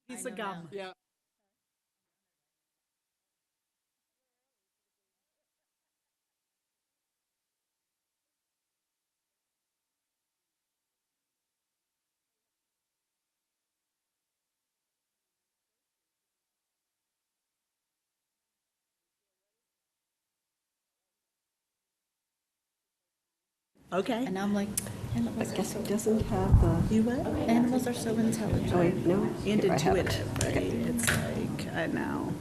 Piece of gum. Yeah. Okay. And I'm like, I animals, guess it doesn't have the. You what? animals are so intelligent. Oh, wait, no. And Here, I have it. intuitive, right? It's like, I know.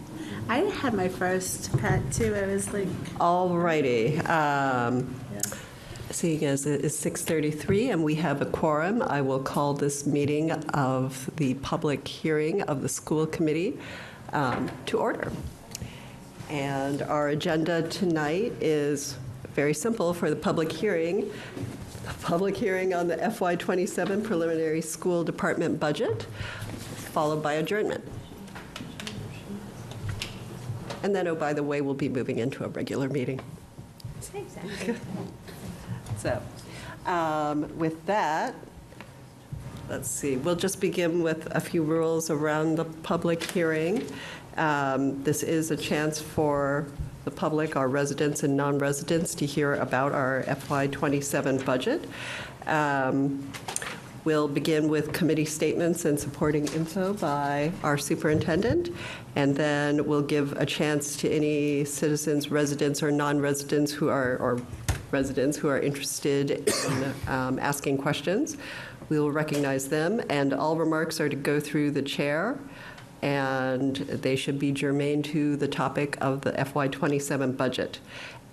I had my first pet too. I was like, All righty. yeah. Seeing as it is 6:33 and we have a quorum, I will call this meeting of the public hearing of the school committee to order. And our agenda tonight is very simple for the public hearing. The public hearing on the FY27 preliminary school department budget, followed by adjournment. And then, oh, by the way, we'll be moving into a regular meeting. Exactly. So, with that, let's see, we'll just begin with a few rules around the public hearing. This is a chance for the public, our residents and non-residents, to hear about our FY27 budget. We'll begin with committee statements and supporting info by our superintendent, and then we'll give a chance to any citizens, residents, or non-residents who are, or residents who are interested in asking questions. We will recognize them, and all remarks are to go through the chair, and they should be germane to the topic of the FY27 budget.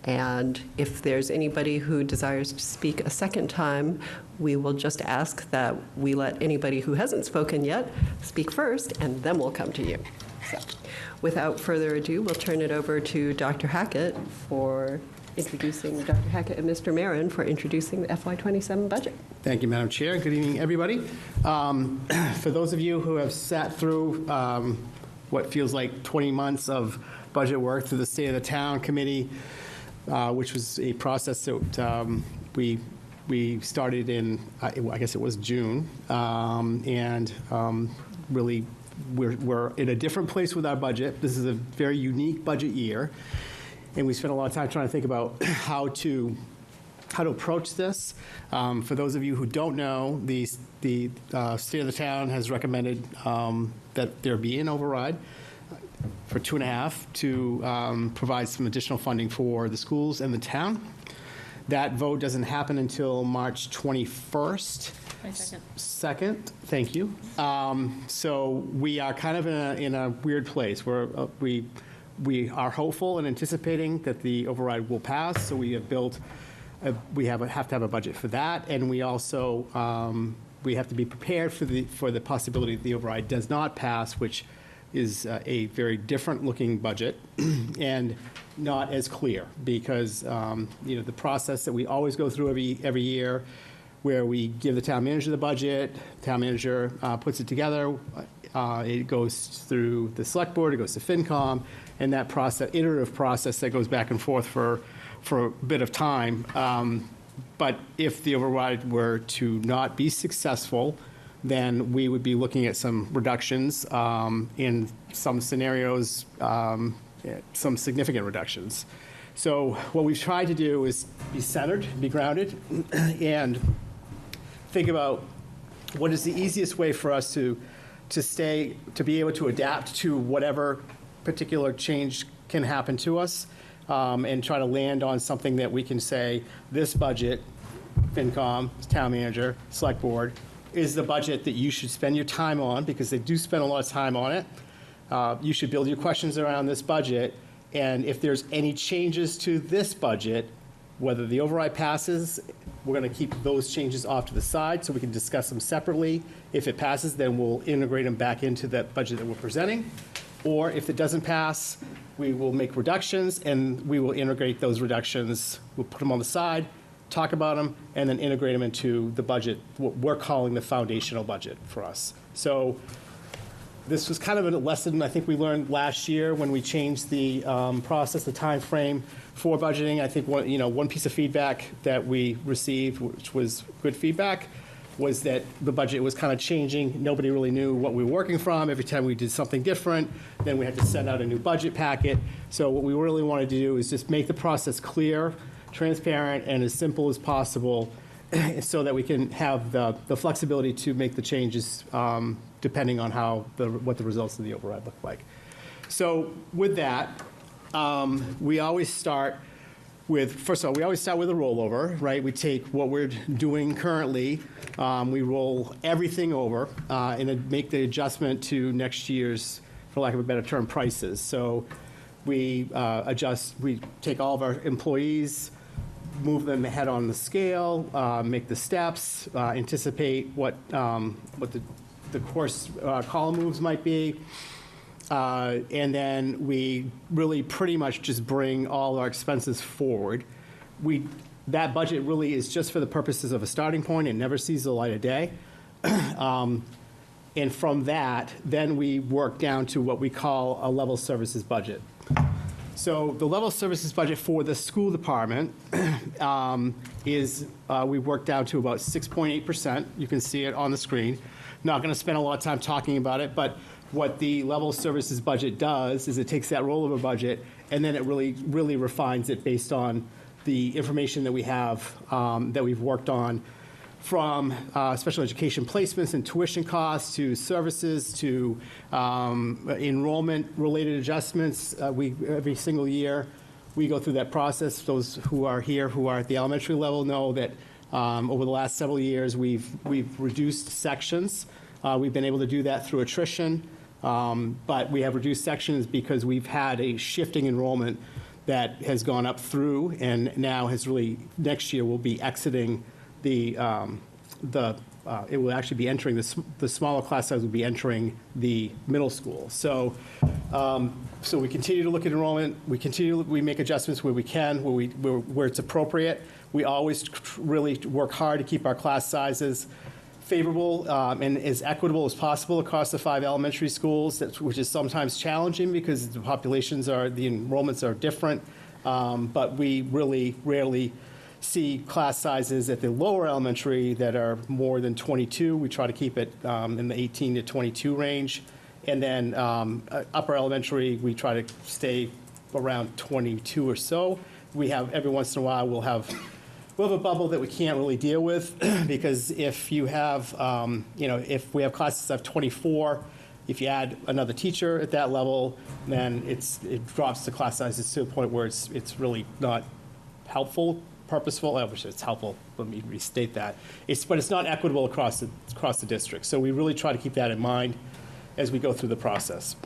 And if there's anybody who desires to speak a second time, we will just ask that we let anybody who hasn't spoken yet speak first, and then we'll come to you. So, without further ado, we'll turn it over to Dr. Hackett for introducing, Dr. Hackett and Mr. Marin for introducing the FY27 budget. Thank you, Madam Chair. Good evening, everybody. For those of you who have sat through what feels like 20 months of budget work through the State of the Town Committee, which was a process that we started in, I guess it was June, and really we're in a different place with our budget. This is a very unique budget year, and we spent a lot of time trying to think about how to approach this. For those of you who don't know, the State of the Town has recommended that there be an override for 2.5 to provide some additional funding for the schools and the town. That vote doesn't happen until March 21st. 2nd, thank you. So we are kind of in a weird place where we are hopeful and anticipating that the override will pass. So we have built, we have to have a budget for that, and we also we have to be prepared for the possibility that the override does not pass, which is a very different looking budget and not as clear because the process that we always go through every year, where we give the town manager the budget, town manager puts it together, it goes through the select board, it goes to FinCom, and that process, iterative process that goes back and forth for a bit of time. But if the override were to not be successful, then we would be looking at some reductions in some scenarios, some significant reductions. So what we've tried to do is be centered, be grounded, and think about what is the easiest way for us to be able to adapt to whatever particular change can happen to us, and try to land on something that we can say, this budget, FinCom, town manager, select board, is the budget that you should spend your time on, because they do spend a lot of time on it. You should build your questions around this budget, and if there's any changes to this budget, whether the override passes, we're going to keep those changes off to the side so we can discuss them separately. If it passes, then we'll integrate them back into that budget that we're presenting. Or if it doesn't pass, we will make reductions, and we will integrate those reductions. We'll put them on the side, talk about them, and then integrate them into the budget, what we're calling the foundational budget for us. So this was kind of a lesson I think we learned last year when we changed the process, the time frame for budgeting. I think one piece of feedback that we received, which was good feedback, was that the budget was kind of changing. Nobody really knew what we were working from. Every time we did something different, then we had to send out a new budget packet. So what we really wanted to do is just make the process clear, transparent, and as simple as possible so that we can have the flexibility to make the changes depending on what the results of the override look like. So with that, we always start with, first of all, we always start with a rollover, right? We take what we're doing currently, we roll everything over, and then make the adjustment to next year's, for lack of a better term, prices. So we we take all of our employees, move them ahead on the scale, make the steps, anticipate what the course column moves might be. And then we really pretty much just bring all our expenses forward. That budget really is just for the purposes of a starting point. It never sees the light of day. And from that, then we work down to what we call a level services budget. So the level services budget for the school department is, we worked down to about 6.8%. You can see it on the screen. Not going to spend a lot of time talking about it, but what the level services budget does is it takes that rollover budget and then it really refines it based on the information that we have, that we've worked on, from special education placements and tuition costs to services to enrollment-related adjustments. Every single year, we go through that process. Those who are here, who are at the elementary level, know that over the last several years, we've reduced sections. We've been able to do that through attrition, but we have reduced sections because we've had a shifting enrollment that has gone up through and now has really, next year, will be exiting it will actually be entering, the smaller class size will be entering the middle school. So we continue to look at enrollment. We make adjustments where we can, where it's appropriate. We always really work hard to keep our class sizes favorable and as equitable as possible across the 5 elementary schools, which is sometimes challenging because the enrollments are different. But we really rarely see class sizes at the lower elementary that are more than 22. We try to keep it in the 18 to 22 range. And then upper elementary, we try to stay around 22 or so. Every once in a while, we'll have a bubble that we can't really deal with because if you have, if we have classes of 24, if you add another teacher at that level, then it drops the class sizes to a point where it's really not helpful, purposeful. I wish it's helpful. Let me restate that. But it's not equitable across the district. So we really try to keep that in mind as we go through the process.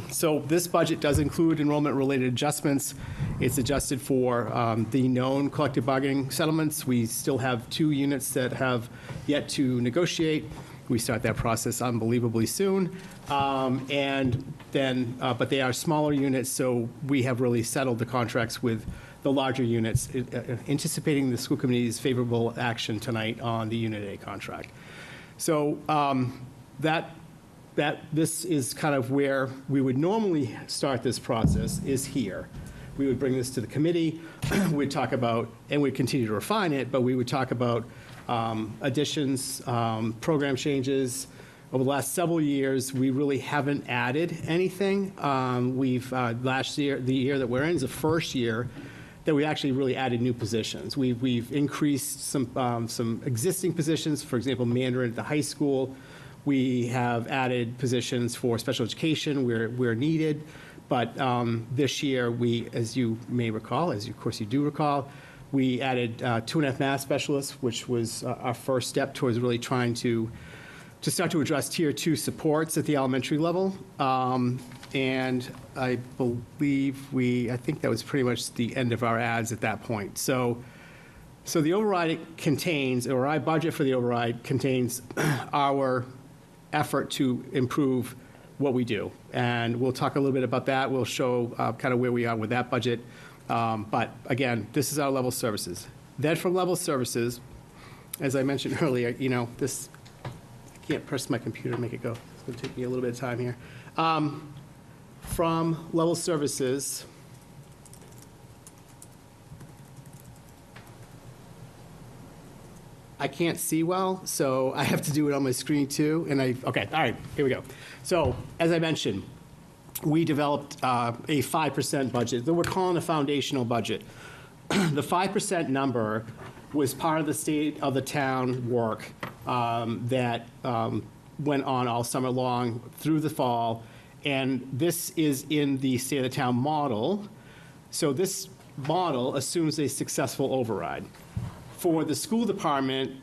So this budget does include enrollment-related adjustments. It's adjusted for the known collective bargaining settlements. We still have 2 units that have yet to negotiate. We start that process unbelievably soon. And then, but they are smaller units, so we have really settled the contracts with the larger units, anticipating the school committee's favorable action tonight on the Unit A contract. So this is kind of where we would normally start this process, is here. We would bring this to the committee, we'd talk about, and we'd continue to refine it, but we would talk about additions, program changes. Over the last several years, we really haven't added anything. Last year, the year that we're in is the first year that we actually really added new positions. We've increased some existing positions, for example, Mandarin at the high school. We have added positions for special education where needed. But this year, as you may recall, of course you do recall, we added 2.5 math specialists, which was our first step towards really trying to start to address Tier 2 supports at the elementary level. And I believe I think that was pretty much the end of our ads at that point. So the override contains, or our budget for the override contains our effort to improve what we do. And we'll talk a little bit about that. We'll show kind of where we are with that budget. But again, this is our level services. Then from level services, as I mentioned earlier, I can't press my computer and make it go. It's going to take me a little bit of time here. From level services, I can't see well, so I have to do it on my screen too. Okay, all right, here we go. So, as I mentioned, we developed a 5% budget that we're calling a foundational budget. The 5% number was part of the state of the town work that went on all summer long through the fall. And this is in the state of the town model. So this model assumes a successful override. For the school department,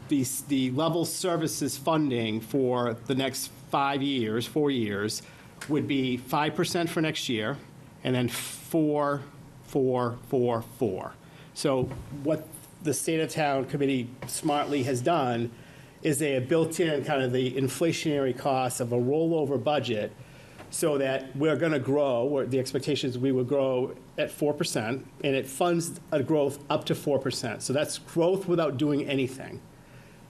the level services funding for the next 4 years, would be 5% for next year, and then 4, 4, 4, 4. So what the State of Town Committee smartly has done is they have built in kind of the inflationary costs of a rollover budget so that we're going to grow, or the expectation is we will grow at 4%, and it funds a growth up to 4%. So that's growth without doing anything.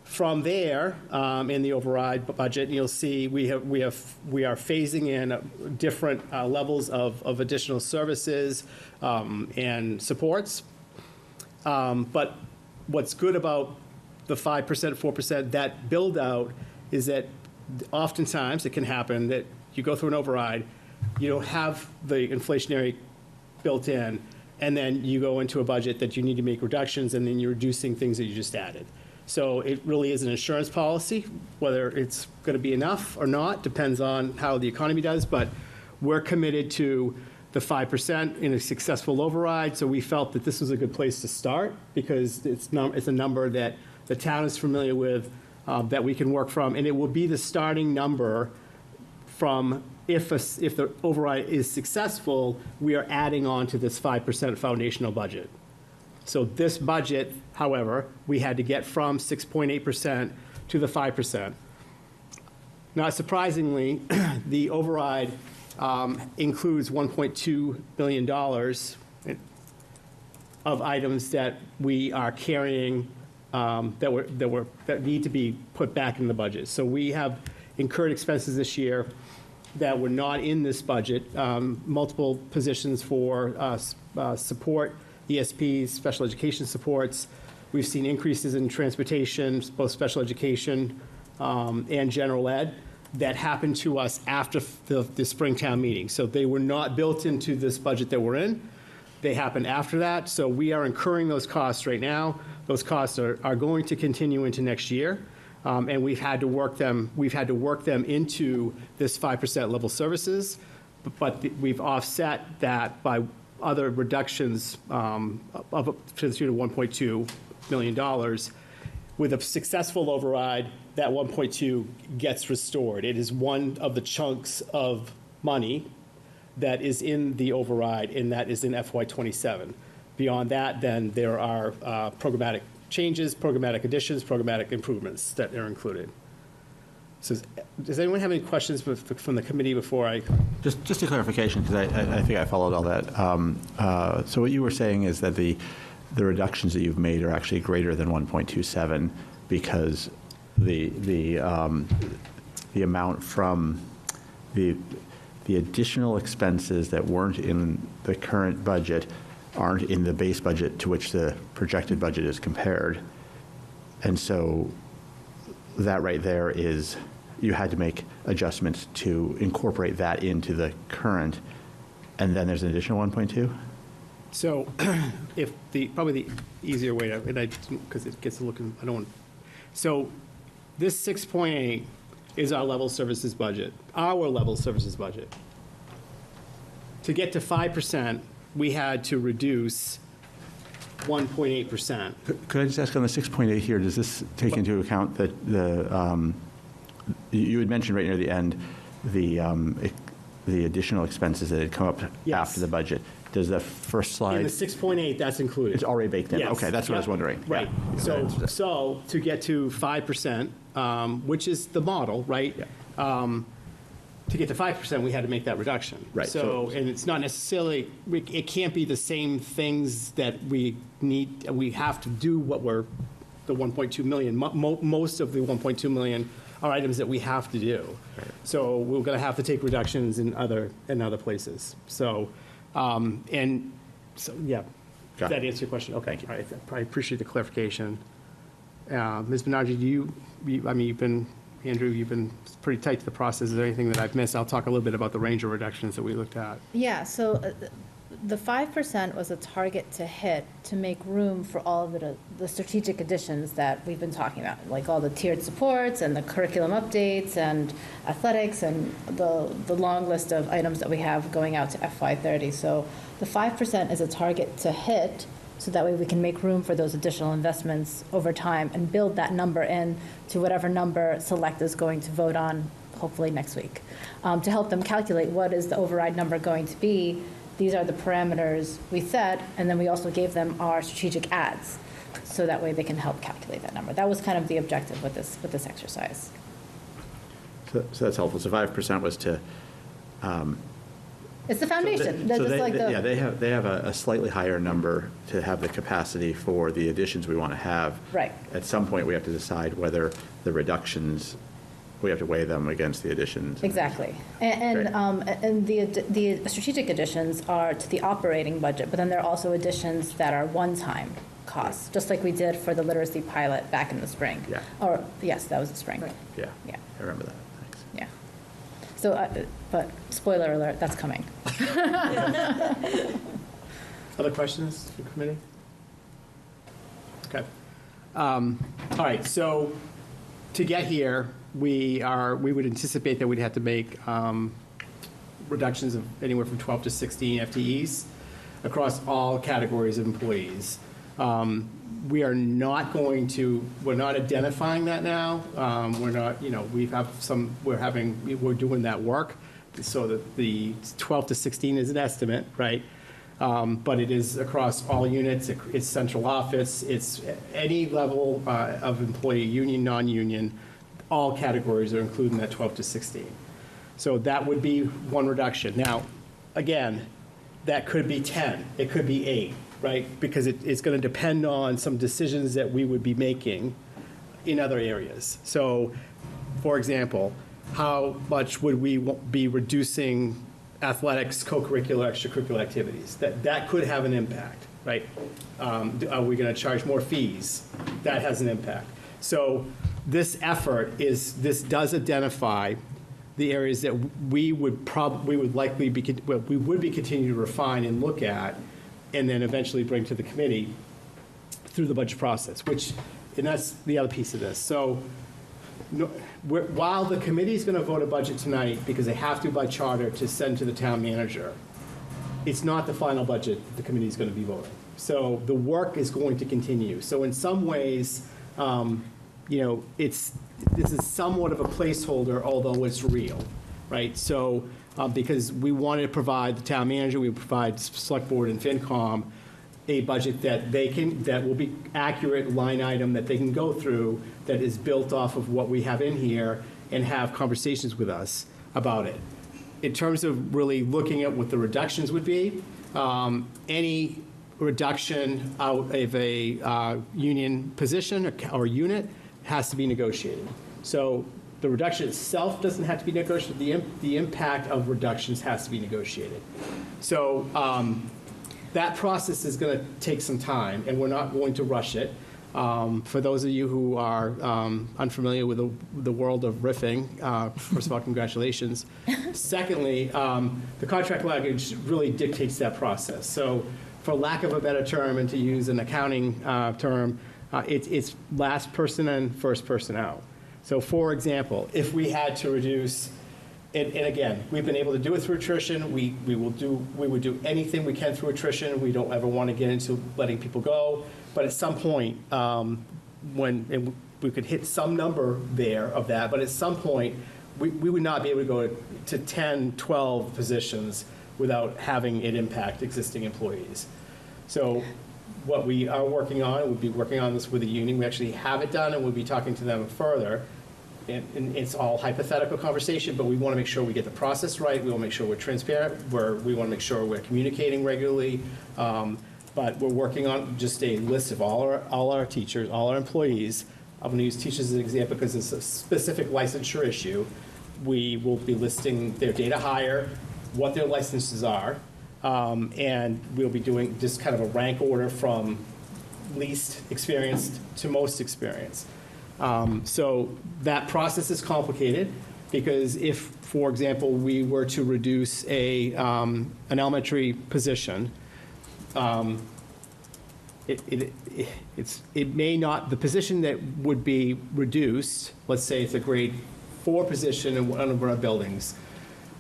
From there, in the override budget, you'll see we are phasing in different levels of additional services and supports. But what's good about the 5%, 4%, that build out is that oftentimes it can happen that you go through an override, you don't have the inflationary built in, and then you go into a budget that you need to make reductions, and then you're reducing things that you just added. So it really is an insurance policy. Whether it's going to be enough or not depends on how the economy does, but we're committed to the 5% in a successful override, so we felt that this was a good place to start because it's a number that the town is familiar with, that we can work from, and it will be the starting number from if the override is successful, we are adding on to this 5% foundational budget. So this budget, however, we had to get from 6.8% to the 5%. Not surprisingly, the override includes $1.2 billion of items that we are carrying that need to be put back in the budget. So we have incurred expenses this year that were not in this budget, multiple positions for support, ESPs, special education supports. We've seen increases in transportation, both special education and general ed, that happened to us after the Springtown meeting. So they were not built into this budget that we're in. They happened after that. So we are incurring those costs right now. Those costs are going to continue into next year. And we've had to work them into this 5% level services, but we've offset that by other reductions to the tune of $1.2 million. With a successful override, that 1.2 gets restored. It is one of the chunks of money that is in the override, and that is in FY27. Beyond that, then there are programmatic changes, programmatic additions, programmatic improvements that are included. So does anyone have any questions from the committee before I? Just a clarification, because I think I followed all that. So what you were saying is that the reductions that you've made are actually greater than 1.27 because the amount from the additional expenses that weren't in the current budget aren't in the base budget to which the projected budget is compared. And so that right there is, you had to make adjustments to incorporate that into the current, and then there's an additional 1.2? So if probably the easier way to, because it gets looking, I don't want, so this 6.8 is our level services budget, To get to 5%, we had to reduce 1.8%. Could I just ask on the 6.8 here, does this take into account that you had mentioned right near the end the additional expenses that had come up Yes. after the budget? Does the first slide? In the 6.8, that's included. It's already baked in? Yes. Okay, that's what I was wondering. Right. Yeah. So to get to 5%, which is the model, right? Yeah. To get to 5%, we had to make that reduction. Right. So, and it's not necessarily, it can't be the same things that we need, we have to do what we're, the 1.2 million. Most of the 1.2 million are items that we have to do. Right. So we're going to have to take reductions in other places. So, yeah. Does Got that it. answer your question? Okay. Thank you. All right. I appreciate the clarification. Ms. Banerjee, I mean, Andrew, you've been pretty tight to the process. Is there anything that I've missed? I'll talk a little bit about the range of reductions that we looked at. Yeah, so the 5% was a target to hit to make room for all of the strategic additions that we've been talking about, like all the tiered supports and the curriculum updates and athletics and the long list of items that we have going out to FY30. So the 5% is a target to hit, so that way we can make room for those additional investments over time and build that number in to whatever number Select is going to vote on, hopefully next week, to help them calculate what is the override number going to be. These are the parameters we set, and then we also gave them our strategic adds, so that way they can help calculate that number. That was kind of the objective with this exercise. So that's helpful. So 5% was to. It's the foundation. That's just like the. Yeah, they have a slightly higher number to have the capacity for the additions we want to have. Right. At some point, we have to decide whether the reductions, we have to weigh them against the additions. Exactly. Great. And the strategic additions are to the operating budget, but then there are also additions that are one-time costs, just like we did for the literacy pilot back in the spring. Yeah. Or, yes, that was the spring. Yeah. Yeah. I remember that. Thanks. Yeah. So, but spoiler alert, that's coming. Other questions for the committee? Okay. All right, so to get here, we would anticipate that we'd have to make reductions of anywhere from 12 to 16 FTEs across all categories of employees. We are not we're not identifying that now. We're not, we're doing that work. So that the 12 to 16 is an estimate, right? But it is across all units, it's central office, it's any level of employee, union, non-union, all categories are included in that 12 to 16. So that would be one reduction. Now, again, that could be 10, it could be 8, right? Because it's going to depend on some decisions that we would be making in other areas. So, for example, how much would we be reducing athletics, co-curricular, extracurricular activities? That could have an impact, right? Are we going to charge more fees? That has an impact. So this does identify the areas that we would be continuing to refine and look at, and then eventually bring to the committee through the budget process, and that's the other piece of this. So while the committee is going to vote a budget tonight, because they have to by charter to send to the town manager, it's not the final budget the committee is going to be voting. So the work is going to continue. So in some ways, this is somewhat of a placeholder, although it's real, right? So because we wanted to provide the town manager, we provide select board and FinCom a budget that will be accurate line item that they can go through, that is built off of what we have in here, and have conversations with us about it. In terms of really looking at what the reductions would be, any reduction out of a union position or unit has to be negotiated. So the reduction itself doesn't have to be negotiated. The impact of reductions has to be negotiated. So that process is going to take some time, and we're not going to rush it. For those of you who are unfamiliar with the world of riffing, first of all, congratulations. Secondly, the contract language really dictates that process. So for lack of a better term, and to use an accounting term, it's last person in, first person out. So for example, if we had to reduce, and again, we've been able to do it through attrition. We would do anything we can through attrition. We don't ever want to get into letting people go. But at some point, when we could hit some number there of that, but at some point, we would not be able to go to 10, 12 positions without having it impact existing employees. So what we are working on, we'll be working on this with the union. We actually have it done, and we'll be talking to them further. And it's all hypothetical conversation, but we want to make sure we get the process right. We want to make sure we're transparent. We want to make sure we're communicating regularly. But we're working on just a list of all our teachers, all our employees. I'm going to use teachers as an example because it's a specific licensure issue. We will be listing their data hire, what their licenses are, and we'll be doing just kind of a rank order from least experienced to most experienced. So that process is complicated because if, for example, we were to reduce an elementary position, it may not, the position that would be reduced, let's say it's a grade 4 position in one of our buildings,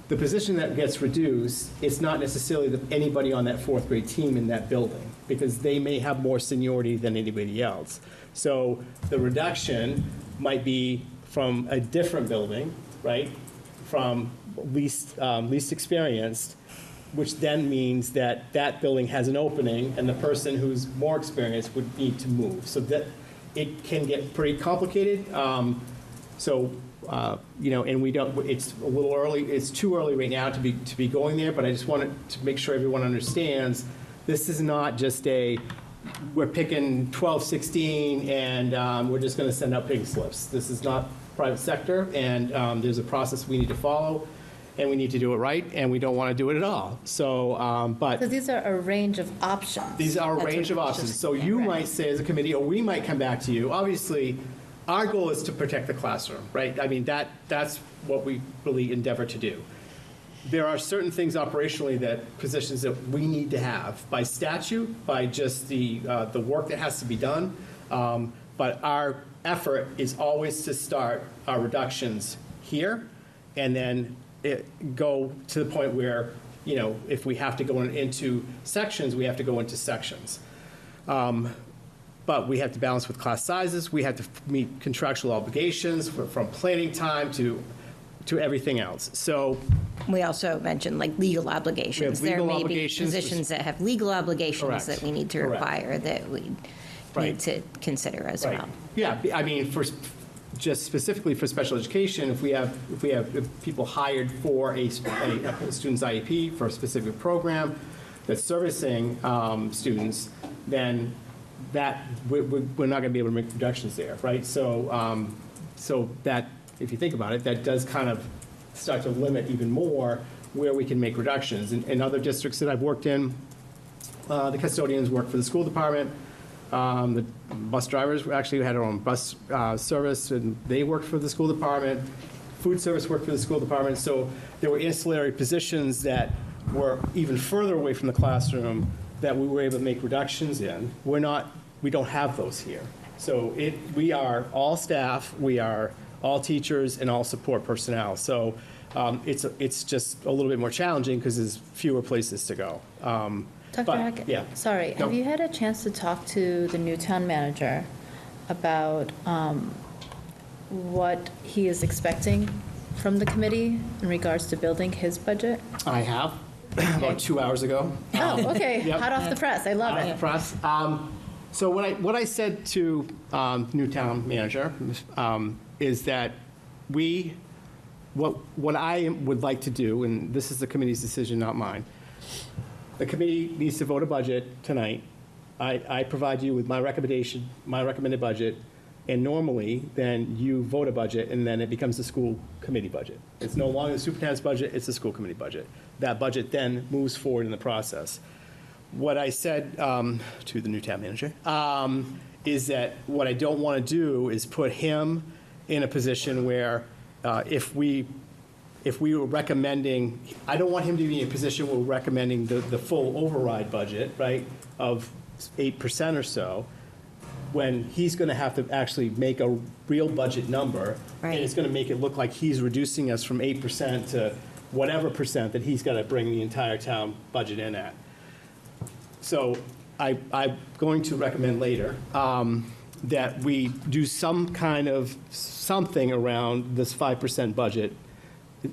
the position that gets reduced, it's not necessarily anybody on that 4th grade team in that building, because they may have more seniority than anybody else. So the reduction might be from a different building, right? From least experienced, which then means that that building has an opening, and the person who's more experienced would need to move. So that it can get pretty complicated. And we don't, it's a little early, it's too early right now to be going there, but I just wanted to make sure everyone understands, this is not just we're picking 12, 16, and we're just going to send out pink slips. This is not private sector, and there's a process we need to follow, and we need to do it right, and we don't want to do it at all. So, but. So these are a range of options. These are a That's range what- of options. So you might say as a committee, or we might come back to you, obviously, our goal is to protect the classroom, right? I mean, that's what we really endeavor to do. There are certain things operationally positions that we need to have by statute, by just the work that has to be done. But our effort is always to start our reductions here and then go to the point where, if we have to go into sections, we have to go into sections. But we have to balance with class sizes. We have to meet contractual obligations from planning time to everything else. So We also mentioned like legal obligations. legal There may be obligations. positions that have legal obligations Correct. that we need to Correct. require that we Right. need to consider as right. well. Yeah, I mean, just specifically for special education, if we have people hired for a student's IEP for a specific program that's servicing students, then we're not going to be able to make reductions there, right? So that, if you think about it, that does kind of start to limit even more where we can make reductions. In other districts that I've worked in, the custodians work for the school department. The bus drivers actually had their own bus service, and they worked for the school department. Food service worked for the school department. So there were ancillary positions that were even further away from the classroom that we were able to make reductions in. We don't have those here. So we are all staff, we are all teachers, and all support personnel. So it's just a little bit more challenging because there's fewer places to go. Dr. But, Hackett? yeah. Sorry, No. have you had a chance to talk to the new town manager about what he is expecting from the committee in regards to building his budget? I have, about 2 hours ago. Oh, okay, Yep. hot off the press, I love it. Press. So what I said to new town manager is that what I would like to do, and this is the committee's decision, not mine. The committee needs to vote a budget tonight. I provide you with my recommendation, my recommended budget, and normally then you vote a budget and then it becomes the school committee budget. It's no longer the superintendent's budget, it's the school committee budget. That budget then moves forward in the process. What I said to the new town manager is that what I don't want to do is put him in a position where if we were recommending, I don't want him to be in a position where we're recommending the full override budget, right, of 8% or so, when he's going to have to actually make a real budget number. Right. And it's going to make it look like he's reducing us from 8% to whatever percent that he's got to bring the entire town budget in at. So I'm going to recommend later that we do some kind of something around this 5% budget,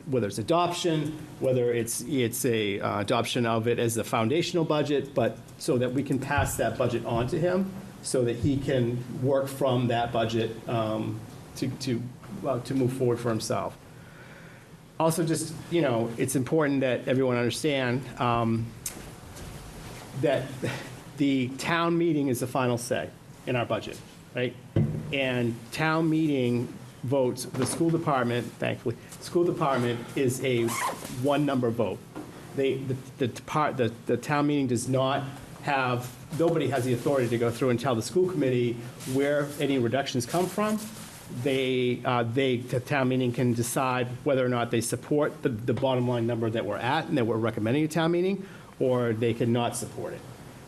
whether it's adoption, whether it's a adoption of it as the foundational budget, but so that we can pass that budget on to him, so that he can work from that budget to move forward for himself. Also, just, it's important that everyone understand that the town meeting is the final say in our budget, right? And town meeting votes, the school department, thankfully, school department is a one-number vote. The town meeting does not nobody has the authority to go through and tell the school committee where any reductions come from. The town meeting can decide whether or not they support the bottom line number that we're at and that we're recommending at town meeting, or they cannot support it.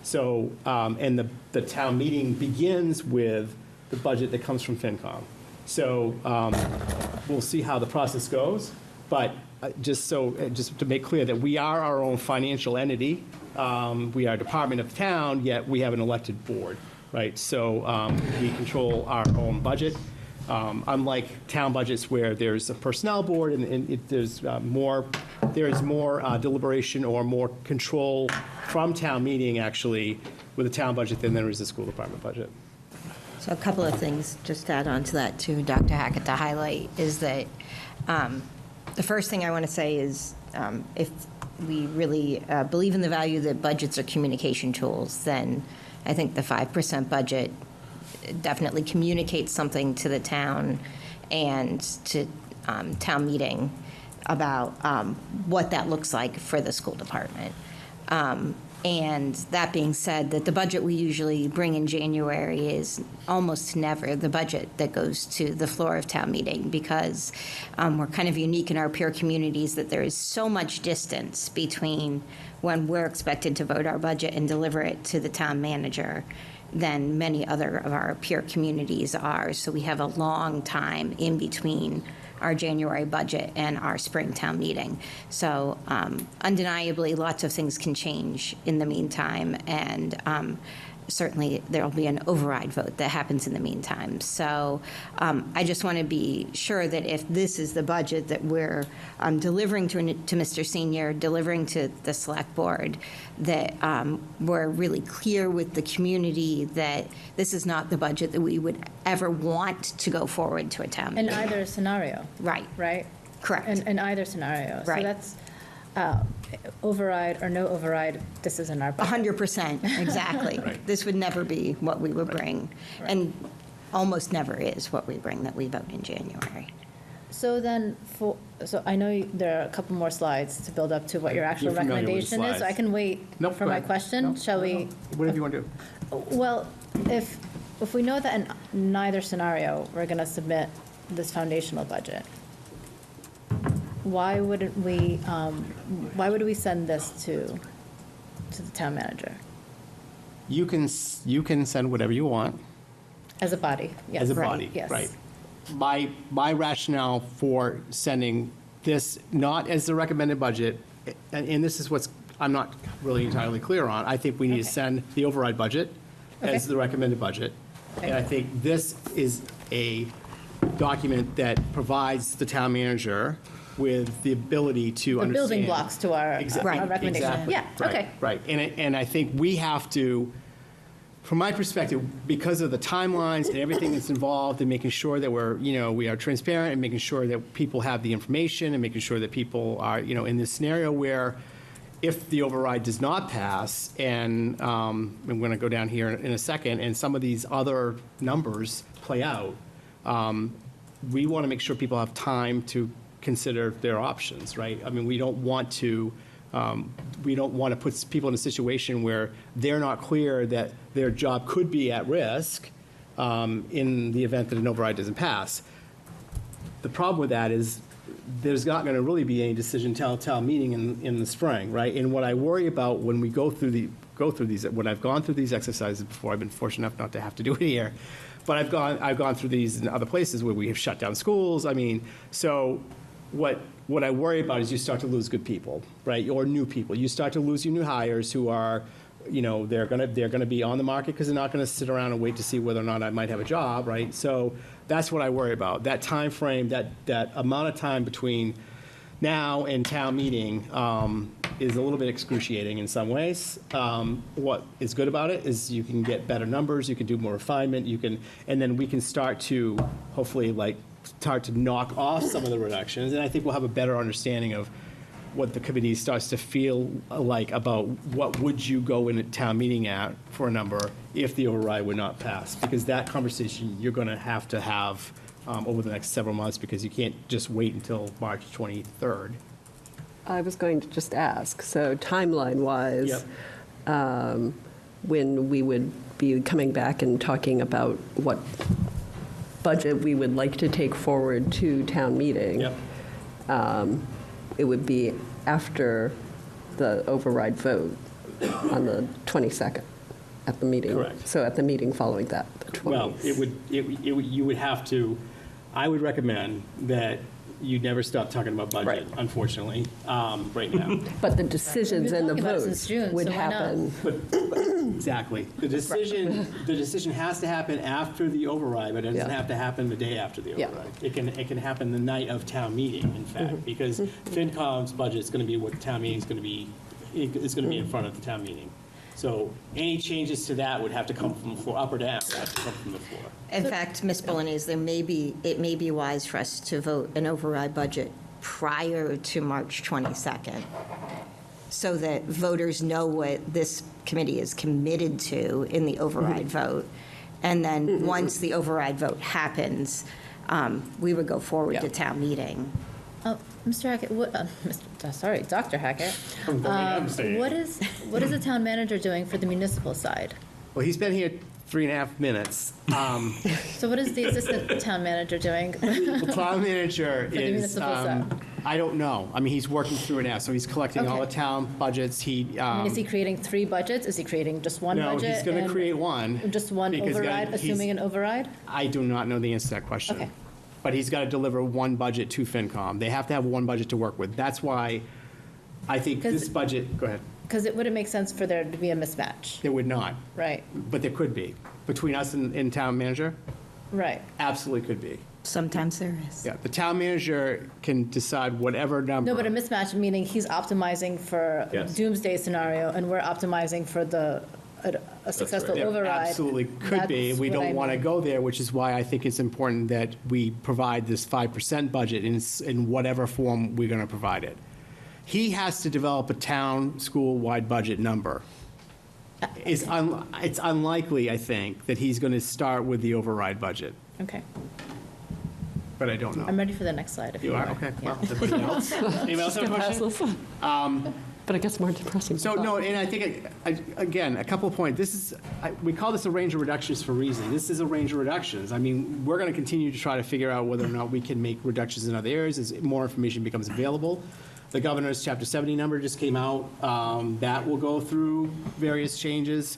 So, and the town meeting begins with the budget that comes from FinCom. So we'll see how the process goes, but just to make clear that we are our own financial entity, we are a department of the town, yet we have an elected board, right? So we control our own budget. Unlike town budgets where there's a personnel board and there's more deliberation or more control from town meeting actually with a town budget than there is a school department budget. So a couple of things, just to add on to that too, Dr. Hackett, to highlight, is that the first thing I want to say is if we really believe in the value that budgets are communication tools, then I think the 5% budget definitely communicates something to the town and to town meeting about what that looks like for the school department. And that being said, that the budget we usually bring in January is almost never the budget that goes to the floor of town meeting, because we're kind of unique in our peer communities that there is so much distance between when we're expected to vote our budget and deliver it to the town manager than many other of our peer communities are. So we have a long time in between our January budget and our spring town meeting. So undeniably, lots of things can change in the meantime, and certainly there'll be an override vote that happens in the meantime. So I just want to be sure that if this is the budget that we're delivering to Mr. Senior, delivering to the select board, that we're really clear with the community that this is not the budget that we would ever want to go forward to a town meeting. In either scenario. Right. Right? Correct. In either scenario. Right. So that's override or no override, this isn't our budget. 100%, exactly. This would never be what we would bring, and almost never is what we bring that we vote in January. So then, so I know there are a couple more slides to build up to what your actual You're familiar with the recommendation is, so I slides. can wait Nope, for go my ahead. question. No, Shall we? Whatever you want to do. Well, if we know that in neither scenario, we're going to submit this foundational budget, why would we send this to the town manager You can send whatever you want. as a body? Yes. As a right, body, yes. right. My rationale for sending this not as the recommended budget, and this is what's, I'm not really entirely clear on, I think we need to Okay. send the override budget as Okay. the recommended budget. Okay. And I think this is a document that provides the town manager with the ability to The understand. building blocks to our Exactly. recommendation. Exactly. Yeah, Right, okay. Right, and I think we have to, from my perspective, because of the timelines and everything that's involved in making sure that we are transparent and making sure that people have the information and making sure that people are, in this scenario where if the override does not pass, and I'm going to go down here in a second, and some of these other numbers play out, we want to make sure people have time to consider their options, right? I mean, we don't want to put people in a situation where they're not clear that their job could be at risk in the event that an override doesn't pass. The problem with that is there's not going to really be any decision till town meeting in the spring, right? And what I worry about when we go through these, when I've gone through these exercises before, I've been fortunate enough not to have to do it here, but I've gone through these in other places where we have shut down schools. I mean, so what I worry about is you start to lose good people, right? Or new people. You start to lose your new hires who are, they're gonna be on the market because they're not gonna sit around and wait to see whether or not I might have a job, right? So that's what I worry about. That time frame, that amount of time between now and town meeting is a little bit excruciating in some ways. What is good about it is you can get better numbers, you can do more refinement, and then we can start to hopefully start to knock off some of the reductions, and I think we'll have a better understanding of what the committee starts to feel like about what would you go in at town meeting at for a number if the override would not pass, because that conversation you're going to have over the next several months, because you can't just wait until March 23rd. I was going to just ask, so timeline-wise, Yep. when we would be coming back and talking about what budget we would like to take forward to town meeting. Yep. It would be after the override vote on the 22nd at the meeting. Correct. So at the meeting following that, the 20th. Well, you would have to, I would recommend that you never stop talking about budget, Right. unfortunately, right now. But the decisions and the talking about it votes since June, would so why not? happen. Exactly. The decision has to happen after the override, but it doesn't Yeah. have to happen the day after the Yeah. override. It can happen the night of town meeting, in fact, because FinCom's budget is going to be what the town meeting is going to be, it's going to be in front of the town meeting. So any changes to that would have to come from the floor, up or down, would have to come from the floor. In fact, Ms. Bolognese, it may be wise for us to vote an override budget prior to March 22nd, so that voters know what this committee is committed to in the override vote. And then, once the override vote happens, we would go forward to Yeah. town meeting. Oh, Mr. Hackett, sorry, Dr. Hackett. I'm saying. What is the town manager doing for the municipal side? Well, he's been here 3.5 minutes. So what is the assistant town manager doing? The town manager the is, municipal side. I don't know. I mean, he's working through it now, so he's collecting all the Okay. town budgets. I mean, is he creating 3 budgets? Is he creating just one No, budget? he's going to and create one. Just one because he's override, gotta- assuming an override? I do not know the answer to that question. Okay. But he's got to deliver one budget to FinCom. They have to have one budget to work with. That's why I think 'Cause- this budget, go ahead. Because it wouldn't make sense for there to be a mismatch, It would not, right? but there could be. Between us and town manager, Right. absolutely could be. Sometimes there is. Yeah, the town manager can decide whatever number. No, but a mismatch, meaning he's optimizing for Yes. doomsday scenario, and we're optimizing for a successful There override. absolutely could be. That's We what I don't want to mean. go there, which is why I think it's important that we provide this 5% budget in whatever form we're going to provide it. He has to develop a town school-wide budget number. It's unlikely, I think, that he's going to start with the override budget, Okay, but I don't know. I'm ready for the next slide, if you You are? are. Okay. Yeah. Well, everybody else? Anybody else have a question? But it gets more depressing. So, no, and I think, again, a couple of points. We call this a range of reductions for a reason. This is a range of reductions. I mean, we're going to continue to try to figure out whether or not we can make reductions in other areas as more information becomes available. The governor's Chapter 70 number just came out. That will go through various changes.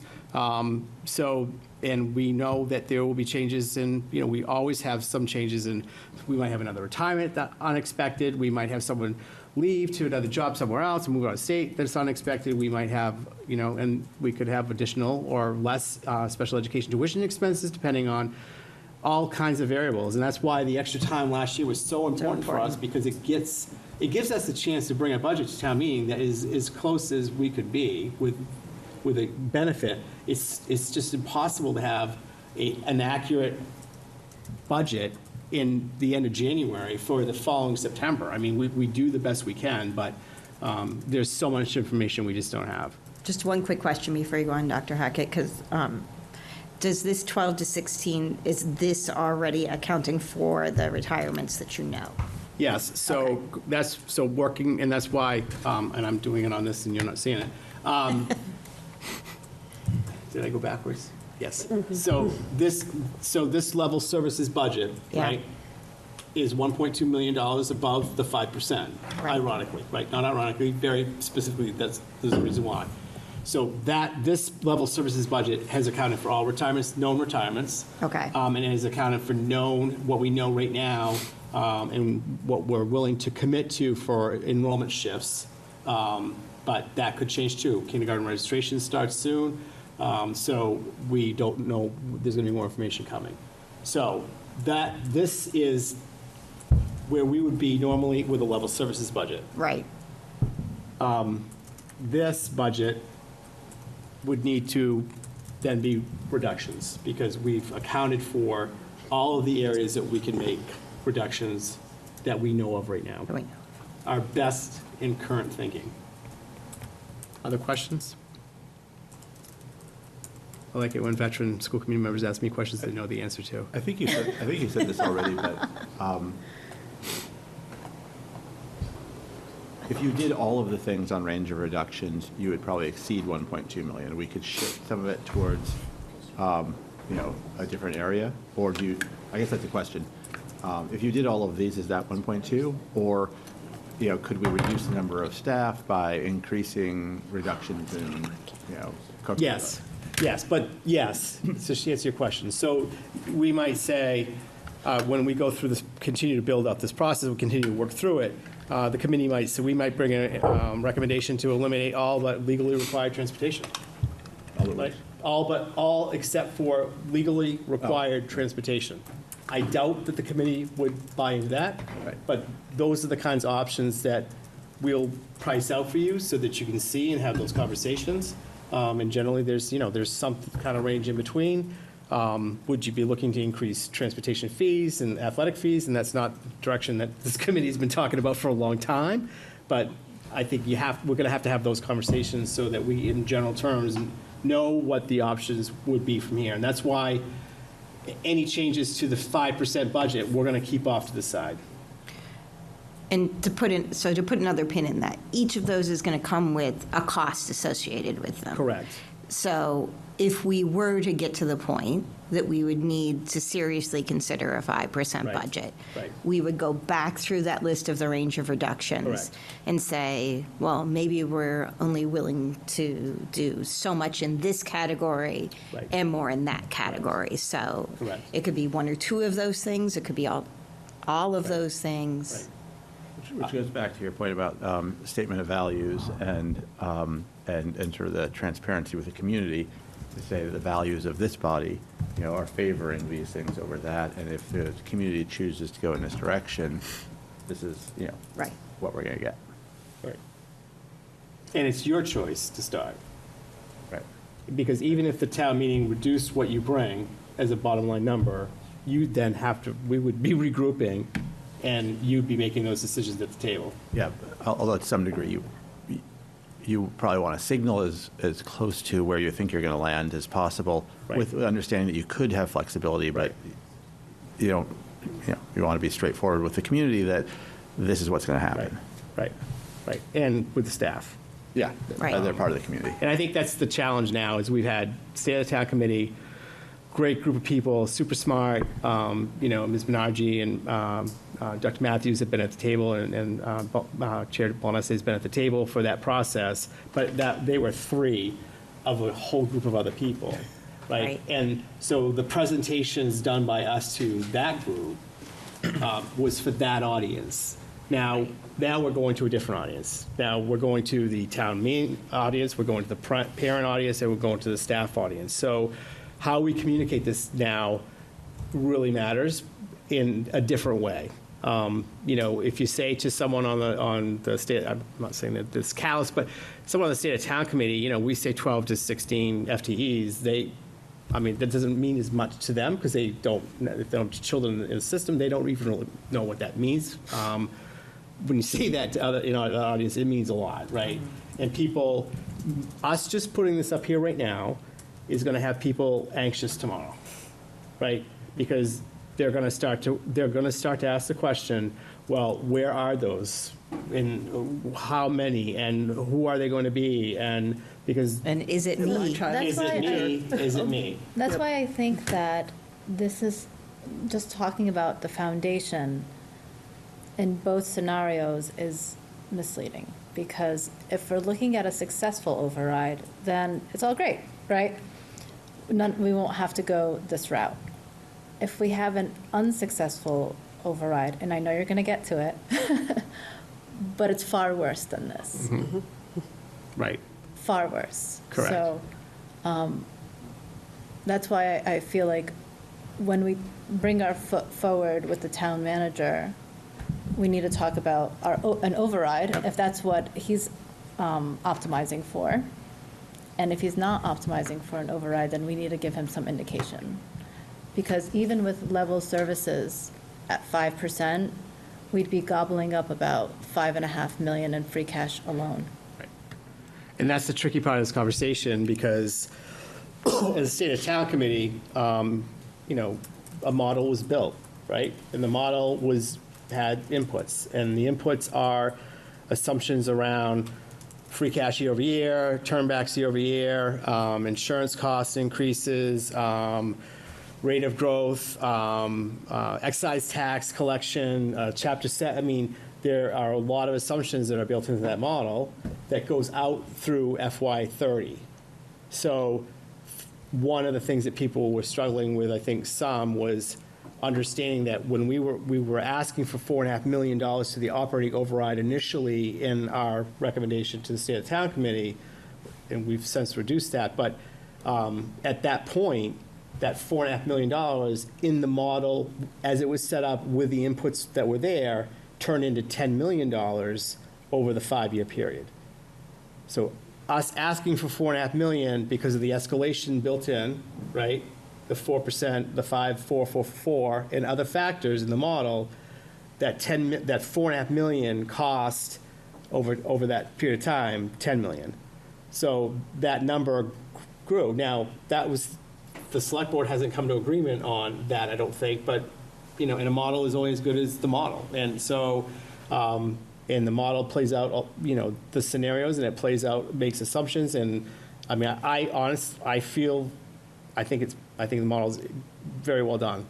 And we know that there will be changes in, we always have some changes in, we might have another retirement that unexpected. We might have someone leave to another job somewhere else and move out of state that's unexpected. We might have, and we could have additional or less special education tuition expenses depending on all kinds of variables. And that's why the extra time last year was so important for us, because it gives us a chance to bring a budget to town meeting that is as close as we could be with a benefit. It's just impossible to have an accurate budget in the end of January for the following September. I mean, we do the best we can, but there's so much information we just don't have. Just one quick question before you go on, Dr. Hackett, because does this 12 to 16, is this already accounting for the retirements that you know? Yes, so working, and that's why, and I'm doing it on this and you're not seeing it. Did I go backwards? Yes. So this level services budget, Yeah. right, is $1.2 million above the 5%, Right. ironically, right? Not ironically, very specifically, there's a reason why. So this level services budget has accounted for all retirements, known retirements. Okay. And it has accounted for what we know right now, and what we're willing to commit to for enrollment shifts. But that could change too. Kindergarten registration starts soon, so we don't know, there's going to be more information coming. So this is where we would be normally with a level services budget. Right. This budget would need to then be reductions, because we've accounted for all of the areas that we can make reductions that we know of right now. That we know. Our best in current thinking. Other questions? I like it when veteran school committee members ask me questions they know the answer to. I think you said this already, but if you did all of the things on range of reductions, you would probably exceed 1.2 million. We could shift some of it towards, a different area, or do you, I guess that's the question. If you did all of these, is that 1.2? Or, could we reduce the number of staff by increasing reductions in, cooking? Yes, so she answered your question. So we might say, when we go through this, continue to build out this process, we continue to work through it, the committee might, so we might bring a recommendation to eliminate all but legally required transportation. Right? All except for legally required transportation. I doubt that the committee would buy into that, Right. but those are the kinds of options that we'll price out for you so that you can see and have those conversations. And generally, there's some kind of range in between. Would you be looking to increase transportation fees and athletic fees? And that's not the direction that this committee's been talking about for a long time. But I think we're going to have those conversations so that we, in general terms, know what the options would be from here. And that's why any changes to the 5% budget, we're going to keep off to the side. And to put another pin in that, each of those is going to come with a cost associated with them. Correct. So if we were to get to the point that we would need to seriously consider a 5% Right, budget, right. we would go back through that list of the range of reductions Correct. and say, well, maybe we're only willing to do so much in this category Right. and more in that category. So Correct. it could be one or two of those things. It could be all of those things. Right. Which goes back to your point about statement of values and sort of the transparency with the community, to say that the values of this body, are favoring these things over that, and if the community chooses to go in this direction, this is, Right. what we're going to get. Right. And it's your choice to start. Right. Because even if the town meeting reduced what you bring as a bottom line number, you then we would be regrouping, and you'd be making those decisions at the table. Yeah, although to some degree, you probably want to signal as close to where you think you're going to land as possible, Right. with understanding that you could have flexibility, but you don't, you want to be straightforward with the community that this is what's going to happen. Right. And with the staff. Yeah, Right. they're part of the community. And I think that's the challenge now, is we've had State of the Town Committee, great group of people, super smart, Ms. Banerjee and Dr. Matthews have been at the table, and Chair Bonas has been at the table for that process, but they were three of a whole group of other people, right? Right. And so the presentations done by us to that group was for that audience. Now we're going to a different audience. Now we're going to the town meeting audience, we're going to the parent audience, and we're going to the staff audience. So how we communicate this now really matters in a different way. If you say to someone on the state, I'm not saying that this callous, but someone on the state of town committee, we say 12 to 16 FTEs, that doesn't mean as much to them, because if they don't have children in the system, they don't even really know what that means. When you say that to other, the audience, it means a lot, right? And us just putting this up here right now is going to have people anxious tomorrow, right? Because they're going to start to ask the question, well, where are those, and how many, and who are they going to be, and because And is it me? is it me? That's why I think that this is, just talking about the foundation in both scenarios is misleading. Because if we're looking at a successful override, then it's all great, right? We won't have to go this route. If we have an unsuccessful override, and I know you're going to get to it, but it's far worse than this. Right. Far worse. Correct. So that's why I feel like when we bring our foot forward with the town manager, we need to talk about an override, if that's what he's optimizing for. And if he's not optimizing for an override, then we need to give him some indication. Because even with level services at 5%, we'd be gobbling up about $5.5 million in free cash alone. And that's the tricky part of this conversation, because as a state of town committee, a model was built, right? And the model had inputs, and the inputs are assumptions around free cash year over year, turnbacks year over year, insurance cost increases, rate of growth, excise tax collection, chapter set. I mean, there are a lot of assumptions that are built into that model that goes out through FY30. So one of the things that people were struggling with, I think some, was understanding that when we were asking for $4.5 million to the operating override initially in our recommendation to the State of Town Committee, and we've since reduced that, but at that point, that $4.5 million in the model, as it was set up with the inputs that were there, turned into $10 million over the 5-year period. So us asking for $4.5 million because of the escalation built in, right? The 4%, the 5, 4, 4, 4, and other factors in the model, that $4.5 million cost over that period of time, $10 million. So that number grew. Now, that was, the select board hasn't come to agreement on that, I don't think, but, and a model is only as good as the model. And so, and the model plays out, the scenarios, and it plays out, makes assumptions, and, I mean, I think the model's very well done.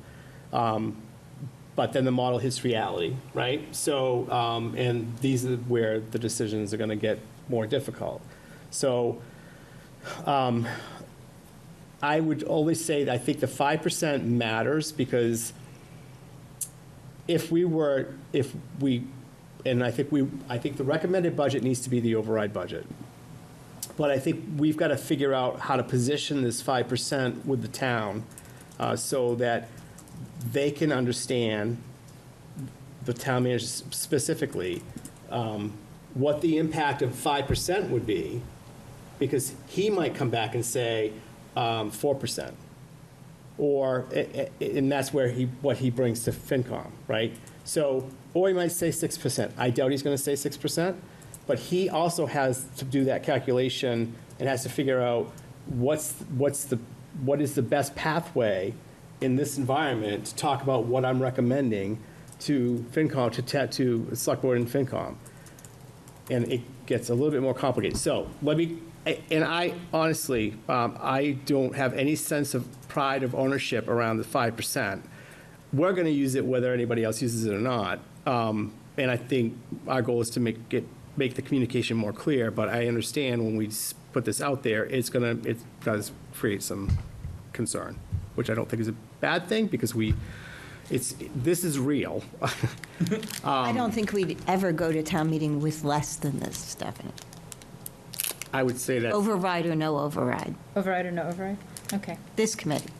But then the model hits reality, right? So, and these are where the decisions are gonna get more difficult. So, I would always say that I think the 5% matters, because and I think the recommended budget needs to be the override budget. But I think we've got to figure out how to position this 5% with the town so that they can understand, the town manager specifically, what the impact of 5% would be, because he might come back and say 4%. And that's what he brings to FinCom, right? So, or he might say 6%. I doubt he's going to say 6%. But he also has to do that calculation and has to figure out what is the best pathway in this environment to talk about what I'm recommending to FinCom, to Select Board and FinCom. And it gets a little bit more complicated. So I honestly, I don't have any sense of pride of ownership around the 5%. We're going to use it whether anybody else uses it or not. And I think our goal is to make the communication more clear, but I understand when we put this out there, it does create some concern, which I don't think is a bad thing, because this is real. I don't think we'd ever go to town meeting with less than this, Stephanie. I would say that. Override or no override. Override or no override? Okay. This committee.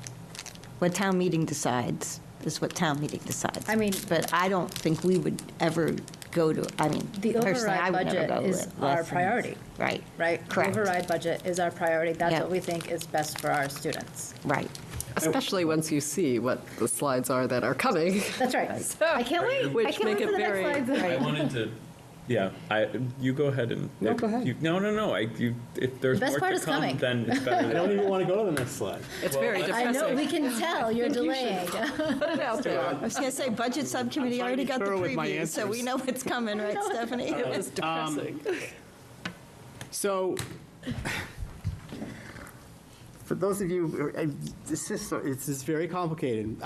What town meeting decides is what town meeting decides. I mean. But I don't think we would ever go to, The personally, I override would never budget go is with our less than- priority. Right. Right? Correct. Override budget is our priority. That's Yeah. what we think is best for our students. Right. Especially once you see what the slides are that are coming. That's right. I can't wait. I Which can't make wait for it the very- next slides. I wanted to, you go ahead and. No, go ahead. No. If there's The best more part to is come, coming. then it's better. I don't even want to go to the next slide. It's very I know, we depressing. can tell you're delaying. Put it out there. I was going to say, budget subcommittee I'm trying already to be got the thorough with my preview, so we answers. know what's coming, right, Stephanie? It was depressing. So, for those of you, it's very complicated.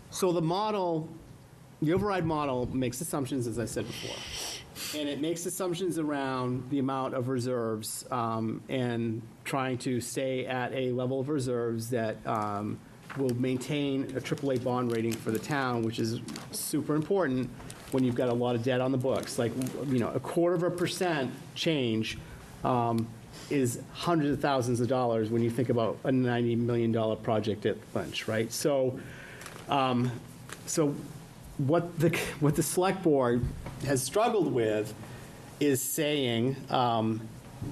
So the model, the override model makes assumptions, as I said before. And it makes assumptions around the amount of reserves and trying to stay at a level of reserves that will maintain a AAA bond rating for the town, which is super important when you've got a lot of debt on the books. Like, 0.25% change is hundreds of thousands of dollars when you think about a $90 million project at Lynch, right? So, what the select board has struggled with is saying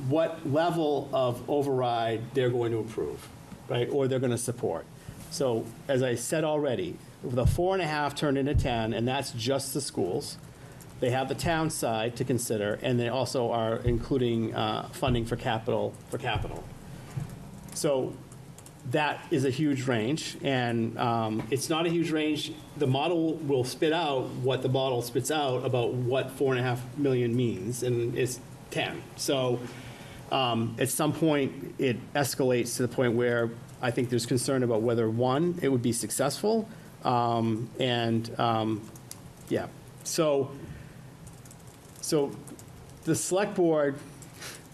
what level of override they're going to approve, right, or they're going to support. So, as I said already, the 4.5 turned into 10, and that's just the schools. They have the town side to consider, and they also are including funding for capital. So that is a huge range, and it's not a huge range. The model will spit out what the model spits out about what 4.5 million means, and it's 10. So at some point, it escalates to the point where I think there's concern about whether, one, it would be successful, yeah. So the select board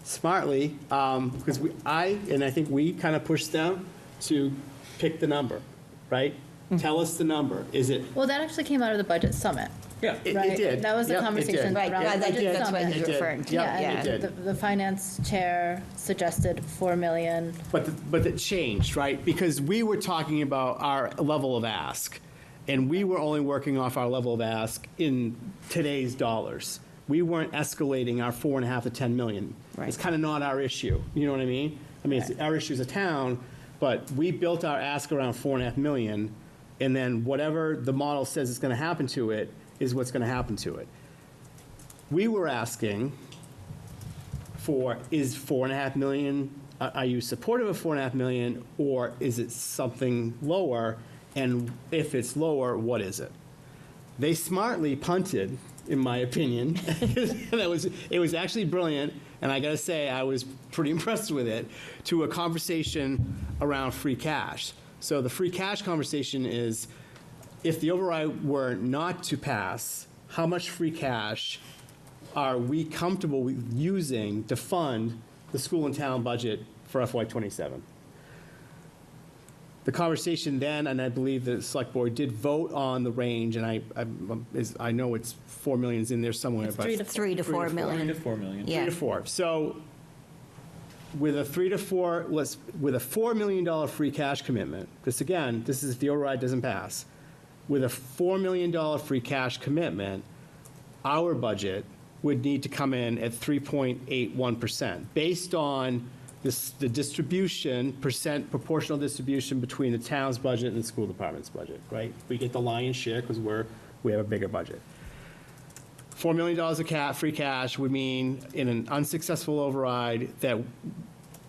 smartly, because I think we kind of pushed them to pick the number, right? Tell us the number. Is it? Well, that actually came out of the budget summit. Yeah. It Right. did. That was the Yep, it conversation did. Right, around yeah, the budget that's what summit. he's It did. referring to. Yep, Yeah, it did. the finance chair suggested 4 million. But it changed, right? Because we were talking about our level of ask, and we were only working off our level of ask in today's dollars. We weren't escalating our 4.5 to 10 million. Right. It's kind of not our issue. You know what I mean? I mean, it's our issue as a town, but we built our ask around 4.5 million, and then whatever the model says is going to happen to it is what's going to happen to it. We were asking for, is 4.5 million, are you supportive of 4.5 million, or is it something lower? And if it's lower, what is it? They smartly punted, in my opinion. It was actually brilliant, and I got to say, I was pretty impressed with it, to a conversation around free cash. So the free cash conversation is, if the override were not to pass, how much free cash are we comfortable with using to fund the school and town budget for FY27? The conversation then, and I believe the select board did vote on the range, and I know it's 4 million is in there somewhere, It's but 3 to 3 to 4 3 million. to 4 million. Yeah. 3 to 4. So with a 3 to 4, with a $4 million free cash commitment, this is if the override doesn't pass, with a $4 million free cash commitment, our budget would need to come in at 3.81%, based on the distribution, proportional distribution between the town's budget and the school department's budget, right? We get the lion's share because we have a bigger budget. $4 million of free cash would mean, in an unsuccessful override, that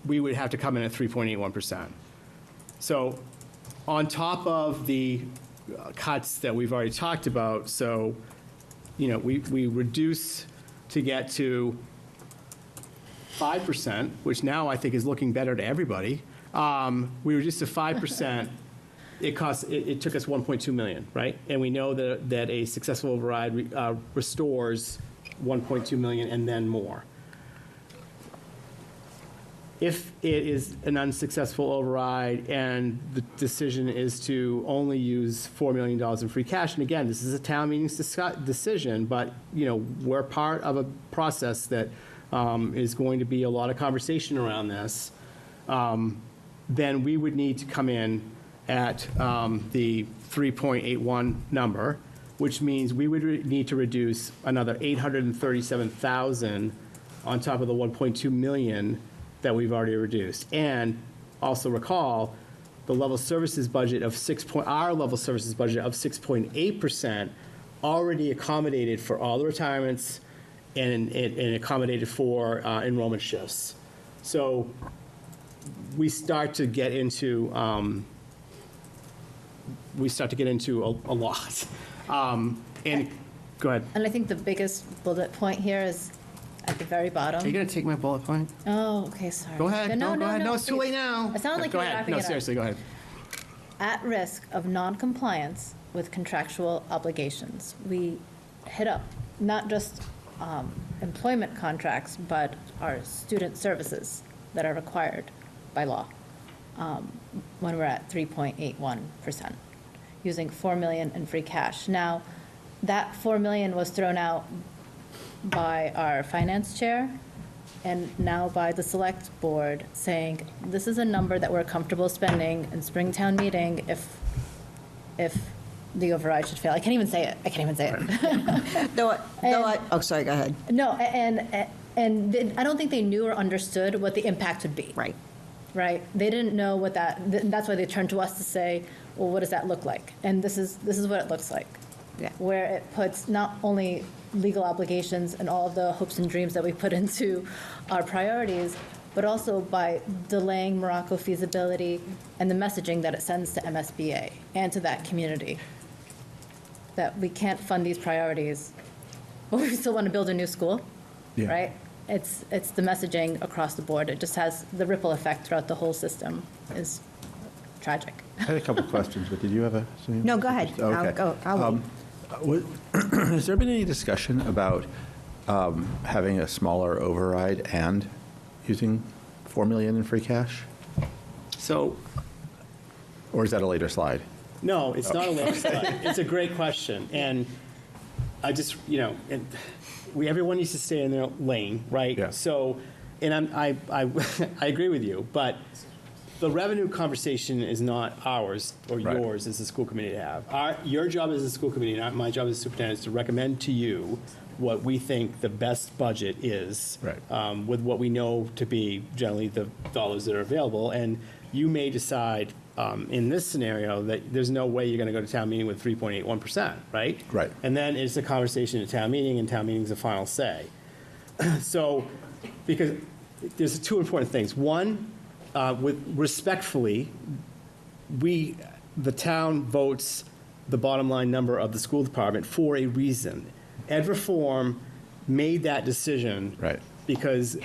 we would have to come in at 3.81%. So on top of the cuts that we've already talked about, so, we reduce to get to 5%, which now I think is looking better to everybody. We reduced to 5%. It took us 1.2 million, right? And we know that a successful override restores 1.2 million and then more. If it is an unsuccessful override and the decision is to only use $4 million in free cash, and again, this is a town meeting's decision, but, we're part of a process that is going to be a lot of conversation around this, then we would need to come in at the 3.81 number, which means we would need to reduce another 837,000 on top of the 1.2 million that we've already reduced. And also recall, the level services budget of our level services budget of 6.8% already accommodated for all the retirements and accommodated for enrollment shifts. So we start to get into a lot. And go ahead. And I think the biggest bullet point here is at the very bottom. Are you going to take my bullet point? Oh, okay, sorry. Go ahead. No, go ahead. No, it's too please. late now. It sounded like Go you were ahead. wrapping No, it up. seriously, go ahead. At risk of non-compliance with contractual obligations. We hit up not just employment contracts, but our student services that are required by law when we're at 3.81%, using 4 million in free cash. Now, that 4 million was thrown out by our finance chair and now by the select board, saying, this is a number that we're comfortable spending in Springtown meeting if the override should fail. I can't even say it. Oh, sorry, go ahead. No, and I don't think they knew or understood what the impact would be. Right. Right? They didn't know what that's why they turned to us to say, well, what does that look like? And this is what it looks like. Yeah. Where it puts not only legal obligations and all of the hopes and dreams that we put into our priorities, but also by delaying Morocco feasibility and the messaging that it sends to MSBA and to that community, that we can't fund these priorities, but we still want to build a new school, Yeah. right? It's the messaging across the board. It just has the ripple effect throughout the whole system is tragic. I had a couple of questions, but did you have something? No, go ahead. Oh, I'll okay. go. I'll wait. Has there been any discussion about having a smaller override and using $4 million in free cash? So, Or is that a later slide? no, it's not a later slide. It's a great question, and I just, everyone needs to stay in their lane, right? Yeah. So, and I agree with you, but the revenue conversation is not ours or Right. yours as a school committee to have. Your job as a school committee, not my job as a superintendent, is to recommend to you what we think the best budget is. Right. With what we know to be generally the dollars that are available, and you may decide in this scenario that there's no way you're going to go to town meeting with 3.81%, right? Right. And then it's a conversation at town meeting, and town meeting's the final say. So, because there's two important things. One, with respectfully, the town votes the bottom line number of the school department for a reason. Ed Reform made that decision. Right. Because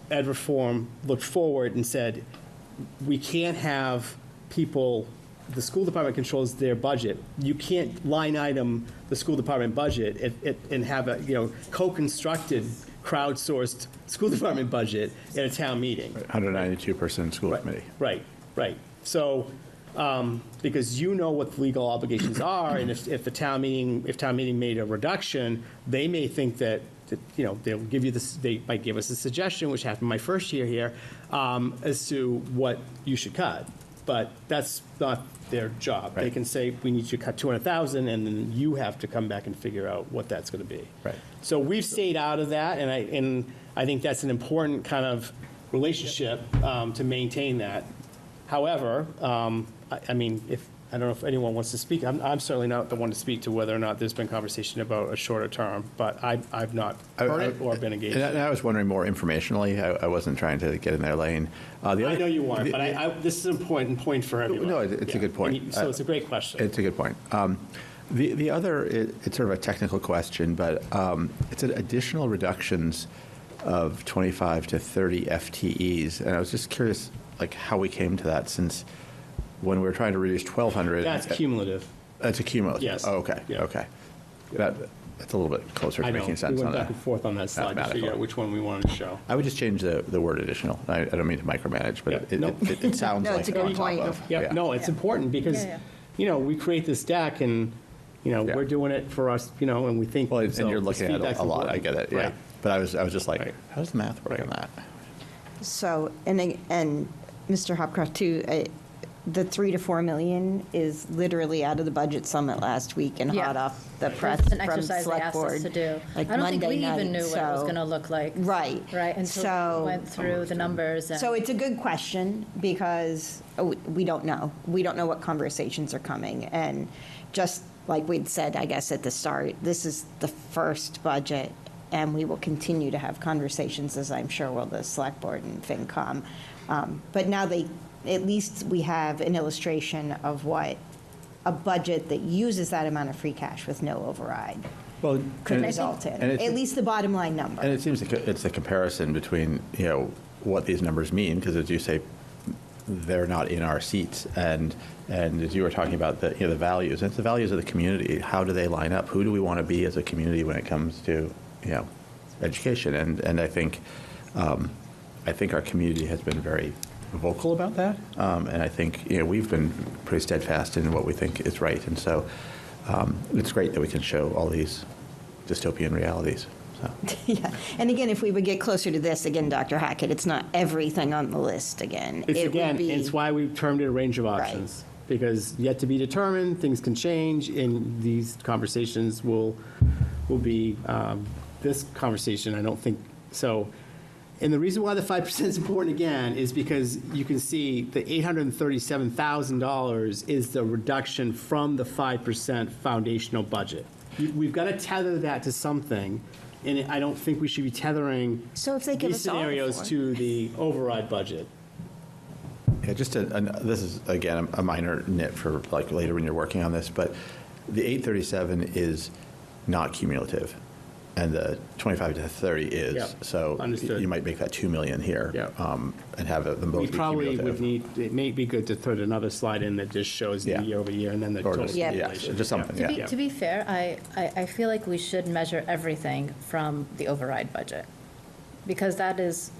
Ed Reform looked forward and said, we can't have people, the school department controls their budget. You can't line item the school department budget and have a, co-constructed, crowdsourced school department budget at a town meeting. 192-person school committee. Right. So, because you know what the legal obligations are, and if town meeting made a reduction, they may think that they'll give you this, they might give us a suggestion, which happened my first year here, as to what you should cut. But that's not their job. They Right. can say, we need you to cut 200,000, and then you have to come back and figure out what that's going to be. Right. So we've stayed out of that, and I think that's an important kind of relationship to maintain that. However, I don't know if anyone wants to speak. I'm certainly not the one to speak to whether or not there's been conversation about a shorter term, but I've not heard it or been engaged. And I was wondering more informationally. I wasn't trying to get in their lane. I know you weren't, but this is an important point for everyone. No, it's a good point. So it's a great question. It's a good point. The other, it's sort of a technical question, but it's additional reductions of 25 to 30 FTEs. And I was just curious, how we came to that, since when we were trying to reduce 1,200. That's cumulative. That's a cumulative? Yes. Oh, okay, Yeah. okay. That's a little bit closer to I know. making sense We on went back that. and forth on that slide to figure Mathematical. out which one we wanted to show. I would just change the word additional. I don't mean to micromanage, but Yeah, no. it sounds No, like it's a it's on good top point. of. Yeah, no, it's important because, we create this deck and, we're doing it for us, and we think. Well, and so you're this looking at feedback's a lot, I important. get it, yeah. Right. But I was just like, Right. how does the math work on that? So, and Mr. Hopcroft too, the 3 to 4 million is literally out of the budget summit last week and Yeah. hot off the It press was an from exercise they select asked us board. to do. Like I don't think Monday we even night, knew what it was so- going to look like. Right. Right, until So- we went through the numbers. And So it's a good question because we don't know. We don't know what conversations are coming. And just like we'd said, I guess, at the start, this is the first budget, and we will continue to have conversations, as I'm sure will the select board and FinCom. But now at least we have an illustration of what a budget that uses that amount of free cash with no override Well, could and- result in, and it's- at least the bottom line number. And it seems like it's a comparison between, what these numbers mean, because as you say, they're not in our seats. And as you were talking about the values, and it's the values of the community. How do they line up? Who do we want to be as a community when it comes to, education? And I think our community has been very vocal about that. And I think, we've been pretty steadfast in what we think is right. And so it's great that we can show all these dystopian realities. So. Yeah, and again, if we would get closer to this, again, Dr. Hackett, it's not everything on the list again. It would be- It's why we've termed it a range of options. Because yet to be determined, things can change, and these conversations will be, this conversation, I don't think, so. And the reason why the 5% is important again is because you can see the $837,000 is the reduction from the 5% foundational budget. We've got to tether that to something, And I don't think we should be tethering So if they give these us all the scenarios four. to the override budget. Yeah, this is, again, a minor nit for like later when you're working on this, but the 837 is not cumulative, and the 25 to 30 is. Yeah, So understood. you might make that 2 million here. Yeah. And have them both We be probably cumulative. would need, it may be good to put another slide in that just shows the Yeah. year over year and then the Or total just- Yeah. accumulation. just something, To be, yeah. to be fair, I feel like we should measure everything from the override budget, because that is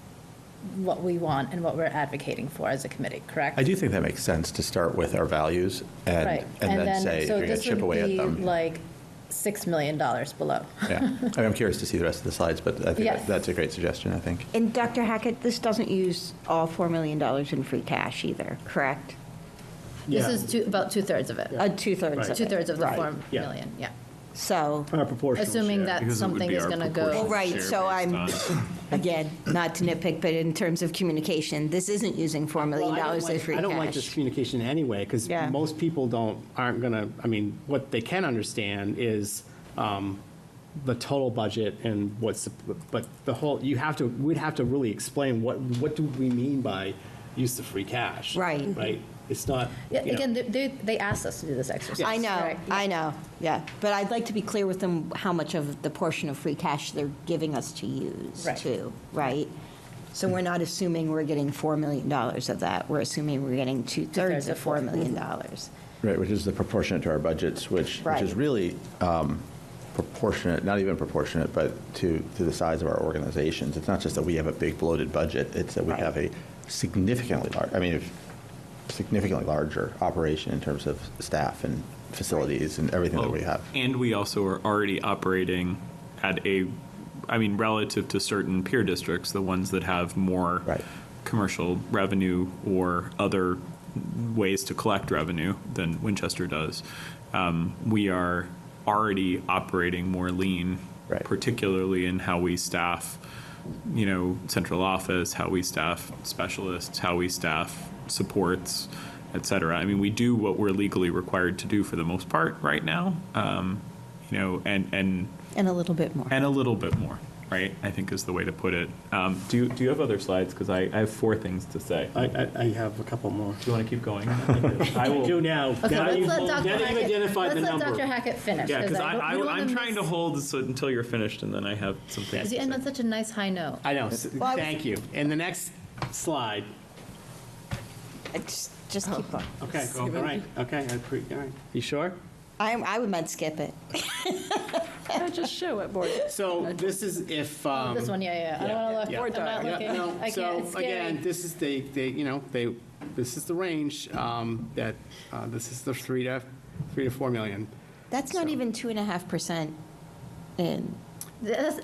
what we want and what we're advocating for as a committee, correct? I do think that makes sense to start with our values Right. and then say, if so you're going to this chip would away at be them. like $6 million below. Yeah. I mean, I'm curious to see the rest of the slides, but I think Yes. that's a great suggestion, I think. And Dr. Hackett, this doesn't use all $4 million in free cash either, correct? This Yeah. is about two-thirds of it. Two-thirds Right. of it. Two-thirds of the Right. 4 Yeah. million, yeah. So, Our proportional Assuming share. that Because it would something be is our going to proportional go. well, right, share so I'm, based on- again, not to nitpick, but in terms of communication, this isn't using $4 million Well, as free I don't like this cash. communication anyway, because Yeah. most people aren't gonna, I mean, what they can understand is the total budget and but the whole, we'd have to really explain what do we mean by use of free cash? Right. Right? It's not, Yeah, you know. again, they asked us to do this exercise. I know, right? I know, yeah. But I'd like to be clear with them how much of the portion of free cash they're giving us to use, Right. too, right? So we're not assuming we're getting $4 million of that. We're assuming we're getting two-thirds of $4 million. Right, which is the proportionate to our budgets, which Right. is really proportionate, not even proportionate, but to the size of our organizations. It's not just that we have a big bloated budget, it's that we Right. have a significantly larger operation in terms of staff and facilities and everything that we have. And we also are already operating at relative to certain peer districts, the ones that have more Right. commercial revenue or other ways to collect revenue than Winchester does. We are already operating more lean, Right. particularly in how we staff, central office, how we staff specialists, how we staff supports, et cetera. I mean, we do what we're legally required to do for the most part right now, and And a little bit more. a little bit more, right? I think is the way to put it. Do you have other slides? Because I have 4 things to say. I have a couple more. Do you want to keep going? I do now. Okay, Now let's you've let Dr. identified the Let's let number. Dr. Hackett finish. Yeah, because we don't wanna I'm trying to miss- hold this until you're finished, and then I have some things. Because you to end say. on such a nice high note. I know, Well, I was- thank you. And the next slide. Just keep going. Okay, all right, okay, all right. You sure? I would meant skip it. Just show it more. So this is if. This one, yeah. I don't want to Yeah. look. I'm not Yeah, looking. no, I can't. so It's scary. again, this is this is the range that, this is the 3 to 4 million. That's not even 2.5% in.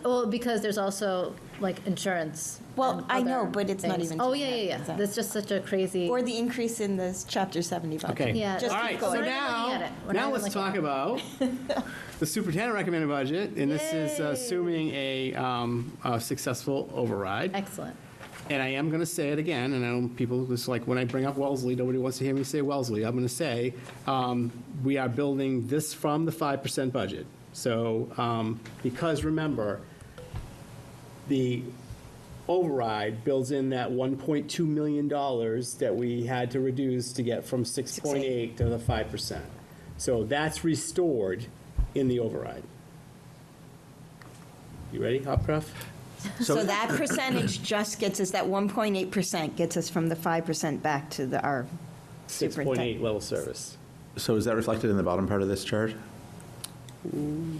Well, because there's also like insurance. Well, and I know, other but it's not things. even Oh, yeah. 2.5%. That's just such a crazy. Or the increase in this Chapter 70 budget. Okay. Yeah, Just All keep right, going. so We're not looking at it. We're not now even let's looking talk about the superintendent recommended budget, and this is Yay. assuming a successful override. Excellent. And I am going to say it again, and I know people, it's like when I bring up Wellesley, nobody wants to hear me say Wellesley. I'm going to say, we are building this from the 5% budget. So, because remember, the override builds in that $1.2 million that we had to reduce to get from 6.8 to the 5%. So that's restored in the override. You ready, Hopcroft? So that percentage just gets us, that 1.8% gets us from the 5% back to our 6.8 superintendent. level service. So is that reflected in the bottom part of this chart?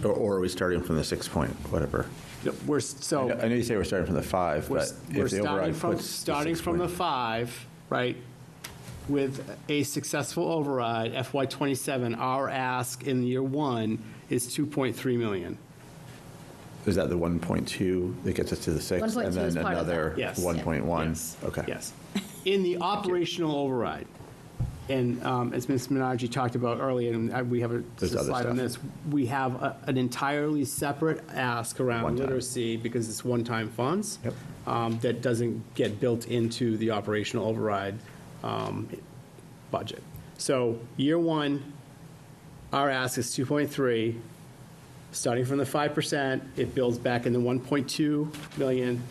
Or are we starting from the 6 point, whatever? No, so. I know you say we're starting from the 5, We're but we're if the starting override from, puts starting from the 6 point- 5, right, with a successful override, FY '27, our ask in year 1 is 2.3 million. Is that the 1.2 that gets us to the 6? 1.2 And is then part of that. another Yes. 1.1? Yes. Okay. Yes. In the operational override, and as Ms. Menardi talked about earlier, and we have a There's other slide on stuff. this, we have an entirely separate ask around One-time. literacy because it's one-time funds. Yep. That doesn't get built into the operational override budget. So year 1, our ask is 2.3. starting from the 5%, it builds back in the 1.2 million,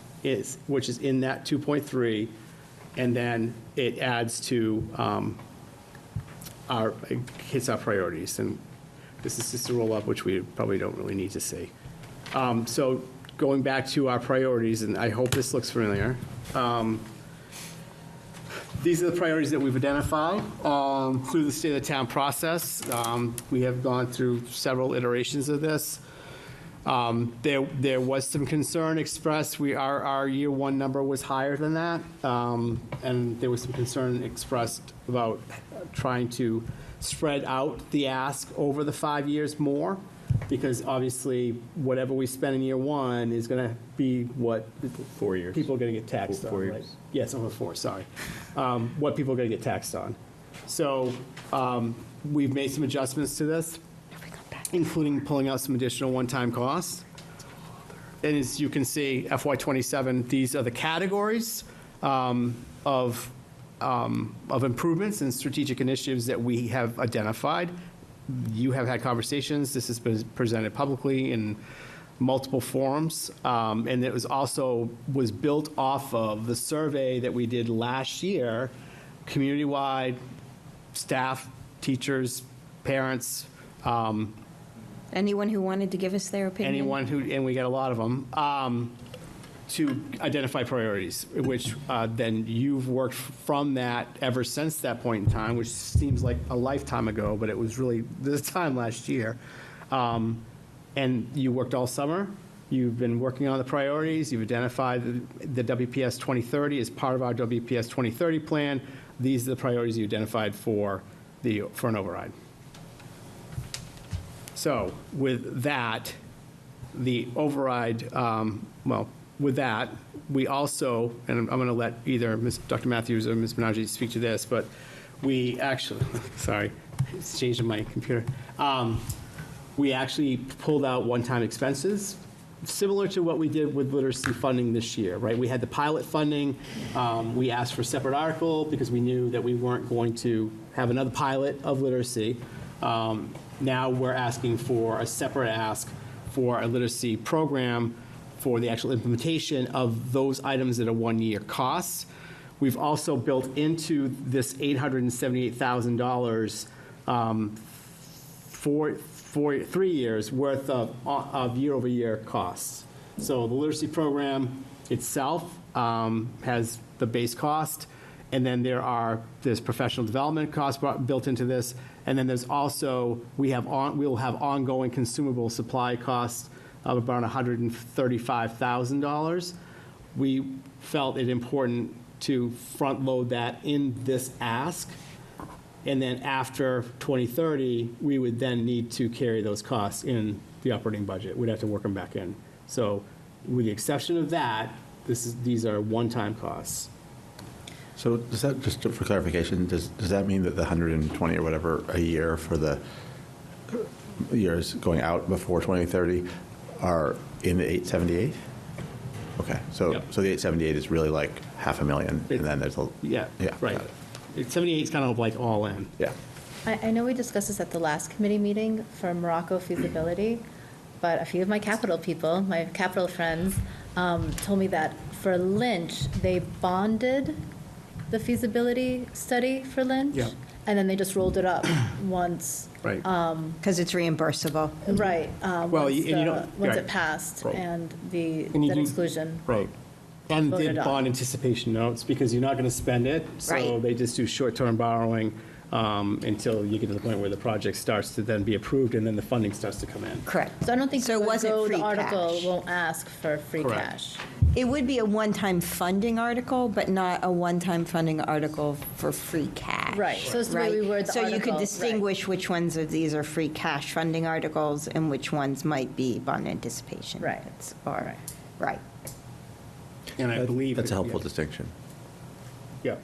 which is in that 2.3, and then it adds to hits our priorities. And this is just a roll-up, which we probably don't really need to see. So going back to our priorities, and I hope this looks familiar. These are the priorities that we've identified through the State of the Town process. We have gone through several iterations of this. There was some concern expressed. Our year one number was higher than that, and there was some concern expressed about trying to spread out the ask over the 5 years more, because obviously whatever we spend in year one is going to be what 4 years. people are going to get taxed on. 4 Right? years. Yes, over 4, sorry. What people are going to get taxed on. So we've made some adjustments to this, including pulling out some additional one-time costs. And as you can see, FY '27, these are the categories of improvements and strategic initiatives that we have identified. You have had conversations. This has been presented publicly in multiple forums. And it was built off of the survey that we did last year, community-wide, staff, teachers, parents, Anyone who wanted to give us their opinion? and we got a lot of them, to identify priorities, which then you've worked from that ever since that point in time, which seems like a lifetime ago, but it was really this time last year. And you worked all summer. You've been working on the priorities. You've identified the WPS 2030 as part of our WPS 2030 plan. These are the priorities you identified for an override. So with that, the override, with that, we also, and I'm going to let either Dr. Matthews or Ms. Menage speak to this, but we actually, sorry, it's changed on my computer. We actually pulled out one-time expenses, similar to what we did with literacy funding this year, right? We had the pilot funding. We asked for a separate article because we knew that we weren't going to have another pilot of literacy. Now we're asking for a separate ask for a literacy program for the actual implementation of those items at a one-year cost. We've also built into this $878,000 for 3 years worth of year-over-year costs. So the literacy program itself has the base cost, and then there's professional development costs built into this, and then there's also we'll have ongoing consumable supply costs of about $135,000. We felt it important to front load that in this ask, and then after 2030, we would then need to carry those costs in the operating budget. We'd have to work them back in. So with the exception of that, these are one-time costs. So does that, just for clarification, does that mean that the 120 or whatever a year for the years going out before 2030 are in the 878? Okay, so Yep. so the 878 is really like $500,000, and then there's a Yeah, yeah, right. got it. 78 is kind of like all in. Yeah. I know we discussed this at the last committee meeting for Morocco feasibility, but a few of my capital people, my capital friends, told me that for Lynch, they bonded the feasibility study for Lynch, Yeah. and then they just rolled it up once. Right. Because it's reimbursable. Right. Well, once and you don't- once right. it passed, Right. and the And you debt do- exclusion. Right. And Voted did on. bond anticipation notes, because you're not going to spend it. So Right. they just do short-term borrowing until you get to the point where the project starts to then be approved, and then the funding starts to come in. Correct. So I don't think So it wasn't the free article cash. won't ask for free Correct. cash. It would be a one-time funding article, but not a one-time funding article for free cash. Right, so it's the way Right? we word the So you article, could right. distinguish which ones of these are free cash funding articles and which ones might be bond anticipation. Right. It's- Or, right. And I believe. That's a helpful yeah. distinction. Yeah.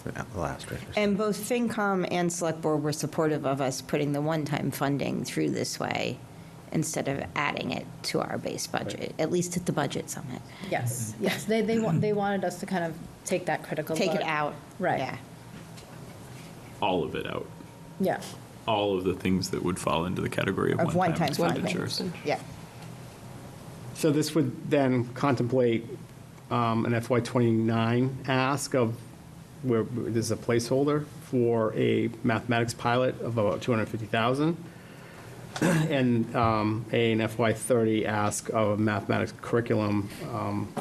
The last right. And both FinCom and Select Board were supportive of us putting the one-time funding through this way instead of adding it to our base budget, at least at the budget summit. Yes, yes, they wanted us to kind of take that critical look. Take it out. Right. Yeah. All of it out. Yeah, all of the things that would fall into the category of Of one-time one-time expenditures. Yeah. So this would then contemplate an FY '29 ask of where there's a placeholder for a mathematics pilot of about 250,000, and an FY '30 ask of a mathematics curriculum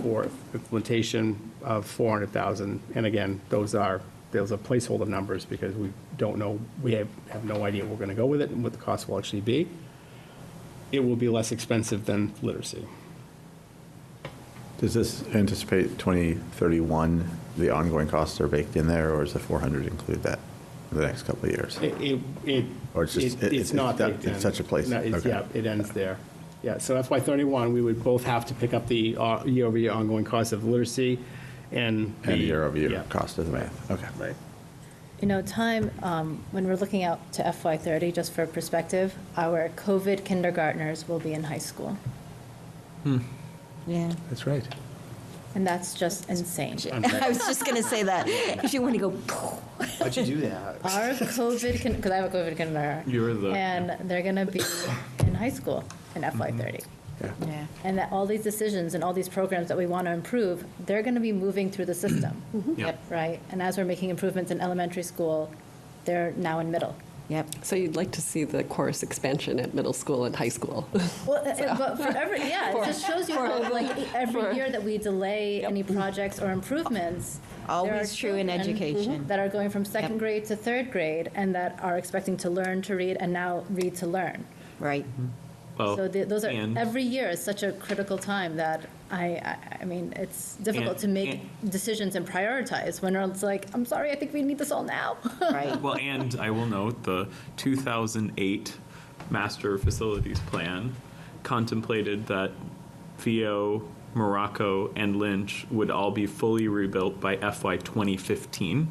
for implementation of 400,000. And again, those are placeholder numbers because we don't know, we have no idea where we're going to go with it and what the cost will actually be. It will be less expensive than literacy. Does this anticipate 2031, the ongoing costs are baked in there, or does the 400 include that for the next couple of years? Or it's just, It's not that- baked in. it's such a place? No, Okay. Yeah, it ends there. Yeah, so FY '31, we would both have to pick up the year-over-year ongoing cost of literacy and And the year-over-year yeah. cost of the math, okay. Right. You know, when we're looking out to FY '30, just for perspective, our COVID kindergartners will be in high school. Yeah. That's right. And that's just insane. I was just going to say that, because you want to go, How'd you do that? Our COVID, because I have a COVID kindergarten. You're the- And they're going to be in high school in FY '30. yeah. And that all these decisions and all these programs that we want to improve, they're going to be moving through the system, Yep. right? And as we're making improvements in elementary school, they're now in middle. Yep. So you'd like to see the course expansion at middle school and high school? Well, but for every, yeah, it just shows you how, like, every for- year that we delay any projects or improvements. there are Always true in children education. That are going from second Yep. grade to third grade and that are expecting to learn to read and now read to learn. Right. Well, So those are, and- every year is such a critical time that I mean, it's difficult to make decisions and prioritize when it's like, I'm sorry, I think we need this all now. Right. Well, and I will note the 2008 Master Facilities Plan contemplated that VO, Morocco, and Lynch would all be fully rebuilt by FY 2015.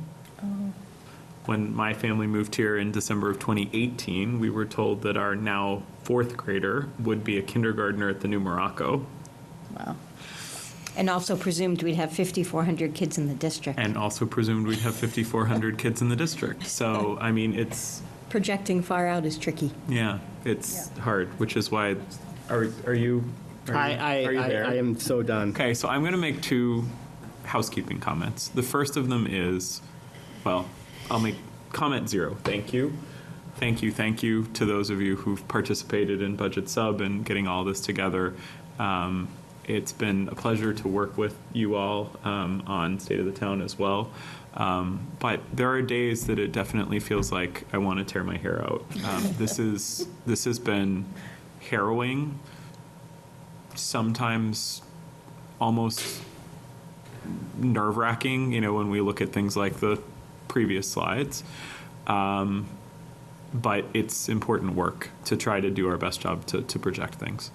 When my family moved here in December of 2018, we were told that our now fourth grader would be a kindergartner at the new Morocco, Wow. And also presumed we'd have 5,400 kids in the district. and also presumed we'd have 5,400 kids in the district. So, I mean, it's, Projecting far out is tricky. yeah, it's hard, which is why, are you I there? am so done. Okay, so I'm going to make two housekeeping comments. The first of them is, well, I'll make comment 0. Thank you. Thank you to those of you who've participated in Budget Sub and getting all this together. It's been a pleasure to work with you all on State of the Town as well. But there are days that it definitely feels like I want to tear my hair out. This has been harrowing, sometimes almost nerve-wracking, you know, when we look at things like the previous slides. But it's important work to try to do our best job to project things.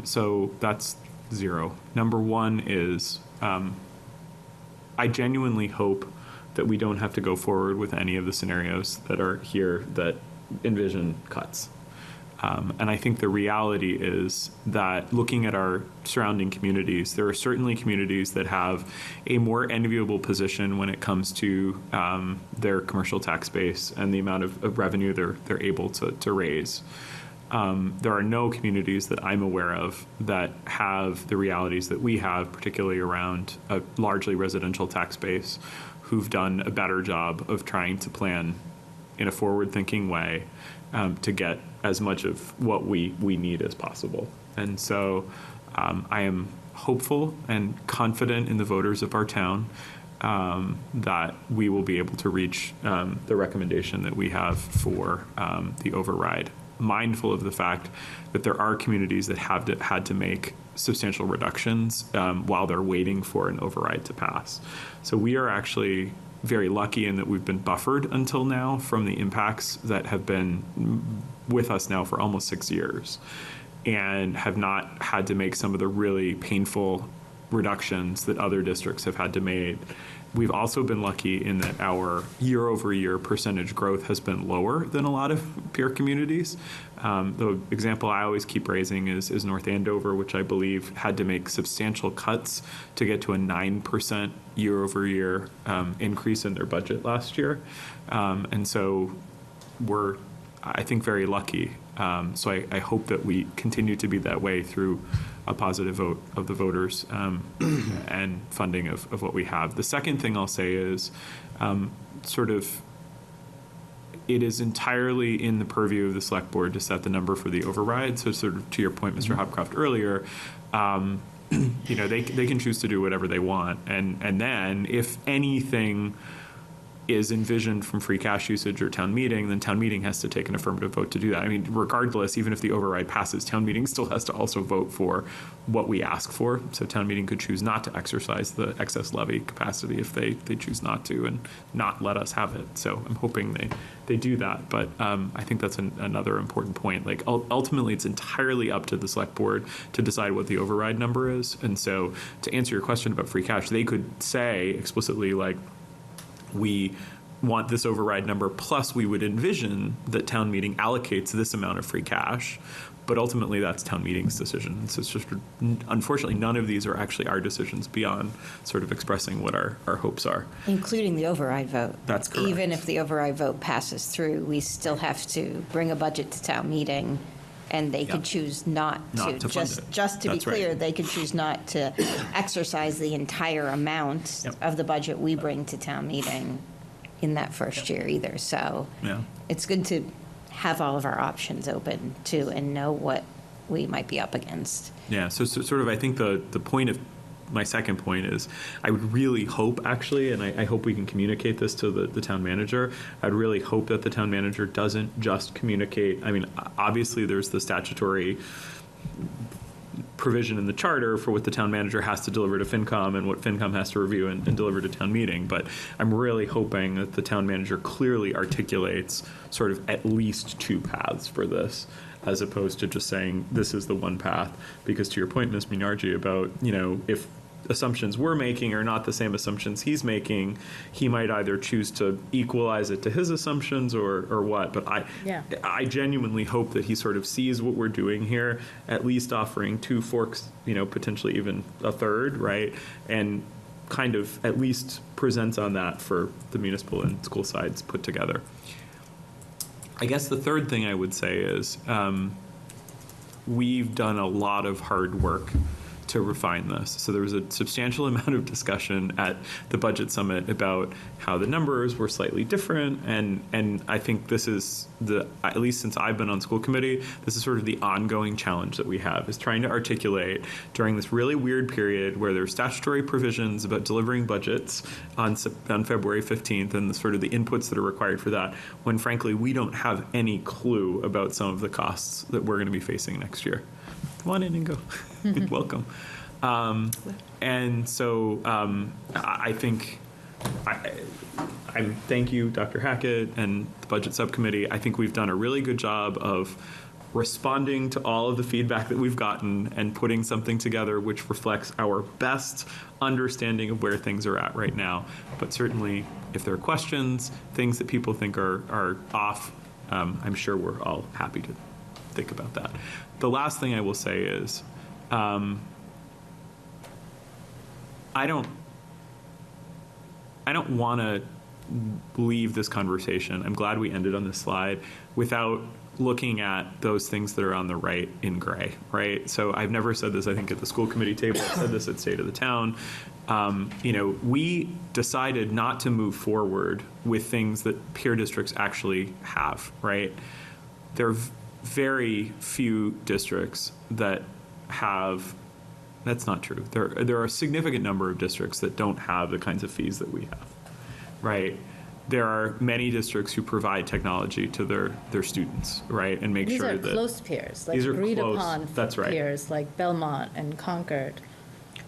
So that's 0. Number 1 is I genuinely hope that we don't have to go forward with any of the scenarios that are here that envision cuts. And I think the reality is that looking at our surrounding communities, there are certainly communities that have a more enviable position when it comes to their commercial tax base and the amount of revenue they're able to raise. There are no communities that I'm aware of that have the realities that we have, particularly around a largely residential tax base, who've done a better job of trying to plan in a forward-thinking way to get as much of what we need as possible. And so I am hopeful and confident in the voters of our town that we will be able to reach the recommendation that we have for the override, mindful of the fact that there are communities that have had to make substantial reductions while they're waiting for an override to pass. So we are actually very lucky in that we've been buffered until now from the impacts that have been with us now for almost 6 years and have not had to make some of the really painful reductions that other districts have had to make. We've also been lucky in that our year-over-year percentage growth has been lower than a lot of peer communities. The example I always keep raising is North Andover, which I believe had to make substantial cuts to get to a 9% year-over-year increase in their budget last year. And so we're I think, very lucky. So I hope that we continue to be that way through a positive vote of the voters and funding of what we have. The second thing I'll say is sort of it is entirely in the purview of the select board to set the number for the override. So sort of to your point, Mr. Hopcroft, earlier, they can choose to do whatever they want. And then if anything is envisioned from free cash usage or town meeting, then town meeting has to take an affirmative vote to do that. I mean, regardless, even if the override passes, town meeting still has to also vote for what we ask for. So town meeting could choose not to exercise the excess levy capacity if they choose not to and not let us have it. So I'm hoping they do that. But I think that's another important point. Like ultimately, it's entirely up to the select board to decide what the override number is. And so to answer your question about free cash, they could say explicitly, like, we want this override number, plus we would envision that town meeting allocates this amount of free cash, but ultimately that's town meeting's decision. So it's just, unfortunately, none of these are actually our decisions beyond sort of expressing what our hopes are. Including the override vote. That's correct. Even if the override vote passes through, we still have to bring a budget to town meeting, and they could choose not to. Fund it. Just to be That's right. clear, they could choose not to exercise the entire amount of the budget we bring to town meeting in that first year either. So it's good to have all of our options open too and know what we might be up against. Yeah, so sort of I think the point of my second point is I would really hope, actually, and I hope we can communicate this to the town manager, I'd really hope that the town manager doesn't just communicate. I mean, obviously there's the statutory provision in the charter for what the town manager has to deliver to FinCom and what FinCom has to review and deliver to town meeting. But I'm really hoping that the town manager clearly articulates sort of at least two paths for this, as opposed to just saying this is the one path. Because to your point, Ms. Minarji, about, if assumptions we're making are not the same assumptions he's making, he might either choose to equalize it to his assumptions or what. But I genuinely hope that he sort of sees what we're doing here, at least offering two forks, potentially even a third, right? And kind of at least presents on that for the municipal and school sides put together. I guess the third thing I would say is we've done a lot of hard work to refine this. So there was a substantial amount of discussion at the budget summit about how the numbers were slightly different, and I think this is at least since I've been on school committee, this is sort of the ongoing challenge that we have, is trying to articulate during this really weird period where there's statutory provisions about delivering budgets on February 15th and sort of the inputs that are required for that, when frankly we don't have any clue about some of the costs that we're going to be facing next year. Come on in and go. Welcome. And so I think I thank you, Dr. Hackett, and the Budget Subcommittee. I think we've done a really good job of responding to all of the feedback that we've gotten and putting something together which reflects our best understanding of where things are at right now. But certainly, if there are questions, things that people think are off, I'm sure we're all happy to think about that. The last thing I will say is, I don't want to leave this conversation. I'm glad we ended on this slide without looking at those things that are on the right in gray, right? So I've never said this, I think, at the school committee table. I said this at State of the Town. We decided not to move forward with things that peer districts actually have, right? There are very few districts that have. That's not true. There are a significant number of districts that don't have the kinds of fees that we have, right? There are many districts who provide technology to their students, right, and make sure that these are close peers, like these are agreed close. upon That's right. peers, like Belmont and Concord.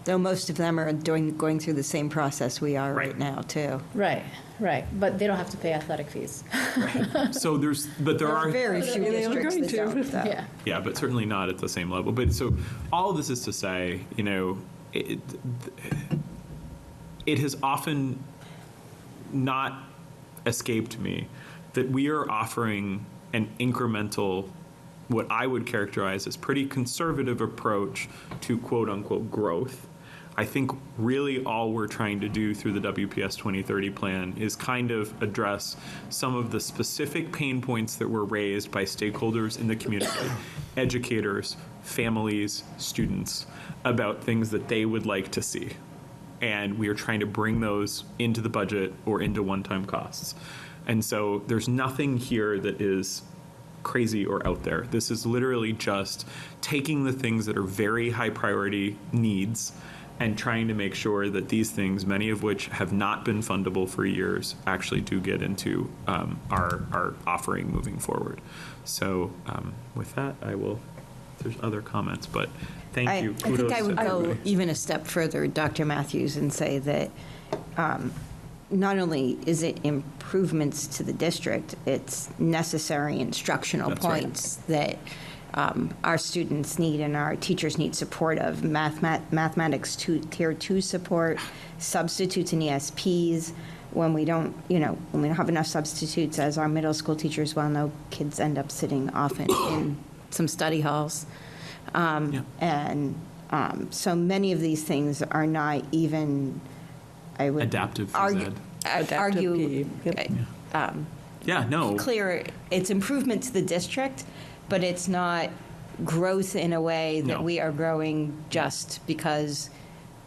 Though most of them are going through the same process we are right now, too. Right. But they don't have to pay athletic fees. So there are very few districts that don't, though. Yeah. Yeah, but certainly not at the same level. But so all of this is to say, it has often not escaped me that we are offering an incremental, what I would characterize as pretty conservative approach to quote unquote growth. I think really all we're trying to do through the WPS 2030 plan is kind of address some of the specific pain points that were raised by stakeholders in the community, educators, families, students, about things that they would like to see. And we are trying to bring those into the budget or into one-time costs. And so there's nothing here that is crazy or out there. This is literally just taking the things that are very high priority needs and trying to make sure that these things, many of which have not been fundable for years, actually do get into our offering moving forward. So with that, I will, if there's other comments, but thank you. I think I would go everybody. even a step further, Dr. Matthews, and say that not only is it improvements to the district, it's necessary instructional That's right. points that our students need and our teachers need support of. Mathematics tier 2 support, substitutes and ESPs. When we don't have enough substitutes, as our middle school teachers well know, kids end up sitting often in some study halls. And so many of these things are not even, I would Adaptive argue, phys ed. argue Yep. Yeah, no. clear, it's improvement to the district, but it's not growth in a way that No. we are growing just because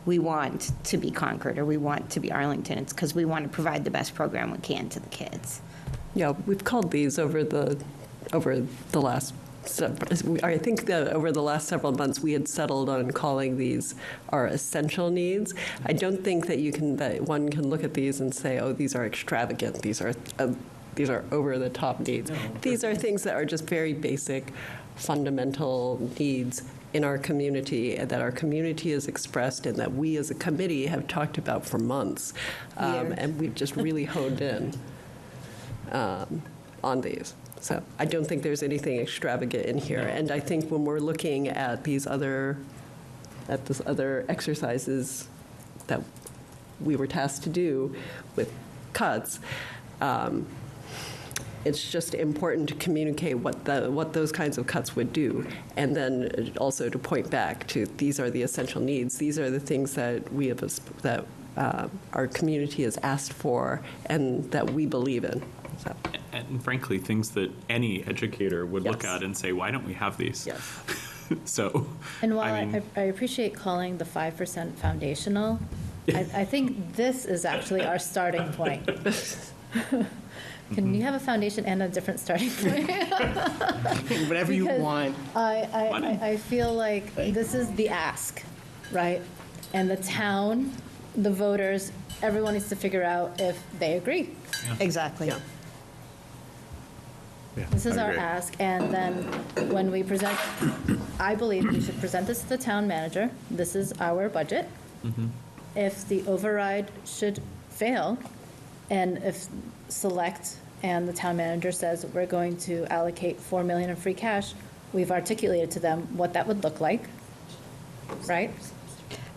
we want to be Concord or we want to be Arlington. It's because we want to provide the best program we can to the kids. Yeah, we've called these over the last. I think that over the last several months, we had settled on calling these our essential needs. I don't think that one can look at these and say, oh, these are extravagant. These are over the top needs. These are things that are just very basic, fundamental needs in our community, and that our community has expressed, and that we as a committee have talked about for months, and we've just really honed in on these. So I don't think there's anything extravagant in here. And I think when we're looking at these other exercises that we were tasked to do with cuts, it's just important to communicate what those kinds of cuts would do, and then also to point back to these are the essential needs. These are the things that our community has asked for and that we believe in. So. And frankly, things that any educator would look Yes. at and say, why don't we have these? Yes. So, And while I mean, I appreciate calling the 5% foundational, I think this is actually our starting point. Can you have a foundation and a different starting point? Whatever you Because want. I feel like this is the ask, right? And the town, the voters, everyone needs to figure out if they agree. Exactly. Yeah. Yeah, This is I our agree. ask, and then when we present, I believe we should present this to the town manager. This is our budget. If the override should fail, and if Select and the town manager says we're going to allocate $4 million in free cash, we've articulated to them what that would look like, right?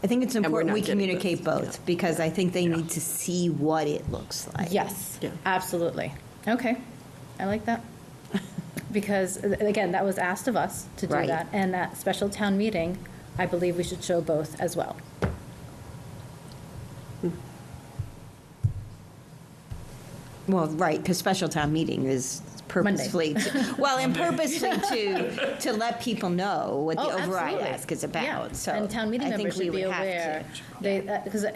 I think it's we're important not we getting communicate this. both, because I think they need to see what it looks like. Yes, Yeah. absolutely. Okay, I like that. Because, again, that was asked of us to do Right. that. And at special town meeting, I believe we should show both as well. Well, right, because special town meeting is purposefully, and purposely to let people know what the Oh, override absolutely. ask is Yeah. about, so. And town meeting I think members we should be would have aware. to. Because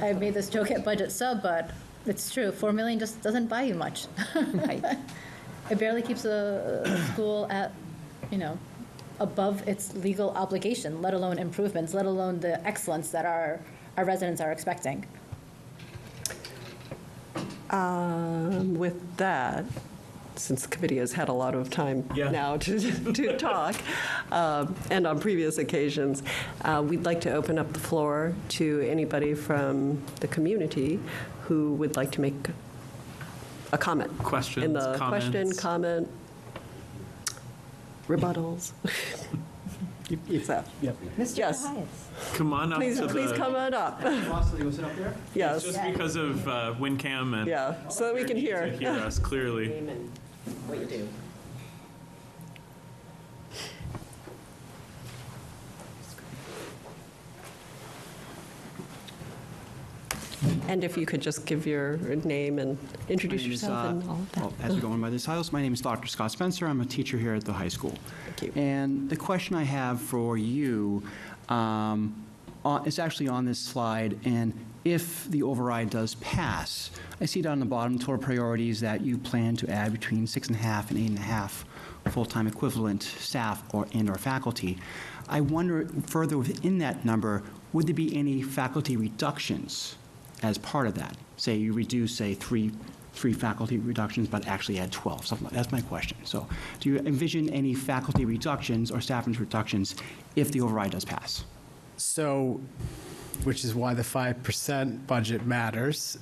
I made this joke at budget sub, but it's true, 4 million just doesn't buy you much. Right. It barely keeps a school at, above its legal obligation, let alone improvements, let alone the excellence that our residents are expecting. With that, since the committee has had a lot of time Yeah. now to talk, and on previous occasions, we'd like to open up the floor to anybody from the community who would like to make a comment. Questions, In the question, comments? comment, rebuttals. So, Mr. Yes. Hyatts. come on up Please, to please come the, on up. Yes, just because of WinCam and yeah, so that we can to hear. hear us clearly. What you do. And if you could just give your name and introduce My name is, yourself and all of that. well, as we go on by the titles, my name is Dr. Scott Spencer. I'm a teacher here at the high school. Thank you. And the question I have for you is actually on this slide, and if the override does pass, I see down the bottom total priorities that you plan to add between 6.5 and 8.5 full-time equivalent staff and/or faculty. I wonder, further within that number, would there be any faculty reductions as part of that? Say you reduce, say, three faculty reductions, but actually add 12, something like that. That's my question. So do you envision any faculty reductions or staff reductions if the override does pass? So, which is why the 5% budget matters.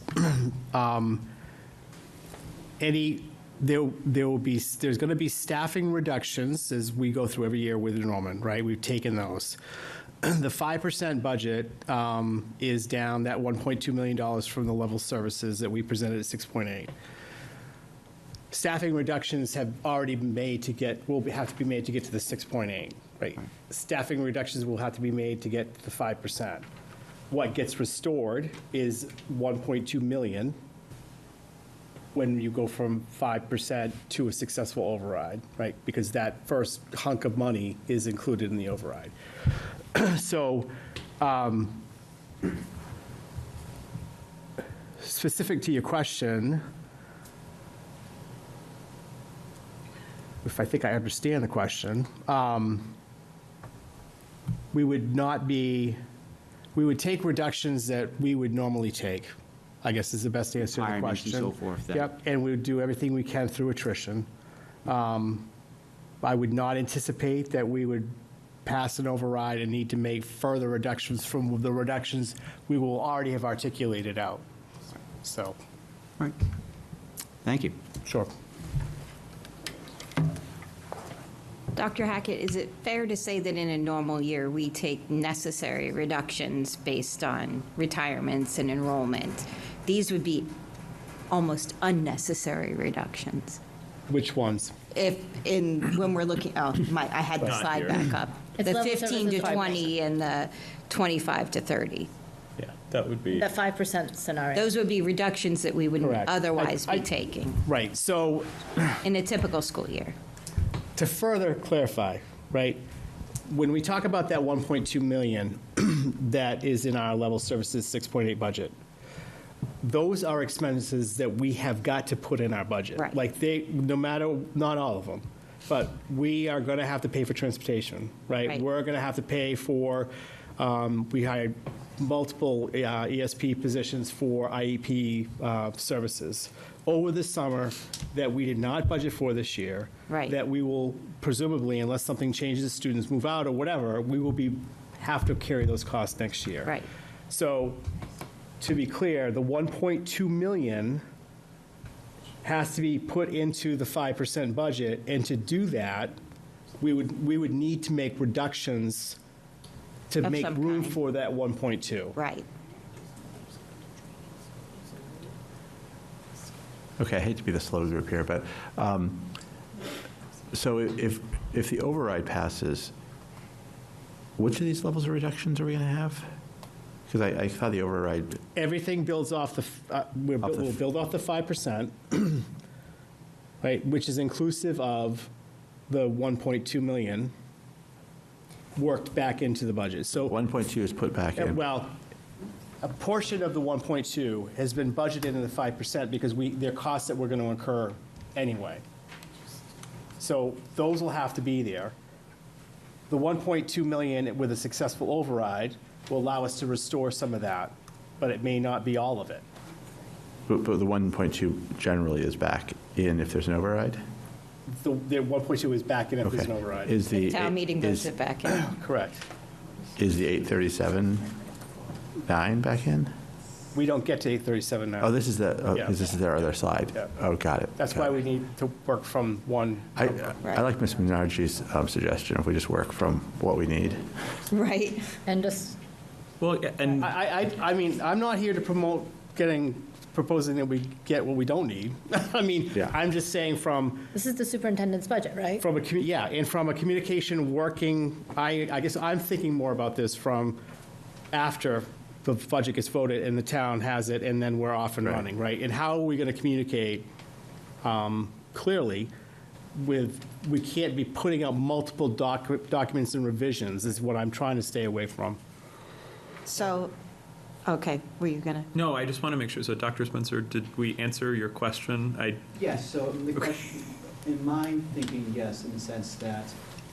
There's going to be staffing reductions as we go through every year with enrollment, right? We've taken those. The 5% budget is down that $1.2 million from the level services that we presented at 6.8. Staffing reductions have already been made will have to be made to get to the 6.8, right? Staffing reductions will have to be made to get to the 5%. What gets restored is 1.2 million when you go from 5% to a successful override, right? Because that first hunk of money is included in the override. So, specific to your question, if I think I understand the question, we would take reductions that we would normally take, I guess is the best answer to the Retirements and question. so forth, that- Yep, and we would do everything we can through attrition. I would not anticipate that we would pass an override and need to make further reductions from the reductions we will already have articulated out. So, Right. Thank you. sure. Dr. Hackett, is it fair to say that in a normal year, we take necessary reductions based on retirements and enrollment? These would be almost unnecessary reductions. Which ones? When we're looking, I had the Not slide here. back up. It's The level 15 to services 20 and the 25 to 30. Yeah, that would be. The 5% scenario. Those would be reductions that we wouldn't Correct. otherwise I- be taking Right, so in a typical school year. to further clarify, right, when we talk about that 1.2 million that is in our level services 6.8 budget, those are expenses that we have got to put in our budget. Right. Like no matter, not all of them, but we are going to have to pay for transportation, right? Right. We're going to have to pay for, we hired multiple ESP positions for IEP services over the summer that we did not budget for this year. Right. That we will presumably, unless something changes, students move out or whatever, we will have to carry those costs next year. Right. So, to be clear, the 1.2 million has to be put into the 5% budget, and to do that, we would need to make reductions to Of make some room kind. for that 1.2. Right. Okay, I hate to be the slow group here, but, so if the override passes, which of these levels of reductions are we going to have? Because I thought the override, Everything builds off we'll build off the 5%, right, which is inclusive of the 1.2 million worked back into the budget. So 1.2 is put back in. Well, a portion of the 1.2 has been budgeted in the 5% because they're costs that we're going to incur anyway. So those will have to be there. The 1.2 million with a successful override will allow us to restore some of that, but it may not be all of it. But the 1.2 generally is back in if there's an override? The 1.2 is back in if there's an Okay. override. Is the Town meeting is- votes it back in. Correct. Is the 837.9 back in? We don't get to 837 now. Oh, this is Yeah. this is their other slide. Yeah. Oh, got it. That's Got why it. we need to work from one. I Right. like Ms. Menardi's suggestion, if we just work from what we need. Right. And just, Well, and I mean, I'm not here to promote proposing that we get what we don't need. I mean, Yeah. I'm just saying this is the superintendent's budget, right? and from a communication working, I guess I'm thinking more about this from after the budget gets voted and the town has it, and then we're off and Right. running, right? And how are we going to communicate clearly we can't be putting out multiple documents and revisions is what I'm trying to stay away from. So, okay, were you gonna? No, I just want to make sure. So, Dr. Spencer, did we answer your question? Yes, so the question, in my thinking, yes, in the sense that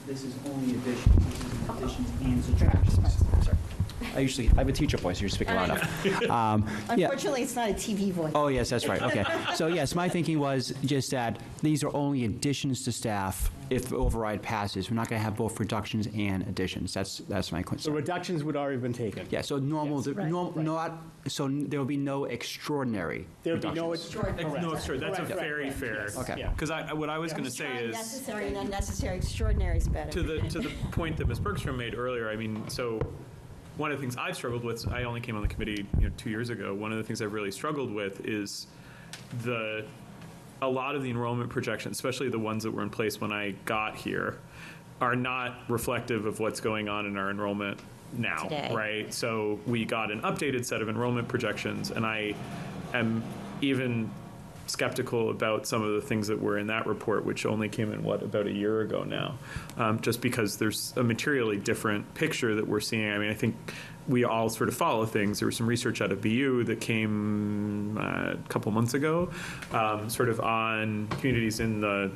this is only additions and subtractions. Sorry. I have a teacher voice, you're speaking loud enough. Yeah. Unfortunately, it's not a TV voice. Oh, yes, that's right, okay. So yes, my thinking was just that these are only additions to staff if the override passes. We're not going to have both reductions and additions. That's my The concern. reductions would already been taken. Yeah, so normal, Yes. so there will be no extraordinary There'd be no. reductions. No, sure. That's Correct, very correct, fair. yes, Okay. yeah. Because what I was going to say is, Necessary and unnecessary, extraordinary is better. to the point that Ms. Bergstrom made earlier, I mean, so one of the things I've struggled with, I only came on the committee 2 years ago, one of the things I've really struggled with is a lot of the enrollment projections, especially the ones that were in place when I got here, are not reflective of what's going on in our enrollment now, Today. right? So we got an updated set of enrollment projections, and I am even skeptical about some of the things that were in that report, which only came in, about a year ago now, just because there's a materially different picture that we're seeing. I mean, I think we all sort of follow things. There was some research out of BU that came a couple months ago, sort of on communities in the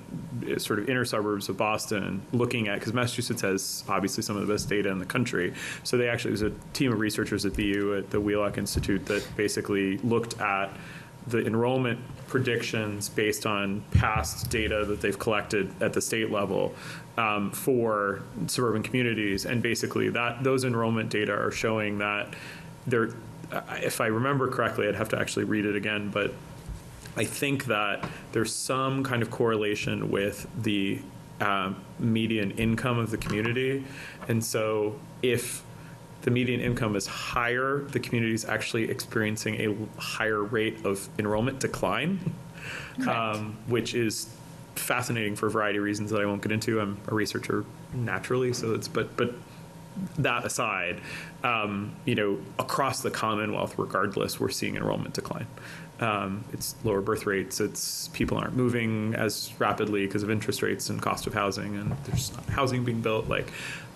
sort of inner suburbs of Boston, looking at, because Massachusetts has obviously some of the best data in the country. So they actually, it was a team of researchers at BU at the Wheelock Institute that basically looked at the enrollment predictions based on past data that they've collected at the state level for suburban communities, and basically those enrollment data are showing that there, if I remember correctly, I'd have to actually read it again, but I think that there's some kind of correlation with the median income of the community, and so if the median income is higher, the community is actually experiencing a higher rate of enrollment decline, which is fascinating for a variety of reasons that I won't get into. I'm a researcher naturally, so but that aside, across the Commonwealth, regardless, we're seeing enrollment decline. It's lower birth rates. It's people aren't moving as rapidly because of interest rates and cost of housing, and there's not housing being built. Like,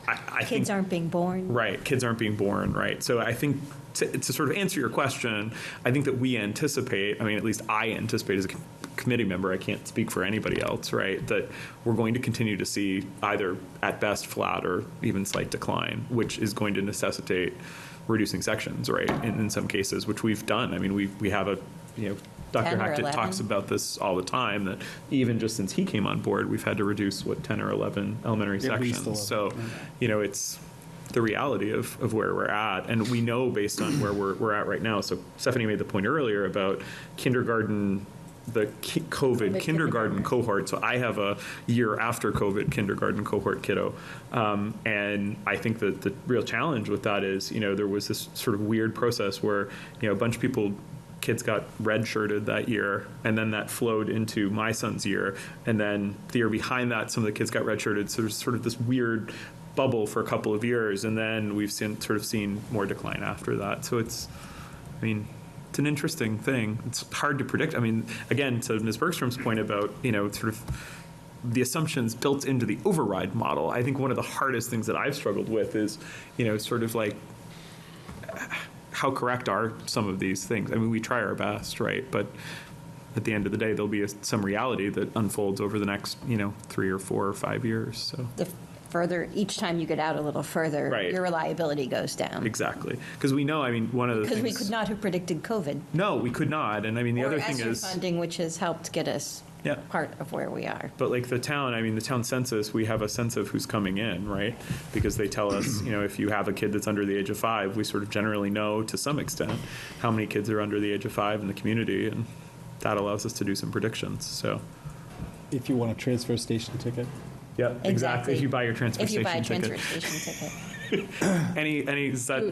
I think Kids aren't being born. right. Kids aren't being born. Right. So I think to sort of answer your question, I think that we anticipate. I mean, at least I anticipate as a committee member. I can't speak for anybody else. Right. That we're going to continue to see either at best flat or even slight decline, which is going to necessitate reducing sections. Right. In some cases, which we've done. I mean, we have a Dr. 10 or Hackett 11. talks about this all the time, that even just since he came on board, we've had to reduce, 10 or 11 elementary At least sections. 11, So, it's the reality of where we're at. And we know based on where we're at right now. So Stephanie made the point earlier about kindergarten, the COVID kindergarten cohort. So I have a year after COVID kindergarten cohort kiddo. And I think that the real challenge with that is, there was this sort of weird process where, a bunch of kids got redshirted that year, and then that flowed into my son's year, and then the year behind that, some of the kids got redshirted. So there's sort of this weird bubble for a couple of years, and then we've seen more decline after that. So it's an interesting thing. It's hard to predict. I mean, again, to Ms. Bergstrom's point about sort of the assumptions built into the override model, I think one of the hardest things that I've struggled with is sort of like, how correct are some of these things? I mean, we try our best, right? But at the end of the day, there'll be some reality that unfolds over the next, 3 or 4 or 5 years. So The further, each time you get out a little further, Right. your reliability goes down. exactly, because we know. I mean, one of the Because things we could not have predicted COVID. No, we could not. And I mean, the other thing Or ESSER is, funding, which has helped get us Yeah. part of where we are. but like the town census, we have a sense of who's coming in, right? Because they tell us, if you have a kid that's under the age of 5, we sort of generally know to some extent how many kids are under the age of 5 in the community, and that allows us to do some predictions. So, If you want a transfer station ticket. yeah, exactly. If you buy your transfer If you buy a station transfer ticket. station ticket. Any is that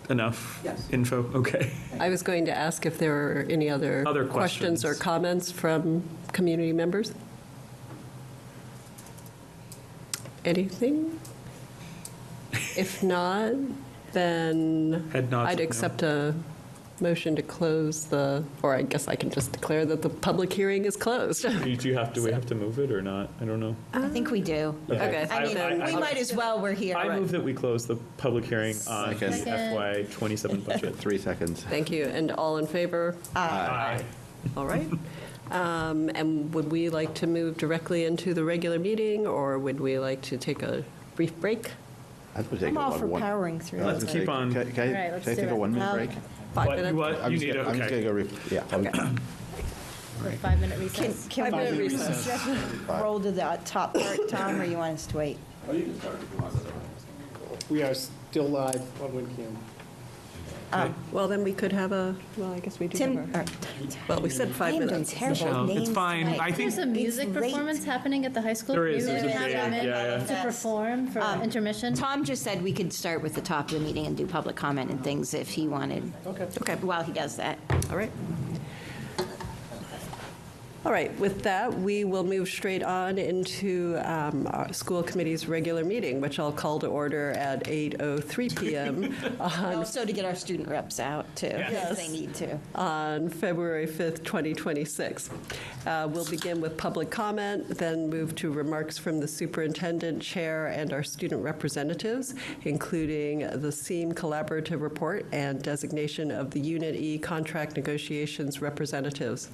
enough info? Okay. I was going to ask if there were any other Other questions or questions. comments from community members? Anything? If not, Then Head nods I'd with no. accept a motion to close or I guess I can just declare that the public hearing is closed. Do we have to move it or not? I don't know. I think we do. Okay. I mean, we might as well, we're here. I move that we close the public hearing on the Second. FY '27 budget. 3 seconds. Thank you. And all in favor? Aye. All right. And would we like to move directly into the regular meeting, or would we like to take a brief break? I would take I'm a all for one- powering through. Let's keep on. Can All right, let's I do take a it. 1-minute break? 5 What, minutes? what? You need it, I'm just okay. going to go, yeah. With 5-minute recess. Can 5 minute we recess. just roll to the top part, Tom, or you want us to wait? We are still live on WinCam. Well, then we could have I guess we do Tim, have our, well, we said 5 I am doing minutes. terrible Michelle, with it's names fine. tonight. I think- There's a music It's late. performance happening at the high school. There is, Maybe there's we a have big- them in yeah, yeah. to perform for intermission. Tom just said we could start with the top of the meeting and do public comment and things if he wanted. Okay. While he does that. All right. All right, with that, we will move straight on into our school committee's regular meeting, which I'll call to order at 8:03 PM Also to get our student reps out, too, Yes. if they need to. on February 5th, 2026. We'll begin with public comment, then move to remarks from the superintendent, chair, and our student representatives, including the SEAM Collaborative Report and designation of the Unit E contract negotiations representatives.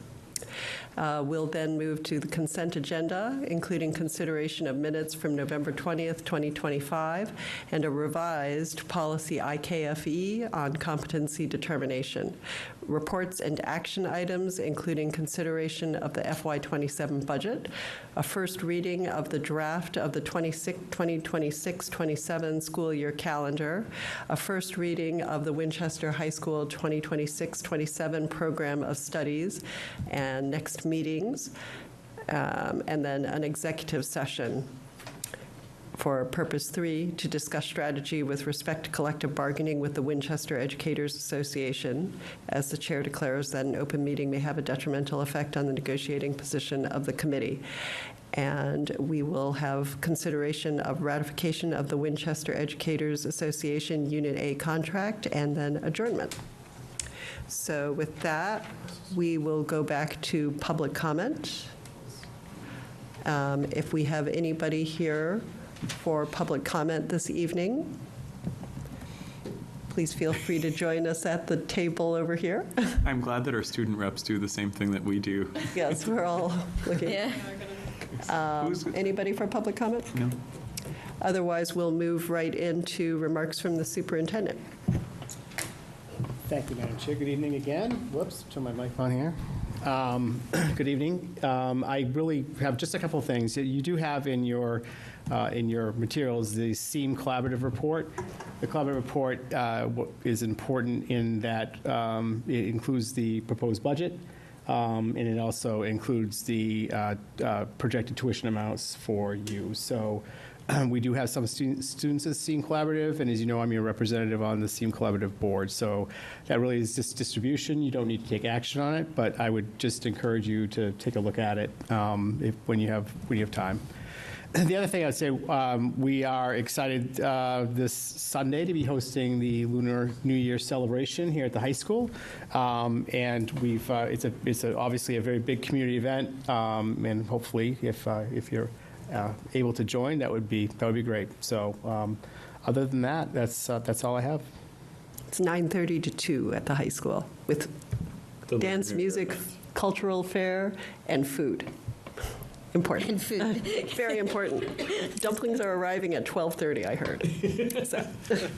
We'll then move to the consent agenda, including consideration of minutes from November 20th, 2025, and a revised policy IKFE on competency determination. Reports and action items, including consideration of the FY27 budget, a first reading of the draft of the 2026-27 school year calendar, a first reading of the Winchester High School 2026-27 program of studies, and next meetings, and then an executive session for purpose 3, to discuss strategy with respect to collective bargaining with the Winchester Educators Association, as the chair declares that an open meeting may have a detrimental effect on the negotiating position of the committee. And we will have consideration of ratification of the Winchester Educators Association Unit A contract, and then adjournment. So with that, we will go back to public comment. If we have anybody here for public comment this evening, please feel free to join us at the table over here. I'm glad that our student reps do the same thing that we do. Yes, we're all looking. Who's- Anybody for public comment? No. Otherwise, we'll move right into remarks from the superintendent. Thank you, Madam Chair. Good evening again. Whoops, turn my mic on here. Good evening. I really have just a couple of things. You do have in your materials the SEAM Collaborative Report. The Collaborative Report is important in that it includes the proposed budget, and it also includes the projected tuition amounts for you. So we do have some students at SEAM Collaborative, and as you know, I'm your representative on the SEAM Collaborative board. So that really is just distribution. You don't need to take action on it, but I would just encourage you to take a look at it when you have time. The other thing I'd say, we are excited this Sunday to be hosting the Lunar New Year celebration here at the high school, and it's obviously a very big community event, and hopefully, if you're able to join, that would be great. So, other than that, that's all I have. It's 9:30 to 2 at the high school with dance, music, cultural fair, and food. Important. And food. Very important. Dumplings are arriving at 12:30, I heard. So,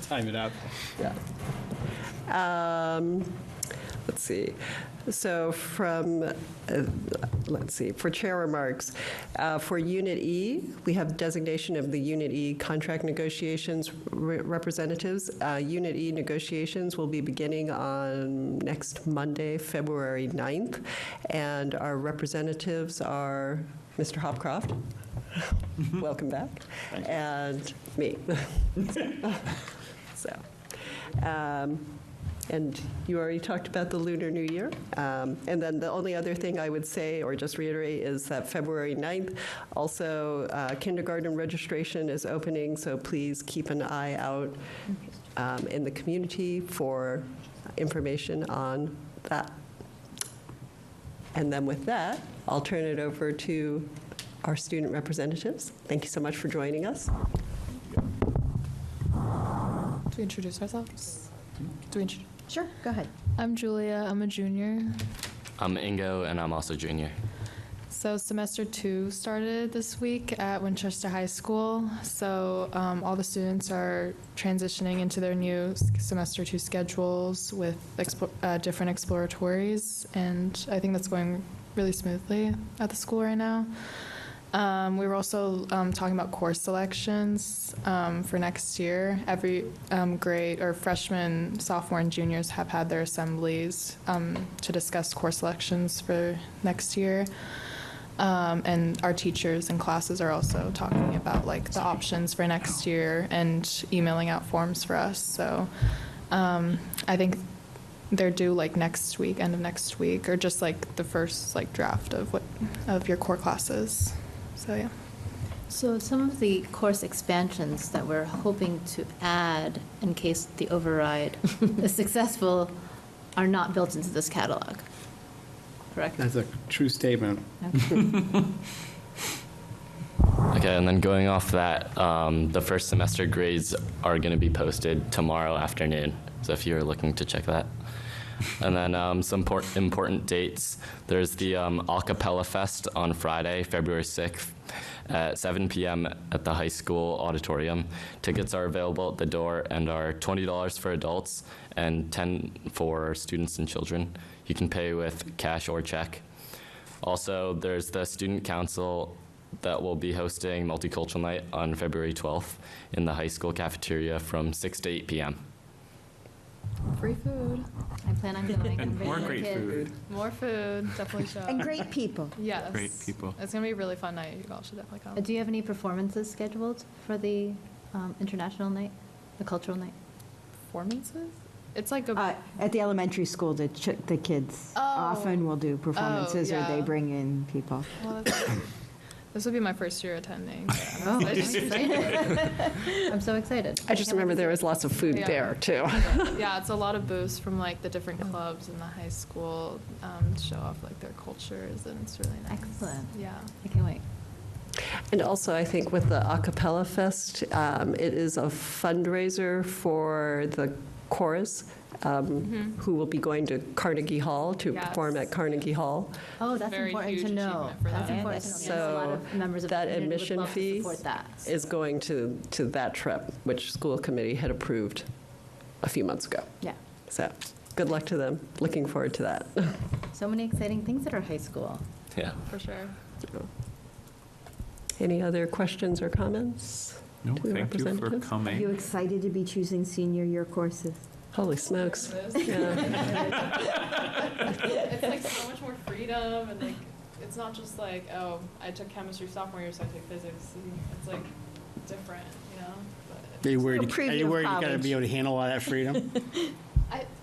Time it up. yeah. Let's see. So for chair remarks, for Unit E, we have designation of the Unit E contract negotiations representatives. Unit E negotiations will be beginning on next Monday, February 9th, and our representatives are Mr. Hopcroft. Welcome back. And me. So, and you already talked about the Lunar New Year. And then the only other thing I would say, or just reiterate, is that February 9th, also kindergarten registration is opening, so please keep an eye out in the community for information on that. And then with that, I'll turn it over to our student representatives. Thank you so much for joining us. Do we introduce ourselves? Sure, go ahead. I'm Julia. I'm a junior. I'm Ingo, and I'm also junior. So semester 2 started this week at Winchester High School. So all the students are transitioning into their new semester 2 schedules with different exploratories, and I think that's going really smoothly at the school right now. We were also talking about course selections for next year. Every grade, or freshmen, sophomore, and juniors have had their assemblies to discuss course selections for next year. And our teachers and classes are also talking about like the options for next year and emailing out forms for us. So I think they're due like next week, end of next week, or just like the first like draft of your core classes. So yeah. So some of the course expansions that we're hoping to add in case the override is successful are not built into this catalog, correct? That's a true statement. Okay, and then going off that, the first semester grades are going to be posted tomorrow afternoon, so if you're looking to check that. And then some important dates. There's the Acapella Fest on Friday, February 6th at 7 p.m. at the high school auditorium. Tickets are available at the door and are $20 for adults and $10 for students and children. You can pay with cash or check. Also, there's the Student Council that will be hosting Multicultural Night on February 12th in the high school cafeteria from 6 to 8 p.m. Free food. I plan on going. And I'm more bringing great my kid. food. More food. Definitely show. And great people. Yes. Great people. It's going to be a really fun night. You all should definitely come. Do you have any performances scheduled for the international night, the cultural night? Performances? It's like a... At the elementary school, the kids often will do performances, or yeah. they bring in people. well, this will be my first year attending. So Oh, I'm I'm excited. I'm so excited. I just remember there was lots of food Yeah. there, too. Yeah, it's a lot of booths from like the different clubs in the high school to show off like their cultures, and it's really nice. Excellent. Yeah. I can't wait. And also, I think with the Acapella Fest, it is a fundraiser for the chorus, who will be going to Carnegie Hall to Yes. perform at Carnegie Hall. Oh, that's Very important to huge know. achievement for That's them. important to know. Yes, a So lot of members of the that community would admission love to fee support that. is going to that trip, which school committee had approved a few months ago. Yeah. So good luck to them. Looking forward to that. So many exciting things at our high school. Yeah. For sure. Any other questions or comments? No, to the thank you for representatives? Are coming. you excited to be choosing senior year courses? Holy smokes. Yeah. It's like so much more freedom, and like it's not just like, oh, I took chemistry sophomore year, so I take physics. It's like different, you know. But Are you worried, preview are you of worried you're going to college. be able to handle all that freedom?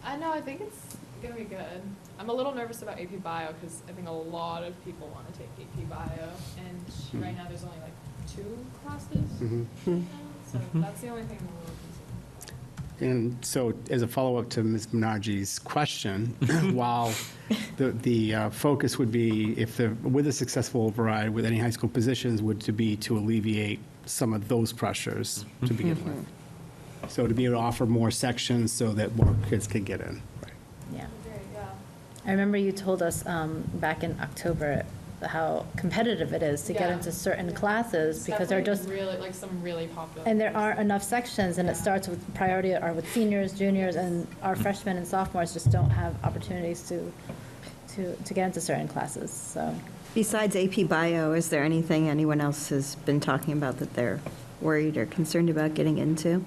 I know. I think it's gonna be good. I'm a little nervous about AP Bio because I think a lot of people want to take AP Bio, and right now there's only like 2 classes. Mhm. Right now, so that's the only thing I'm a little concerned. And so, as a follow-up to Ms. Minarji's question, while the focus would be, with a successful override with any high school positions, would to be to alleviate some of those pressures to begin with. So to be able to offer more sections so that more kids could get in. Yeah. Great, yeah. I remember you told us back in October how competitive it is to get Yeah. into certain classes because they're just, really like some really popular. and there aren't enough sections, and it starts with priority are with seniors, juniors, and our freshmen and sophomores just don't have opportunities to get into certain classes, so. Besides AP Bio, is there anything anyone else has been talking about that they're worried or concerned about getting into?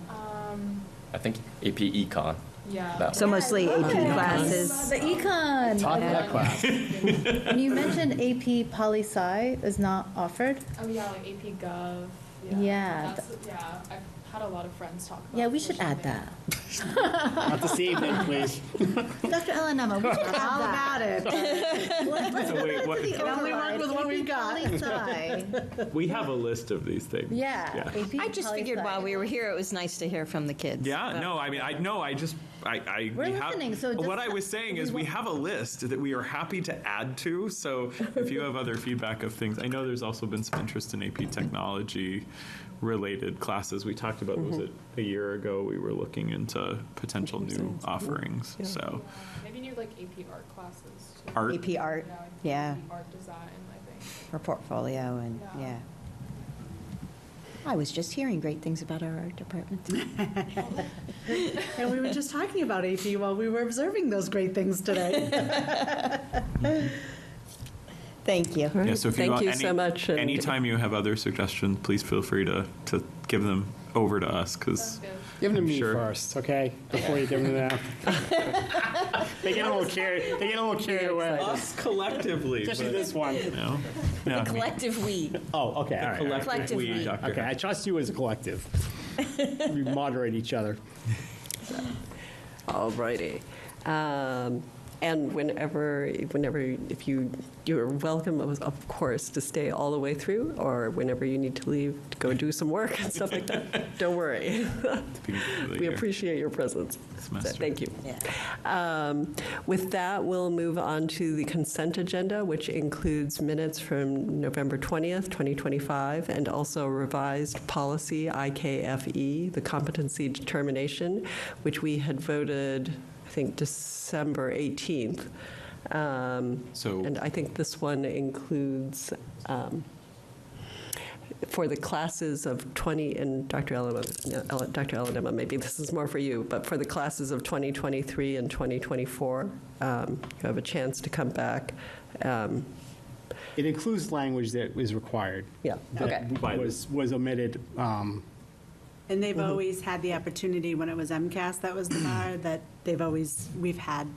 I think AP Econ. Yeah. That So mostly AP The classes. econ. Talk that class. And you mentioned AP Poli-Sci is not offered? Oh yeah, like AP Gov. Yeah, That's, yeah. had a lot of friends talk about. Yeah, we should add that. Not this evening, please. Dr. Ellenema, we should add all about it. So wait, what, Can only work with what we've got. we have a list of these things. Yeah. I just figured while we were here, it was nice to hear from the kids. Yeah, no, I mean, We're we have, listening, so what just- I was saying is we have a list that we are happy to add to, so if you have other feedback of things, I know there's also been some interest in AP technology related classes. We talked about, was it a year ago, we were looking into potential new offerings, so. Maybe new like AP art classes. Too. Art. AP art, yeah, Art design, I think. or portfolio, and, yeah. I was just hearing great things about our art department. And we were just talking about AP while we were observing those great things today. Thank you. Yeah, so if you Thank want you so much, and- anytime you have other suggestions, please feel free to give them over to us, because Give them to me Sure. first, okay? Before you give them to them. They get a little carried away. us collectively. Especially but, this one. you know, yeah, I mean, Collective we. Oh, okay, all right. Collective we, we. Dr. Okay, I trust you as a collective. We moderate each other. All righty. And whenever, if you're welcome, of course, to stay all the way through, or whenever you need to leave to go do some work and stuff like that, don't worry. We appreciate your presence. So, thank you. With that, we'll move on to the consent agenda, which includes minutes from November 20th, 2025, and also revised policy IKFE, the competency determination, which we had voted, I think, December 18th. And I think this one includes, for the classes of 20, and Dr. Ellenema, maybe this is more for you, but for the classes of 2023 and 2024, you have a chance to come back. It includes language that is required. Yeah, okay. That was omitted. And they've always had the opportunity, when it was MCAS that was the bar, that we've had,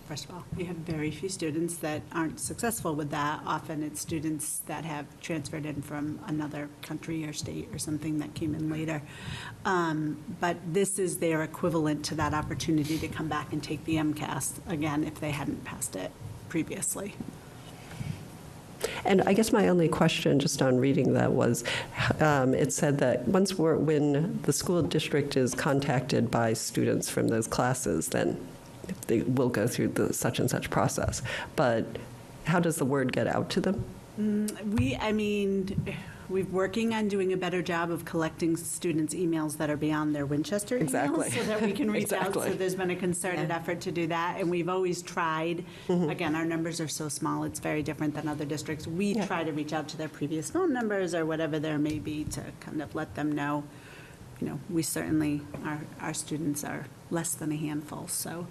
first of all, we have very few students that aren't successful with that. Often it's students that have transferred in from another country or state or something that came in later. But this is their equivalent to that opportunity to come back and take the MCAS again if they hadn't passed it previously. And I guess my only question, just on reading that, was it said that when the school district is contacted by students from those classes, then they will go through the such and such process. But how does the word get out to them? We're working on doing a better job of collecting students' emails that are beyond their Winchester emails. Exactly. So that we can reach out. Exactly. So there's been a concerted effort to do that, and we've always tried. Again, our numbers are so small, it's very different than other districts. We try to reach out to their previous phone numbers or whatever there may be to kind of let them know, we certainly, our students are less than a handful. So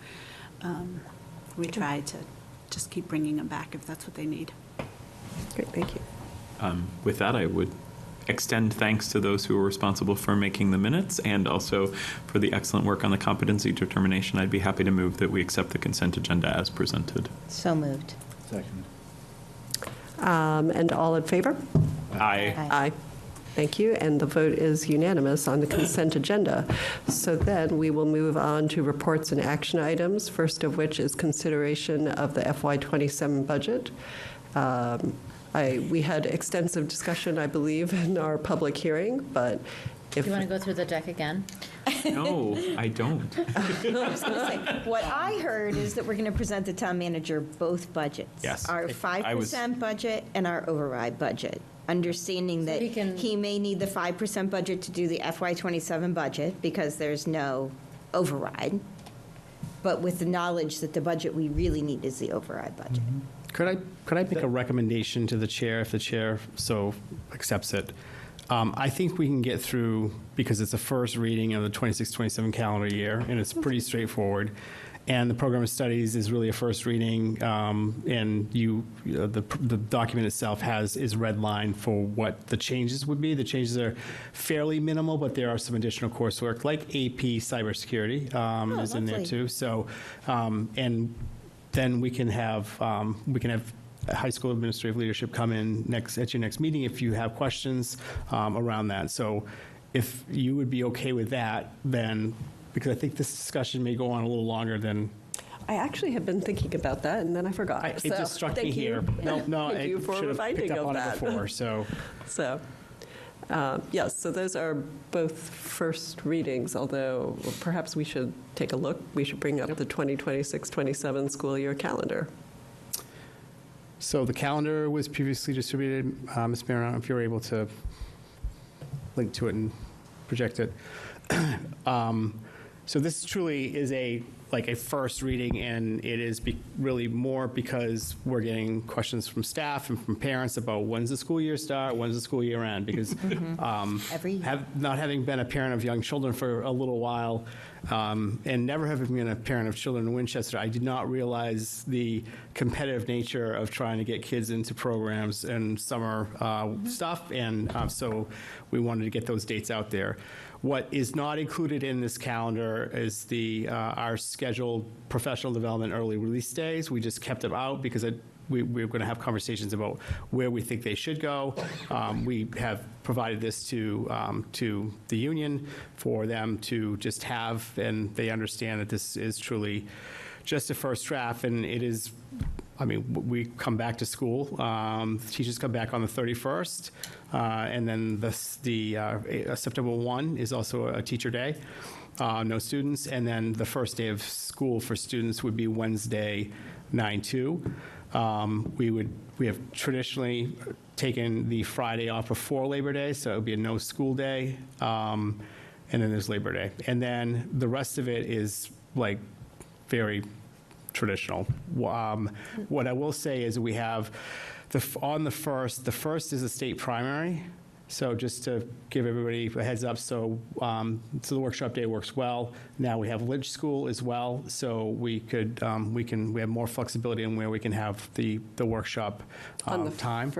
we try to just keep bringing them back if that's what they need. Great, thank you. With that, I would extend thanks to those who were responsible for making the minutes and also for the excellent work on the competency determination. I'd be happy to move that we accept the consent agenda as presented. So moved. Second. And all in favor? Aye. Aye. Thank you, and the vote is unanimous on the consent agenda. So then we will move on to reports and action items, first of which is consideration of the FY27 budget. We had extensive discussion, I believe, in our public hearing, but Do you want to go through the deck again? No, I don't. I was going to say, what I heard is that we're going to present the town manager both budgets. Yes. Our I was- 5% budget and our override budget, understanding that he can- he may need the 5% budget to do the FY27 budget because there's no override, but with the knowledge that the budget we really need is the override budget. Could I make a recommendation to the chair, if the chair so accepts it? I think we can get through, because it's the first reading of the 26-27 calendar year, and it's pretty straightforward. And the program of studies is really a first reading, and the document itself is redlined for what the changes would be. The changes are fairly minimal, but there are some additional coursework, like AP cybersecurity is in there lovely. too. So, and then we can have high school administrative leadership come in at your next meeting if you have questions around that. So if you would be okay with that, then, because I think this discussion may go on a little longer than, I actually have been thinking about that, and then I forgot. it So, just struck me thank you. here. No, Thank I you for should have reminding picked up of on it that. before, so. So, yes, so those are both first readings, although perhaps we should take a look. We should bring up the 2026-27 school year calendar. So the calendar was previously distributed. Ms. Mayor, I don't know if you're able to link to it and project it. So this truly is a first reading, and it is really more because we're getting questions from staff and from parents about when's the school year start, when's the school year end, because not having been a parent of young children for a little while, and never having been a parent of children in Winchester, I did not realize the competitive nature of trying to get kids into programs and summer stuff, and so we wanted to get those dates out there. What is not included in this calendar is our scheduled professional development early release days. We just kept them out because we're going to have conversations about where we think they should go. We have provided this to the union for them to just have, and they understand that this is truly just a first draft, and it is. I mean, we come back to school. Teachers come back on the 31st, and then September 1 is also a teacher day. No students, and then the first day of school for students would be Wednesday, 9/2. We have traditionally taken the Friday off before Labor Day, so it would be a no school day, and then there's Labor Day, and then the rest of it is like very traditional. What I will say is we have on the first is a state primary. So just to give everybody a heads up, so the workshop day works well. Now we have Lynch School as well, so we have more flexibility in where we can have the workshop On the time.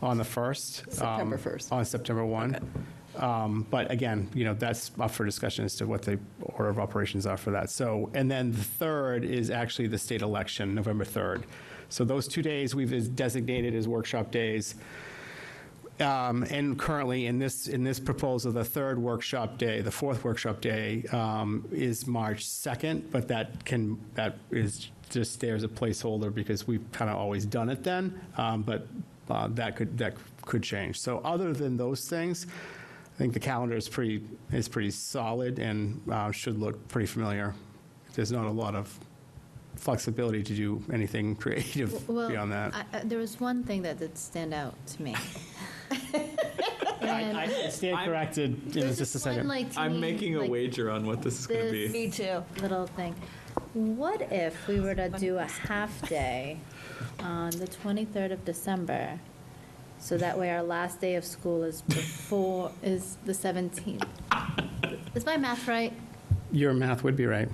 On the 1st. September 1st. On September 1. Okay. But again, that's up for discussion as to what the order of operations are for that. So, and then the 3rd is actually the state election, November 3rd. So those 2 days we've designated as workshop days. And currently in this proposal, the 3rd workshop day, the 4th workshop day is March 2nd, but that is just there as a placeholder because we've kind of always done it then. But that could change. So other than those things, I think the calendar is pretty solid and should look pretty familiar. There's not a lot of flexibility to do anything creative beyond that. There was one thing that did stand out to me. I stand corrected in just a second. I'm making a wager on what this is going to be. Me too. Little thing. What if we were to do a half day on the 23rd of December, so that way our last day of school is the 17th? Is my math right? Your math would be right.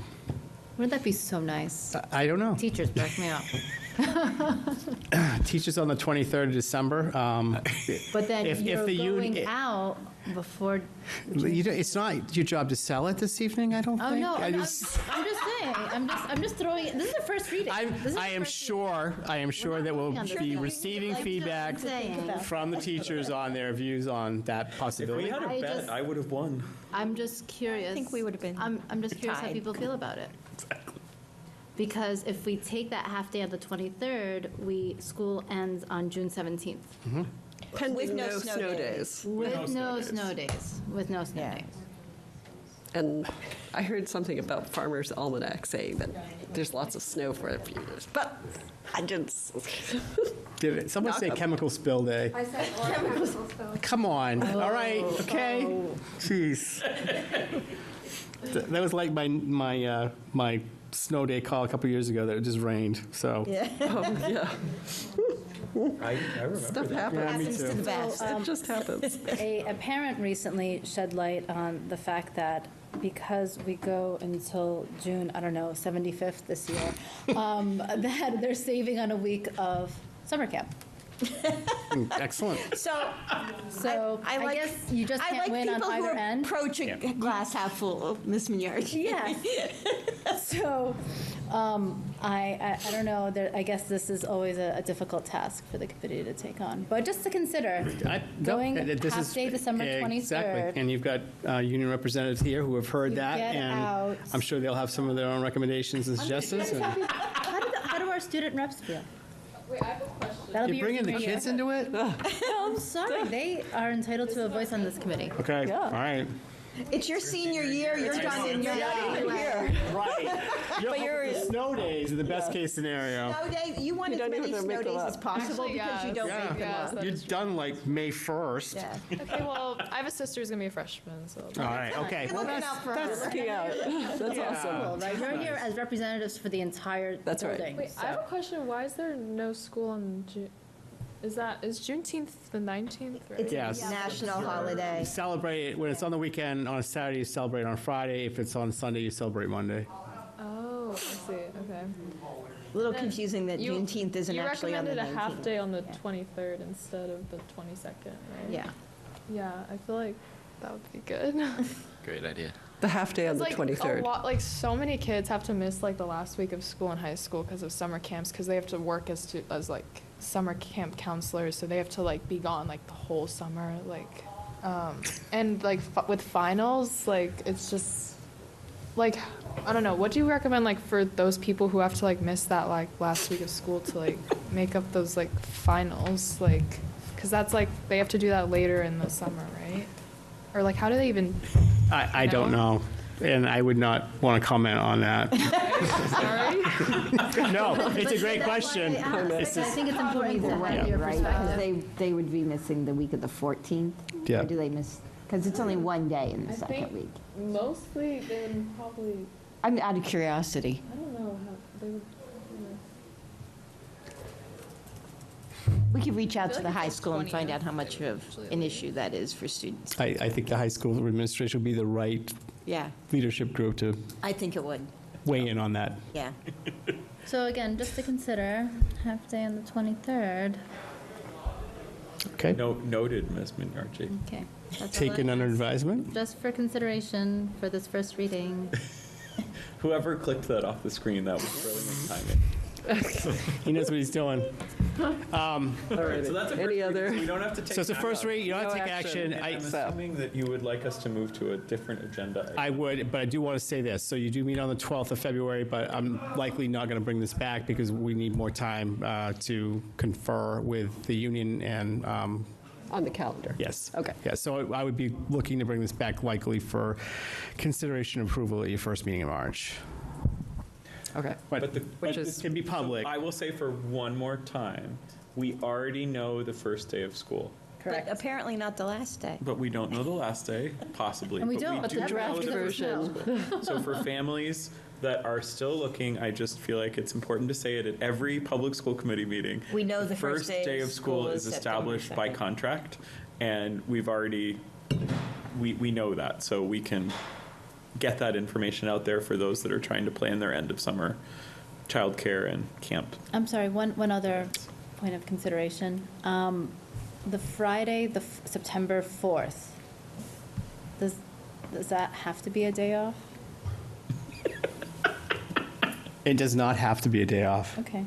Wouldn't that be so nice? I don't know. Teachers, back me up. Teachers on the 23rd of December. But then if you're the going out before. It's not your job to sell it this evening, I don't Oh, think. no, I'm just saying, I'm just throwing it, this is the first reading. I am sure that we'll on this be thing. receiving feedback saying. from the teachers on their views on that possibility. had a I bet, just- I would have won. I'm just curious. I think we would have been I'm just curious how tied. people feel about it. Because if we take that half day on the 23rd, school ends on June 17th. Pending With no no snow snow days. days. With no snow days. With no snow Yeah. days. And I heard something about Farmer's Almanac saying that there's lots of snow for a few years, but I didn't. Did someone say chemical spill day? I said chemical spill. Come on, all right, okay? Jeez. That was like my snow day call a couple years ago that it just rained, so. Oh, yeah. I remember. Stuff happens. Happens to the best. It just happens. A parent recently shed light on the fact that because we go until June, 75th this year, that they're saving on a week of summer camp. Excellent. So I like- guess you just I can't like win on people who either end. approach a glass half full, Miss Mignard. Yes. So, I don't know, I guess this is always a difficult task for the committee to take on, but just to consider, going half-day December 23rd. Exactly, and you've got union representatives here who have heard You that, get and out. I'm sure they'll have some of their own recommendations and suggestions. and- How do our student reps feel? Wait, I have a question. That'll be You're your bringing the senior kids year. into it? I'm sorry, they are entitled to a voice on this committee. Okay, all right. It's your senior year, you're done, and you're not even here. Right. The snow days are the best case scenario. Snow day, you want as don't many even snow make them days up. as possible Actually, because you yes. don't Yeah. make them Yes, up. that You're is true. done like May 1st. Yeah. Okay, well, I have a sister who's gonna be a freshman, so. All right, okay. You're looking out for her. Looking out. That's awesome. Cool, right? You're here as representatives for the entire That's right. building. Wait, I have a question. Why is there no school on June? Is Juneteenth the 19th? Right? It's Yes. a national holiday. You celebrate, when it's on the weekend, on a Saturday, you celebrate on Friday. If it's on Sunday, you celebrate Monday. Oh, I see. Okay. A little confusing that You- Juneteenth isn't you actually on the 19th. recommended a half day on the 23rd instead of the 22nd, right? Yeah. Yeah, I feel like that would be good. Great idea. The half-day on It's the like 23rd. a lot, like so many kids have to miss like the last week of school in high school because of summer camps because they have to work as like summer camp counselors, so they have to like be gone like the whole summer, like and like with finals, like it's just like I don't know. What do you recommend like for those people who have to like miss that like last week of school to like make up those like finals, like because that's like they have to do that later in the summer, right? Or like how do they even? I don't know, and I would not want to comment on that. Sorry. No, it's a great question. I think it's important to have your Right, perspective. because they would be missing the week of the 14th? Yeah. Or do they miss, because it's only one day in the I second think week? mostly they would probably. I'm out of curiosity. I don't know how they would. We could reach out I to feel the like high it's school and 20th. find out how much of an issue that is for students. I think the high school administration would be the right Yeah, leadership group to I think it would, weigh in on that. yeah. So again, just to consider, half day on the 23rd. Okay, Noted, Ms. Minyarji. Okay. that's all taken I under ask. advisement. Just for consideration for this first reading. Whoever clicked that off the screen, that was brilliant timing. He knows what he's doing. All right, so that's a Any first other- reading, so we don't have to take. So it's a that first up. read, you don't have to No take action. action. And I'm assuming that you would like us to move to a different agenda. item. I would, but I do want to say this. So you do meet on the 12th of February, but I'm likely not going to bring this back because we need more time to confer with the union and, On the calendar. yes. Okay. Yeah, so I would be looking to bring this back likely for consideration and approval at your first meeting in March. Okay. But Which this is- can be public. I will say for one more time, we already know the first day of school, But apparently not the last day. but we don't know the last day, possibly. And we but don't, but do the know draft the first day of version. school. So for families that are still looking, I just feel like it's important to say it at every public school committee meeting. We know the first day of school is September established by 2nd. contract, and we've already, we know that, so we can get that information out there for those that are trying to plan their end of summer childcare and camp. I'm sorry, one other point of consideration. The Friday, September 4th, does that have to be a day off? It does not have to be a day off. Okay.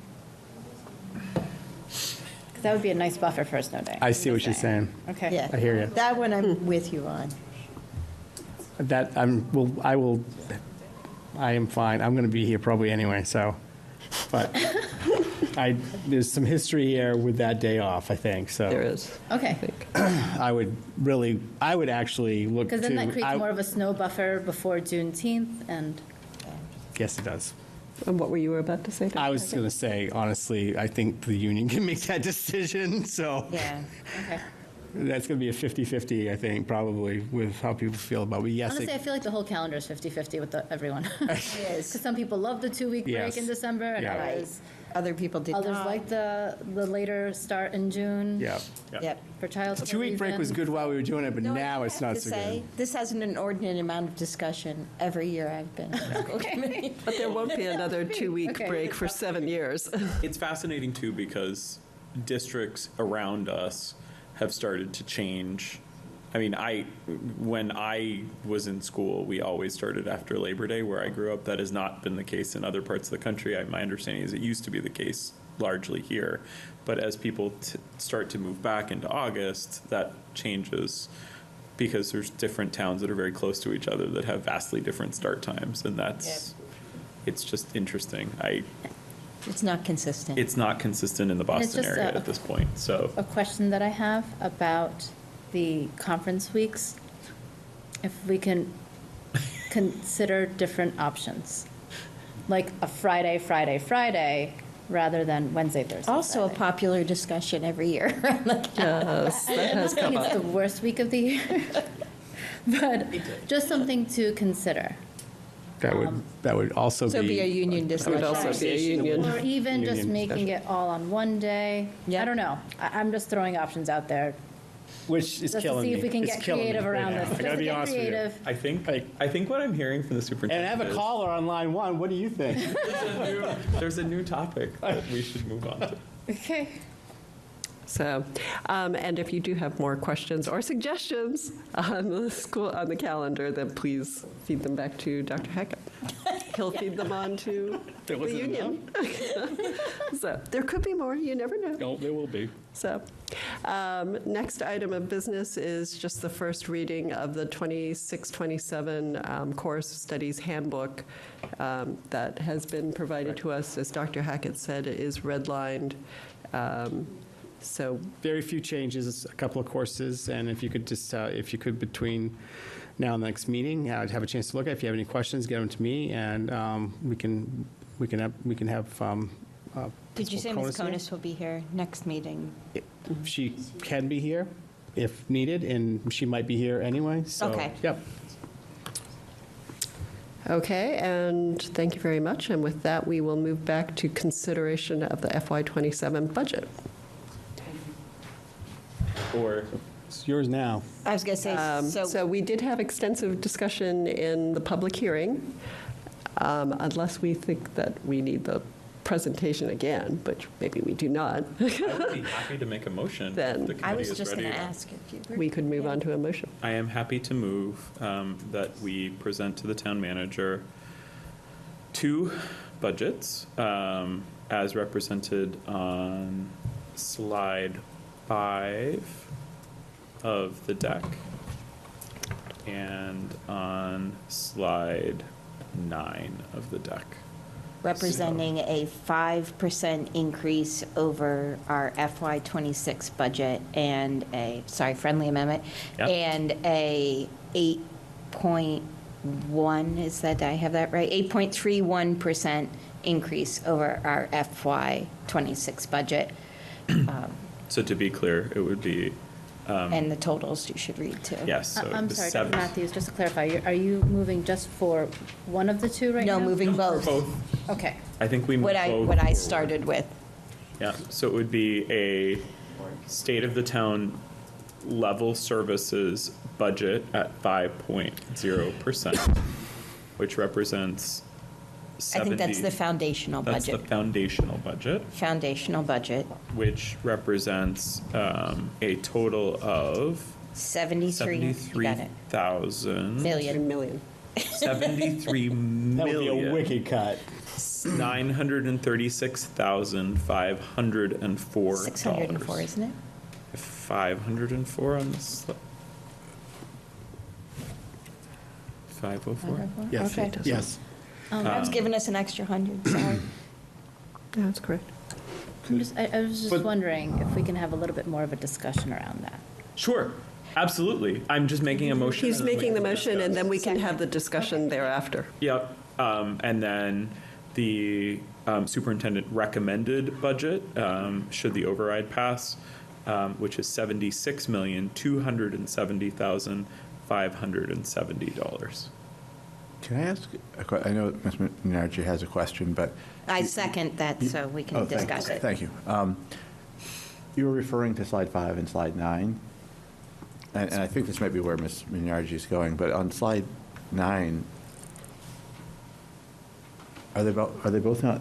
'Cause that would be a nice buffer for a snow day. I see what you're saying. Okay. Yeah. I hear you. That one I'm with you on. That, I am fine. I'm going to be here probably anyway, so, but there's some history here with that day off, I think, so. There is. Okay. I would actually look to. Because then that creates I- more of a snow buffer before Juneteenth, and Yes, it does. And what were you about to say? I was going to say, honestly, I think the union can make that decision, so. Yeah. okay. That's going to be a 50-50, I think, probably, with how people feel about it. But yes, Honestly, I feel like the whole calendar is 50-50 with everyone. It is. Because some people love the 2-week break Yes. in December, and Yeah. Other people did others not. like the later start in June. yeah. Yep. For child. 2-week break was good while we were doing it, but No, now I it's have not to so say, good. this has an inordinate amount of discussion every year I've been on the school committee. But there won't be another 2-week Okay. break for 7 years. It's fascinating too because districts around us have started to change I mean, when I was in school, we always started after Labor Day, where I grew up. That has not been the case in other parts of the country. My understanding is it used to be the case largely here. But as people start to move back into August, that changes because there's different towns that are very close to each other that have vastly different start times. And it's just interesting. It's not consistent. It's not consistent in the Boston just area at this point, so. A question that I have about the conference weeks, if we can consider different options, like a Friday, Friday, Friday, rather than Wednesday, Thursday, Also a Friday. popular discussion every year. Yes, that has come It's up. the worst week of the year, but just something to consider. That would also So be a be, union It would discussion. also be a union. Or even just Union making it all on one day. Yeah. I don't know. I'm just throwing options out there, which is just to killing me. see if we can It's get killing me creative right around now. this. I Just gotta to be get honest with you. creative. I think what I'm hearing from the And superintendent I have a is caller on line one. What do you think? there's a new topic that we should move on to. Okay. So, and if you do have more questions or suggestions on the calendar, then please feed them back to Dr. Hackett. He'll feed them on to the wasn't union. So there could be more, you never know. No, there will be. So, next item of business is just the first reading of the 26-27 Course Studies Handbook that has been provided to us. As Dr. Hackett said, it is redlined. So Very few changes, a couple of courses, and if you could just, if you could between now and the next meeting, I'd have a chance to look at it. If you have any questions, get them to me, and we can have. Did you say Principal Ms. Conus here? Conus will be here next meeting? She can be here if needed, and she might be here anyway, so. Okay. Yep. okay, and thank you very much. And with that, we will move back to consideration of the FY27 budget. Or It's yours now. I was going to say, So we did have extensive discussion in the public hearing, unless we think that we need the presentation again, but maybe we do not. I would be happy to make a motion. Then- if the I committee was is just ready. going to ask if you were. We could move on to a motion. I am happy to move that we present to the town manager two budgets as represented on slide 5 of the deck and on slide 9 of the deck. Representing a 5% increase over our FY26 budget and friendly amendment, Yep. and a 8.1, is that, did I have that right? 8.31% increase over our FY26 budget. So to be clear, it would be, And the totals you should read too. yes. So I'm the sorry, Dr. seven- Matthews, just to clarify, are you moving just for one of the two right now? No, moving both. Both. Okay. I think we moved both. What I forward. started with. Yeah, so it would be a state of the town level services budget at 5.0%, which represents 70. I think that's the foundational That's the budget. foundational budget, Foundational budget, which represents a total of 73, you got it, 73,000. million. Million. 73 That would be a million. wicked cut. $936,504. 604, isn't it? 504 on this. 504? Yes, Okay. yes. That's giving us an extra 100, sorry. Yeah, that's correct. I was just But- wondering if we can have a little bit more of a discussion around that. Sure, absolutely. I'm just making a motion. He's and then we making the can motion, discuss. and then we can have the discussion thereafter. Yep, and then the superintendent recommended budget, should the override pass, which is $76,270,570. Can I ask, I know Ms. Minergie has a question, but. I second that, so we can discuss it. Thank you. You were referring to slide 5 and slide 9, and I think this might be where Ms. Minergie is going, but on slide 9, are they both not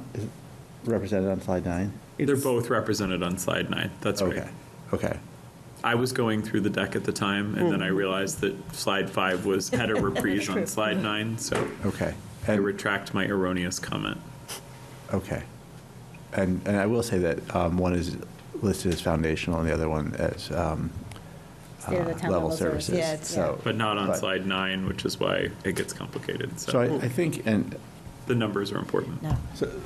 represented on slide 9? They're both represented on slide 9, that's right. Okay, okay. I was going through the deck at the time, and then I realized that slide 5 had a reprise on slide 9, so Okay. I And- retract my erroneous comment. Okay. And I will say that one is listed as foundational and the other one as State of the town level level services. services. Yeah, it's- So, But not on slide 9, which is why it gets complicated. So So I think, and the numbers are important. No.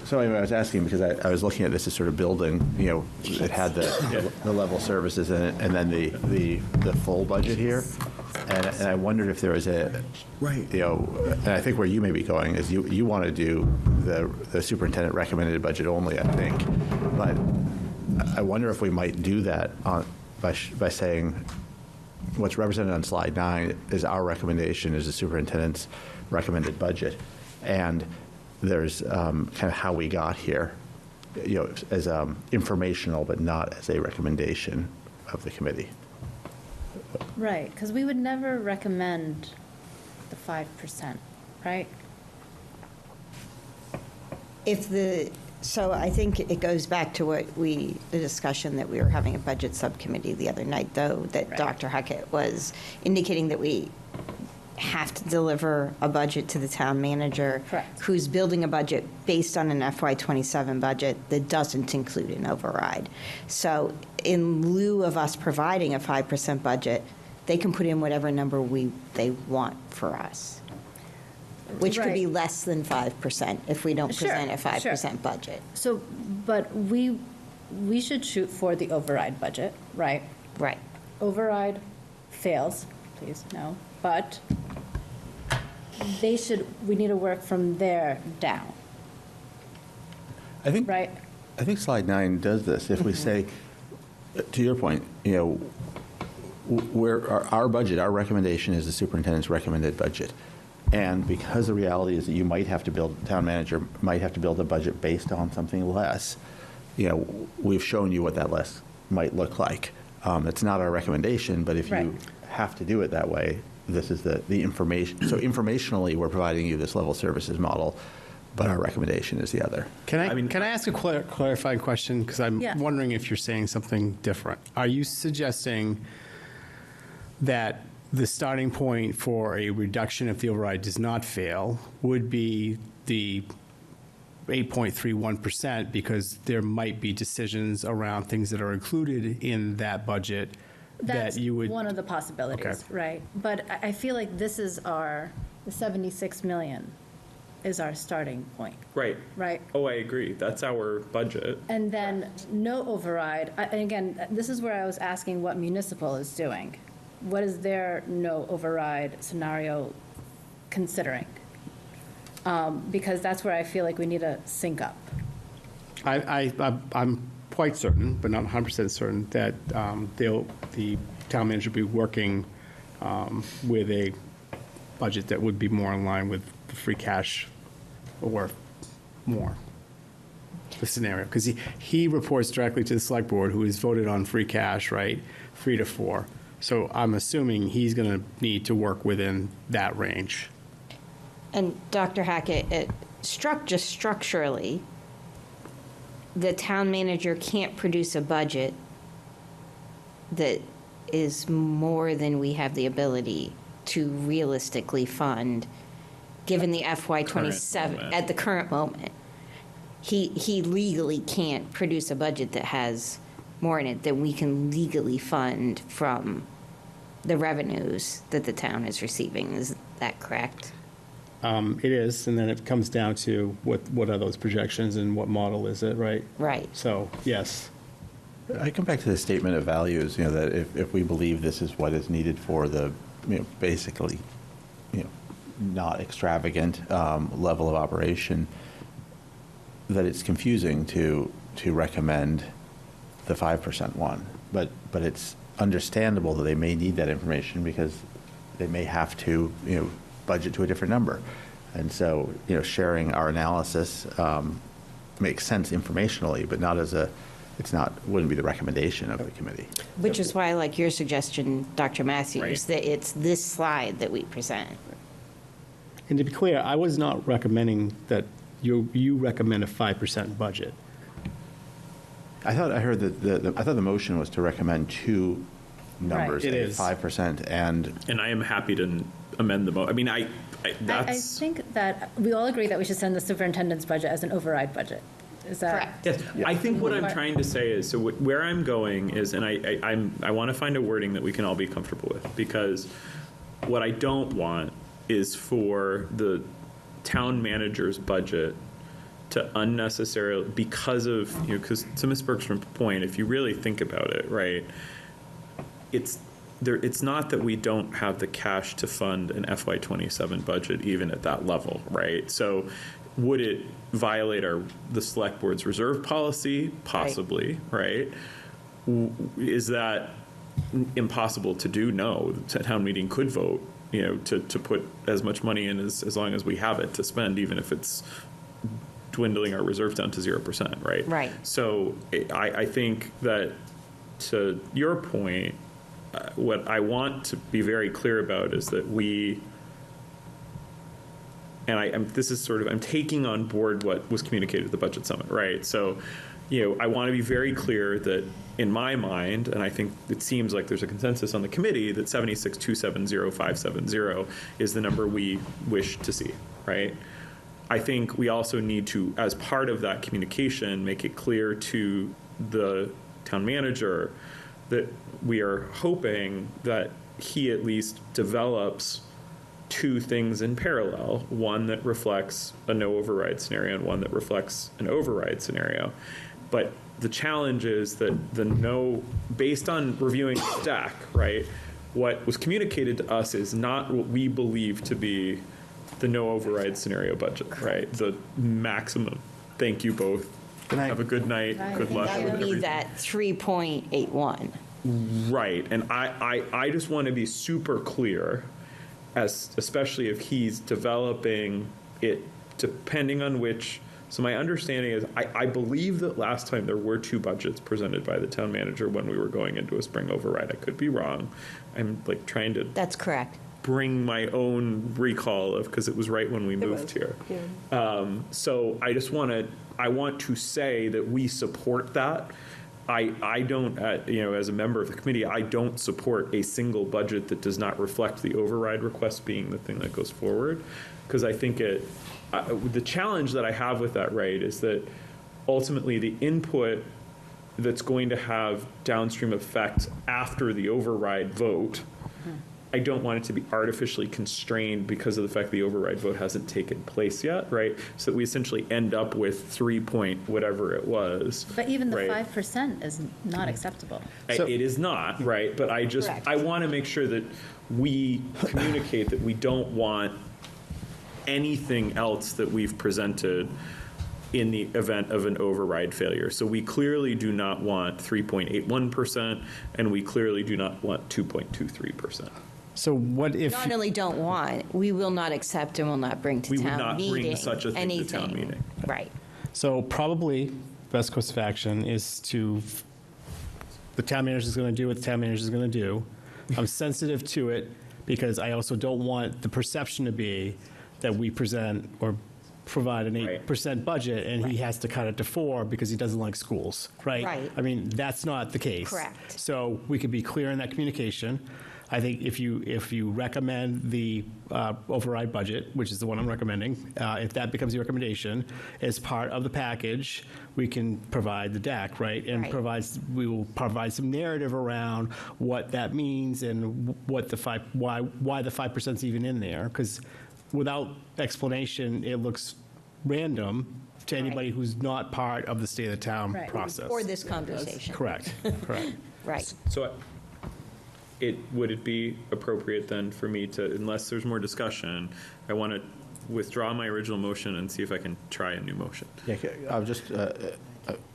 so anyway, I was asking because I was looking at this as sort of building, it had the level services in it and then the full budget here. And I wondered if there was Right. and I think where you may be going is you want to do the superintendent recommended budget only, I think. But I wonder if we might do that by saying what's represented on slide 9 is our recommendation is the superintendent's recommended budget. And there's kind of how we got here, as informational, but not as a recommendation of the committee. Right, because we would never recommend the 5%, right? So I think it goes back to the discussion that we were having at Budget Subcommittee the other night, though, that Right. Dr. Hackett was indicating that we have to deliver a budget to the town manager. Correct. Who's building a budget based on an FY27 budget that doesn't include an override. So in lieu of us providing a 5% budget, they can put in whatever number they want for us, which could be Right. less than 5% if we don't Sure, present a sure. 5% budget. So, but we should shoot for the override budget, right? Right. Override fails, please, no, but we need to work from there down, I think right? I think slide 9 does this. If we say, to your point, our budget, our recommendation is the superintendent's recommended budget. And because the reality is that you might have to build, the town manager might have to build a budget based on something less, we've shown you what that less might look like. It's not our recommendation, but if Right. you have to do it that way, this is the information. So informationally, we're providing you this level services model, but our recommendation is the other. Can I ask a clarifying question? Because I'm Yeah. wondering if you're saying something different. Are you suggesting that the starting point for a reduction if the override does not fail would be the 8.31% because there might be decisions around things that are included in that budget that you would? That's one of the possibilities, Okay. right? But I feel like the 76 million is our starting point, Right. right? Oh, I agree. That's our budget. And then no override, and again, this is where I was asking what municipal is doing. What is their no override scenario considering? Because that's where I feel like we need to sync up. I'm quite certain, but not 100% certain, that the town manager will be working with a budget that would be more in line with the free cash or more, the scenario. Because he reports directly to the select board, who has voted on free cash, right, 3 to 4. So I'm assuming he's going to need to work within that range. And Dr. Hackett, just structurally, the town manager can't produce a budget that is more than we have the ability to realistically fund, given the FY27, moment. at the current moment. He legally can't produce a budget that has more in it than we can legally fund from the revenues that the town is receiving. Is that correct? It is, and then it comes down to what are those projections and what model is it, right? Right. So, yes. I come back to the statement of values, that if we believe this is what is needed for the, basically, not extravagant level of operation, that it's confusing to recommend the 5% one. But it's understandable that they may need that information because they may have to, budget to a different number. And so, sharing our analysis makes sense informationally, but not wouldn't be the recommendation of the committee. Which is why I like your suggestion, Dr. Matthews, Right. that it's this slide that we present. And to be clear, I was not recommending that you recommend a 5% budget. I thought I heard that I thought the motion was to recommend two numbers, Right. It a is. 5%, and I am happy to amend the I mean, I that's. think that we all agree that we should send the superintendent's budget as an override budget. Is that? Correct. Yes, I think what I'm What- trying to say is, so where I'm going is, and I want to find a wording that we can all be comfortable with, because what I don't want is for the town manager's budget to unnecessarily, because of, because to Ms. Bergstrom's point, if you really think about it, right, it's not that we don't have the cash to fund an FY27 budget even at that level, right? So would it violate the select board's reserve policy? Possibly, right? Is that impossible to do? No. The town meeting could vote, to put as much money in as long as we have it to spend, even if it's dwindling our reserves down to 0%, right? Right. So I think that, to your point, what I want to be very clear about is that I'm taking on board what was communicated at the budget summit, right? So, I want to be very clear that in my mind, and I think it seems like there's a consensus on the committee, that 76,270,570 is the number we wish to see, right? I think we also need to, as part of that communication, make it clear to the town manager that we are hoping that he at least develops two things in parallel, one that reflects a no override scenario and one that reflects an override scenario. But the challenge is that based on reviewing the deck, right, what was communicated to us is not what we believe to be the no override scenario budget, right? The maximum. Thank you both. Good night. Have a good night. Good luck. That with would be everything. that 3.81. Right, and I just want to be super clear, especially if he's developing it, depending on which. So my understanding is, I believe that last time there were two budgets presented by the town manager when we were going into a spring override. I could be wrong. I'm trying to That's correct. bring my own recall of, because it was right when we moved here. So I want to say that we support that. I don't, as a member of the committee, I don't support a single budget that does not reflect the override request being the thing that goes forward, because I think the challenge that I have with that, right, is that ultimately the input that's going to have downstream effects after the override vote, I don't want it to be artificially constrained because of the fact the override vote hasn't taken place yet, right? So that we essentially end up with 3 point whatever it was. But even the right? 5% is not acceptable. It is not, right? But Correct. I want to make sure that we communicate that we don't want anything else that we've presented in the event of an override failure. So we clearly do not want 3.81%, and we clearly do not want 2.23%. So what if, Not only don't want, we will not accept and will not bring to We would town not meeting bring such a thing to town anything. meeting. Right. so probably best course of action is the town manager is going to do what the town manager is going to do. I'm sensitive to it because I also don't want the perception to be that we present or provide an Right. 8% budget and he has to cut it to 4 because he doesn't like schools, right? Right. I mean, that's not the case. Correct. So we could be clear in that communication. I think if you recommend the override budget, which is the one I'm recommending, if that becomes your recommendation, as part of the package, we can provide the deck, right? And Right. we will provide some narrative around what that means and what why the 5% is even in there, because without explanation, it looks random to anybody who's not part of the state of the town Right. process. For this conversation. Correct, correct. Right. So would it be appropriate then for me to, unless there's more discussion, I want to withdraw my original motion and see if I can try a new motion. Yeah, I'll just, Go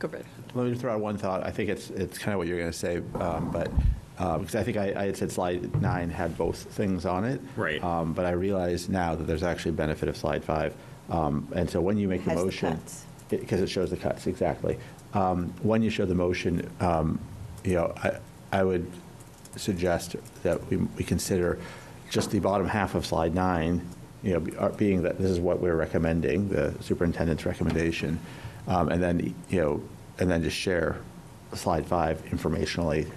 ahead. let me throw out one thought. I think it's kind of what you're going to say, but, because I think I had said slide 9 had both things on it. Right. But I realize now that there's actually a benefit of slide 5. And so when you make the Has the motion. cuts. Because it shows the cuts, exactly. When you show the motion, I would suggest that we consider just the bottom half of slide 9, being that this is what we're recommending, the superintendent's recommendation, and then just share slide 5 informationally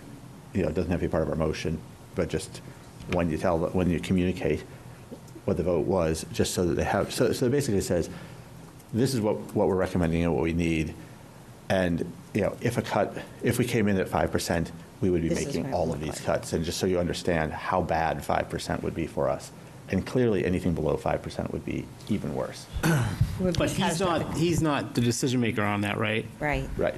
it doesn't have to be part of our motion, but just when you communicate what the vote was, just so that they have, so it basically says, this is what we're recommending and what we need. And, if we came in at 5%, we would be This is making what it all would of look these like. cuts. And just so you understand how bad 5% would be for us. And clearly, anything below 5% would be even worse. But he's not the decision maker on that, right? Right. Right.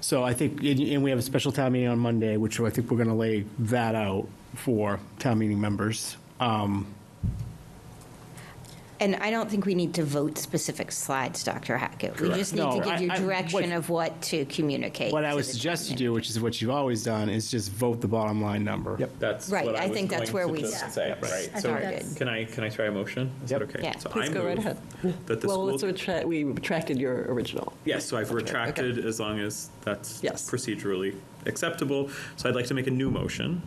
So I think, and we have a special town meeting on Monday, which I think we're going to lay that out for town meeting members. And I don't think we need to vote specific slides, Dr. Hackett. We just need No, to give you I- direction of what to communicate. What I to would the suggest you town do, which is what you've always done, is just vote the bottom line number. Yep. That's Right, what I was think that's going where to we just start. say, Yep. right? I So think that's- can I try a motion? Is that Yep. okay? Yeah. So Please I go right move ahead. That the Well, school. we retracted your original. Yes, so I've retracted as long as that's Yes. procedurally acceptable. So I'd like to make a new motion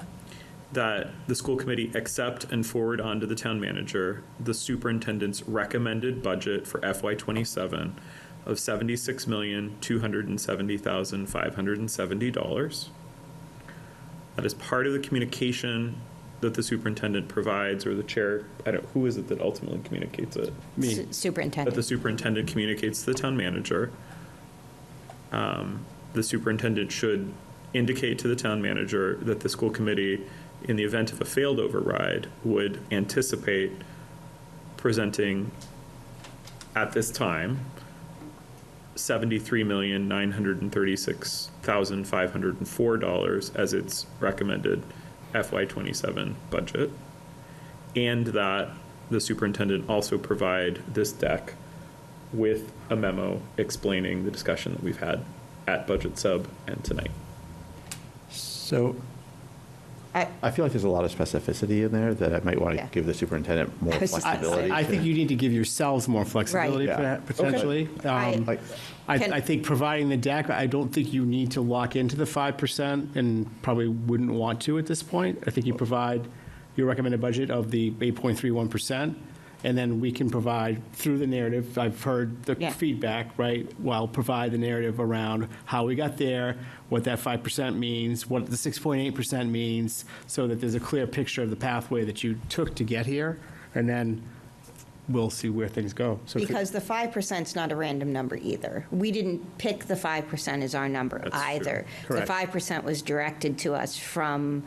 that the school committee accept and forward on to the town manager the superintendent's recommended budget for FY27 of $76,270,570. That is part of the communication that the superintendent provides, or the chair, who is it that ultimately communicates it? Me. That the Superintendent. superintendent communicates to the town manager. The superintendent should indicate to the town manager that the school committee, in the event of a failed override, would anticipate presenting at this time $73,936,504 as its recommended FY27 budget, and that the superintendent also provide this deck with a memo explaining the discussion that we've had at budget sub and tonight. So I- I feel like there's a lot of specificity in there that I might want to Yeah. give the superintendent more I was just gonna flexibility. I think you need to give yourselves more flexibility, Right. Yeah. potentially. Like, I think providing the deck, I don't think you need to lock into the 5% and probably wouldn't want to at this point. I think you provide your recommended budget of the 8.31%, and then we can provide through the narrative, I've heard the Yeah. feedback, right? Well, provide the narrative around how we got there, what that 5% means, what the 6.8% means, so that there's a clear picture of the pathway that you took to get here, and then we'll see where things go. So if it- Because the 5% is not a random number either. We didn't pick the 5% as our number That's true. either. The Correct. 5% was directed to us from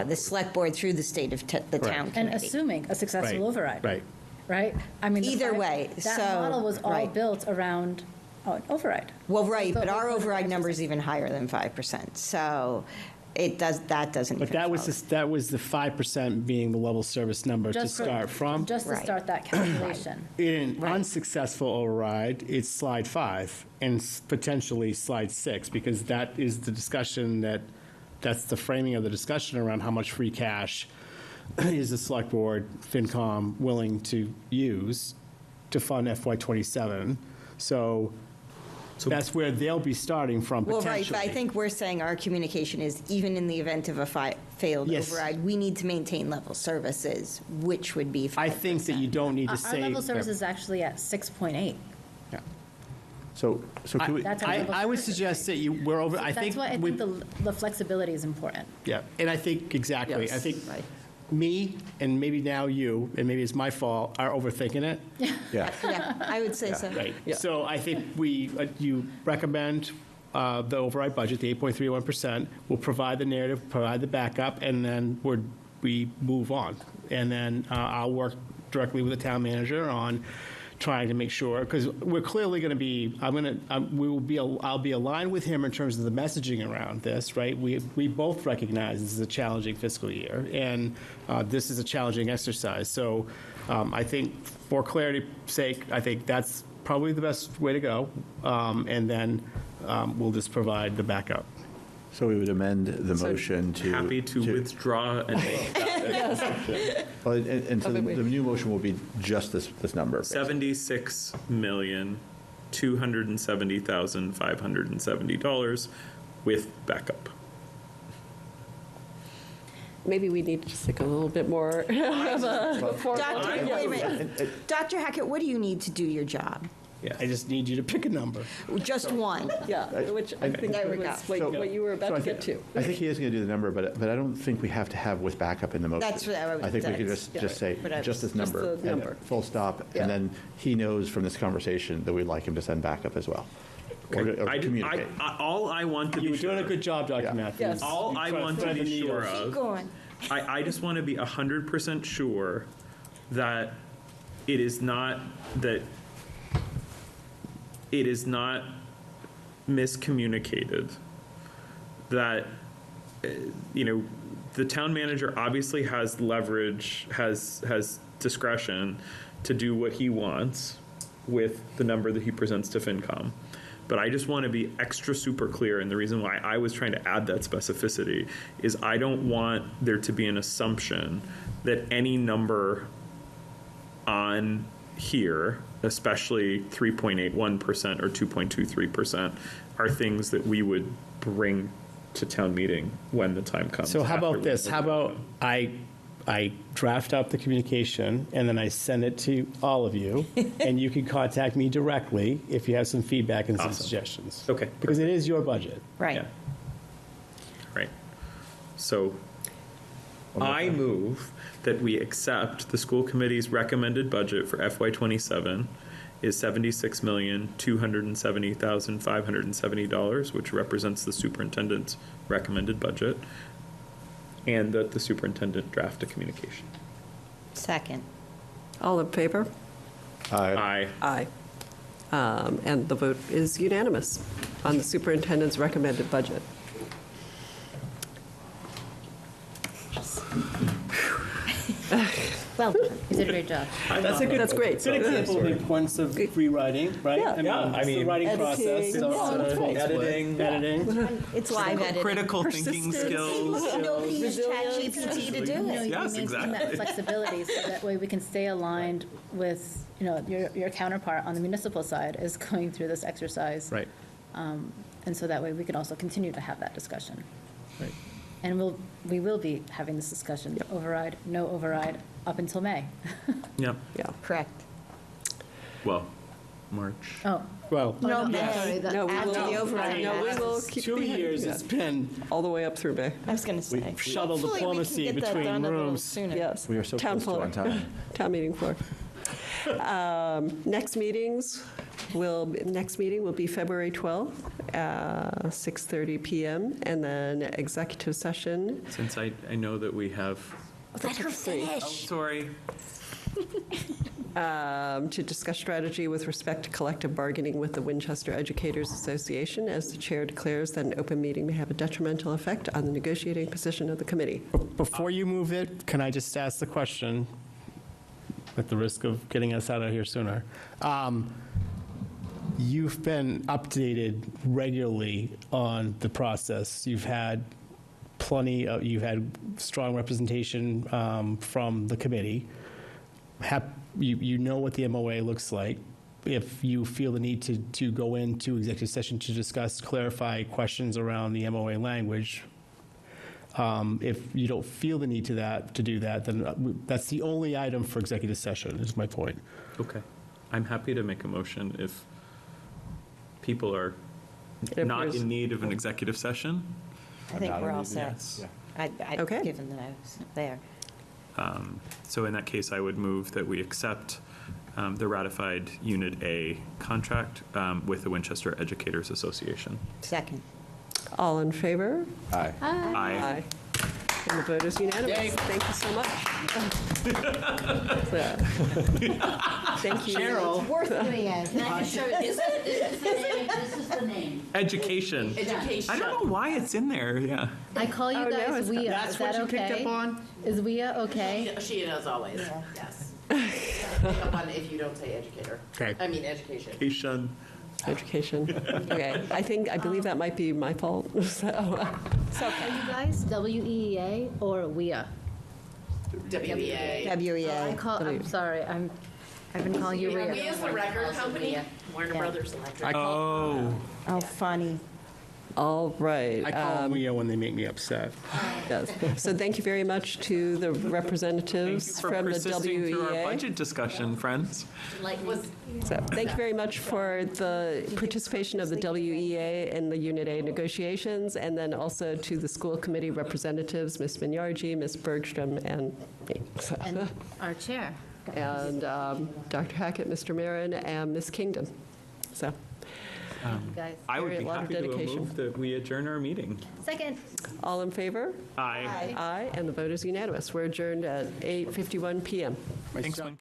the select board through the state of the town And committee. assuming a successful Right, override. right. Right? I mean, the Either five- way, That so- model was all right. built around an override. Well, right, but So our the override 5%. number is even higher than 5%. So that doesn't But even that was, follow. that was the 5% being the level service number to Just for- start from. Just to Right. start that calculation. In an Right. unsuccessful override, it's slide 5 and potentially slide 6, because that is the discussion that's the framing of the discussion around how much free cash is the select board, FinCom, willing to use to fund FY27. So that's where they'll be starting from Well, potentially. right, but I think we're saying our communication is even in the event of a failed Yes. override, we need to maintain level services, which would be 5%. I think that you don't need to Our say. level service is actually at 6.8. Yeah. So can we, That's our I level would service. suggest that we're over, I think. That's why I we- think the flexibility is important. Yeah, and I think, exactly, I Yes. think Right. me, and maybe now you, and maybe it's my fault, are overthinking it. yeah. Yeah, I would say so. Right. Yeah. So I think you recommend the override budget, the 8.31%, we'll provide the narrative, provide the backup, and then we move on. And then I'll work directly with the town manager on trying to make sure, because we're clearly going to be, I'll be aligned with him in terms of the messaging around this, right? We both recognize this is a challenging fiscal year, and this is a challenging exercise. So I think for clarity's sake, I think that's probably the best way to go. And then we'll just provide the backup. So we would amend the motion to. Happy to withdraw and make that Well, and so the new motion will be just this number. basically. $76,270,570 with backup. Maybe we need to just take a little bit more of a. Dr. Wait a minute. Dr. Hackett, what do you need to do your job? I just need you to pick a number. Just one. Yeah, which I think There we go. was what you were about to get to. I think he is going to do the number, but I don't think we have to have with backup in the motion. That's what I was- I think we could that's- just say, but I- just this Just number. the number. and Full stop, Yeah. and then he knows from this conversation that we'd like him to send backup as well. Or communicate. All I want to be You were sure doing a good job, Dr. Matthews. Yes. All I want to be sure of, Going. I just want to be 100% sure that it is not miscommunicated, that, the town manager obviously has leverage, has discretion to do what he wants with the number that he presents to FinCom. But I just want to be extra super clear, and the reason why I was trying to add that specificity is I don't want there to be an assumption that any number on here, especially 3.81% or 2.23%, are things that we would bring to town meeting when the time comes. So how after about we- this? How about I draft up the communication, and then I send it to all of you, and you can contact me directly if you have some feedback and some Awesome. suggestions. Okay. Because it is your budget. Right. Yeah. Right. So I move that we accept the school committee's recommended budget for FY '27 is $76,270,570, which represents the superintendent's recommended budget, and that the superintendent draft a communication. Second. All in favor? Aye. Aye. And the vote is unanimous on the superintendent's recommended budget. Well done. You did a great job. That's great. Good example of the importance of free writing, right? Yeah. It's the writing process. Editing. so, Yeah, that's right. Editing. It's live editing. Critical thinking skills. No, he used ChatGPT to do You it. Yes, maintain exactly. that flexibility, so that way we can stay aligned with, your counterpart on the municipal side is going through this exercise. Right. And so that way we can also continue to have that discussion. Right. And we will be having this discussion, override, no override, up until May. Yep. Yeah. Correct. Well, March. Oh, Well, No, Sorry, May. the- No, we After will- the override. No, we will keep 2 behind years you. it's been All the way up through May. I was going to say. We've shuttled Hopefully we can diplomacy get that between done a little rooms. sooner. Yes. We are so Town close to floor. on time. Town meeting floor. Next meeting will be February 12th, 6:30 PM, and then executive session. Since I know that we have, Let her finish. sorry. To discuss strategy with respect to collective bargaining with the Winchester Educators Association, as the chair declares that an open meeting may have a detrimental effect on the negotiating position of the committee. Before you move it, can I just ask the question, at the risk of getting us out of here sooner? You've been updated regularly on the process. You've had you've had strong representation from the committee. You know what the MOA looks like. If you feel the need to go into executive session to discuss, clarify questions around the MOA language, if you don't feel the need to do that, then that's the only item for executive session, is my point. Okay. I'm happy to make a motion if people are It not appears- in need of an executive session. I think we're all set. Yes. Okay. Given that I was there. So in that case, I would move that we accept the ratified Unit A contract with the Winchester Educators Association. Second. All in favor? Aye. Aye. And the vote is unanimous. Thank you so much. Thank you. It's worth doing it. This is the name. Education. I don't know why it's in there, yeah. I call you Oh, no, guys it's WIA. That's Is what that you picked okay? up on? Is WIA okay? She is always, yes. Pick up on if you don't say educator. Okay. I mean, education. Education. Education. Okay, I believe that might be my fault, so. Are you guys WEA or WIA? WEA. I'm sorry, I've been calling you We WIA. is the record company, Warner Yeah. Brothers Electric. Oh, Oh, funny. All right. I call them Leo when they make me upset. Yes. So thank you very much to the Thank you representatives for from the persisting through our WEA. budget discussion, friends. So thank you very much for the participation of the WEA in the Unit A negotiations, and then also to the school committee representatives, Ms. Minyarji, Ms. Bergstrom, and me. So- And our chair. and Dr. Hackett, Mr. Marin, and Ms. Kingdom. So, Guys. I would Very be a lot of happy to dedication. move that we adjourn our meeting. Second. all in favor? Aye. Aye, and the vote is unanimous. We're adjourned at 8:51 PM. Thanks, Win.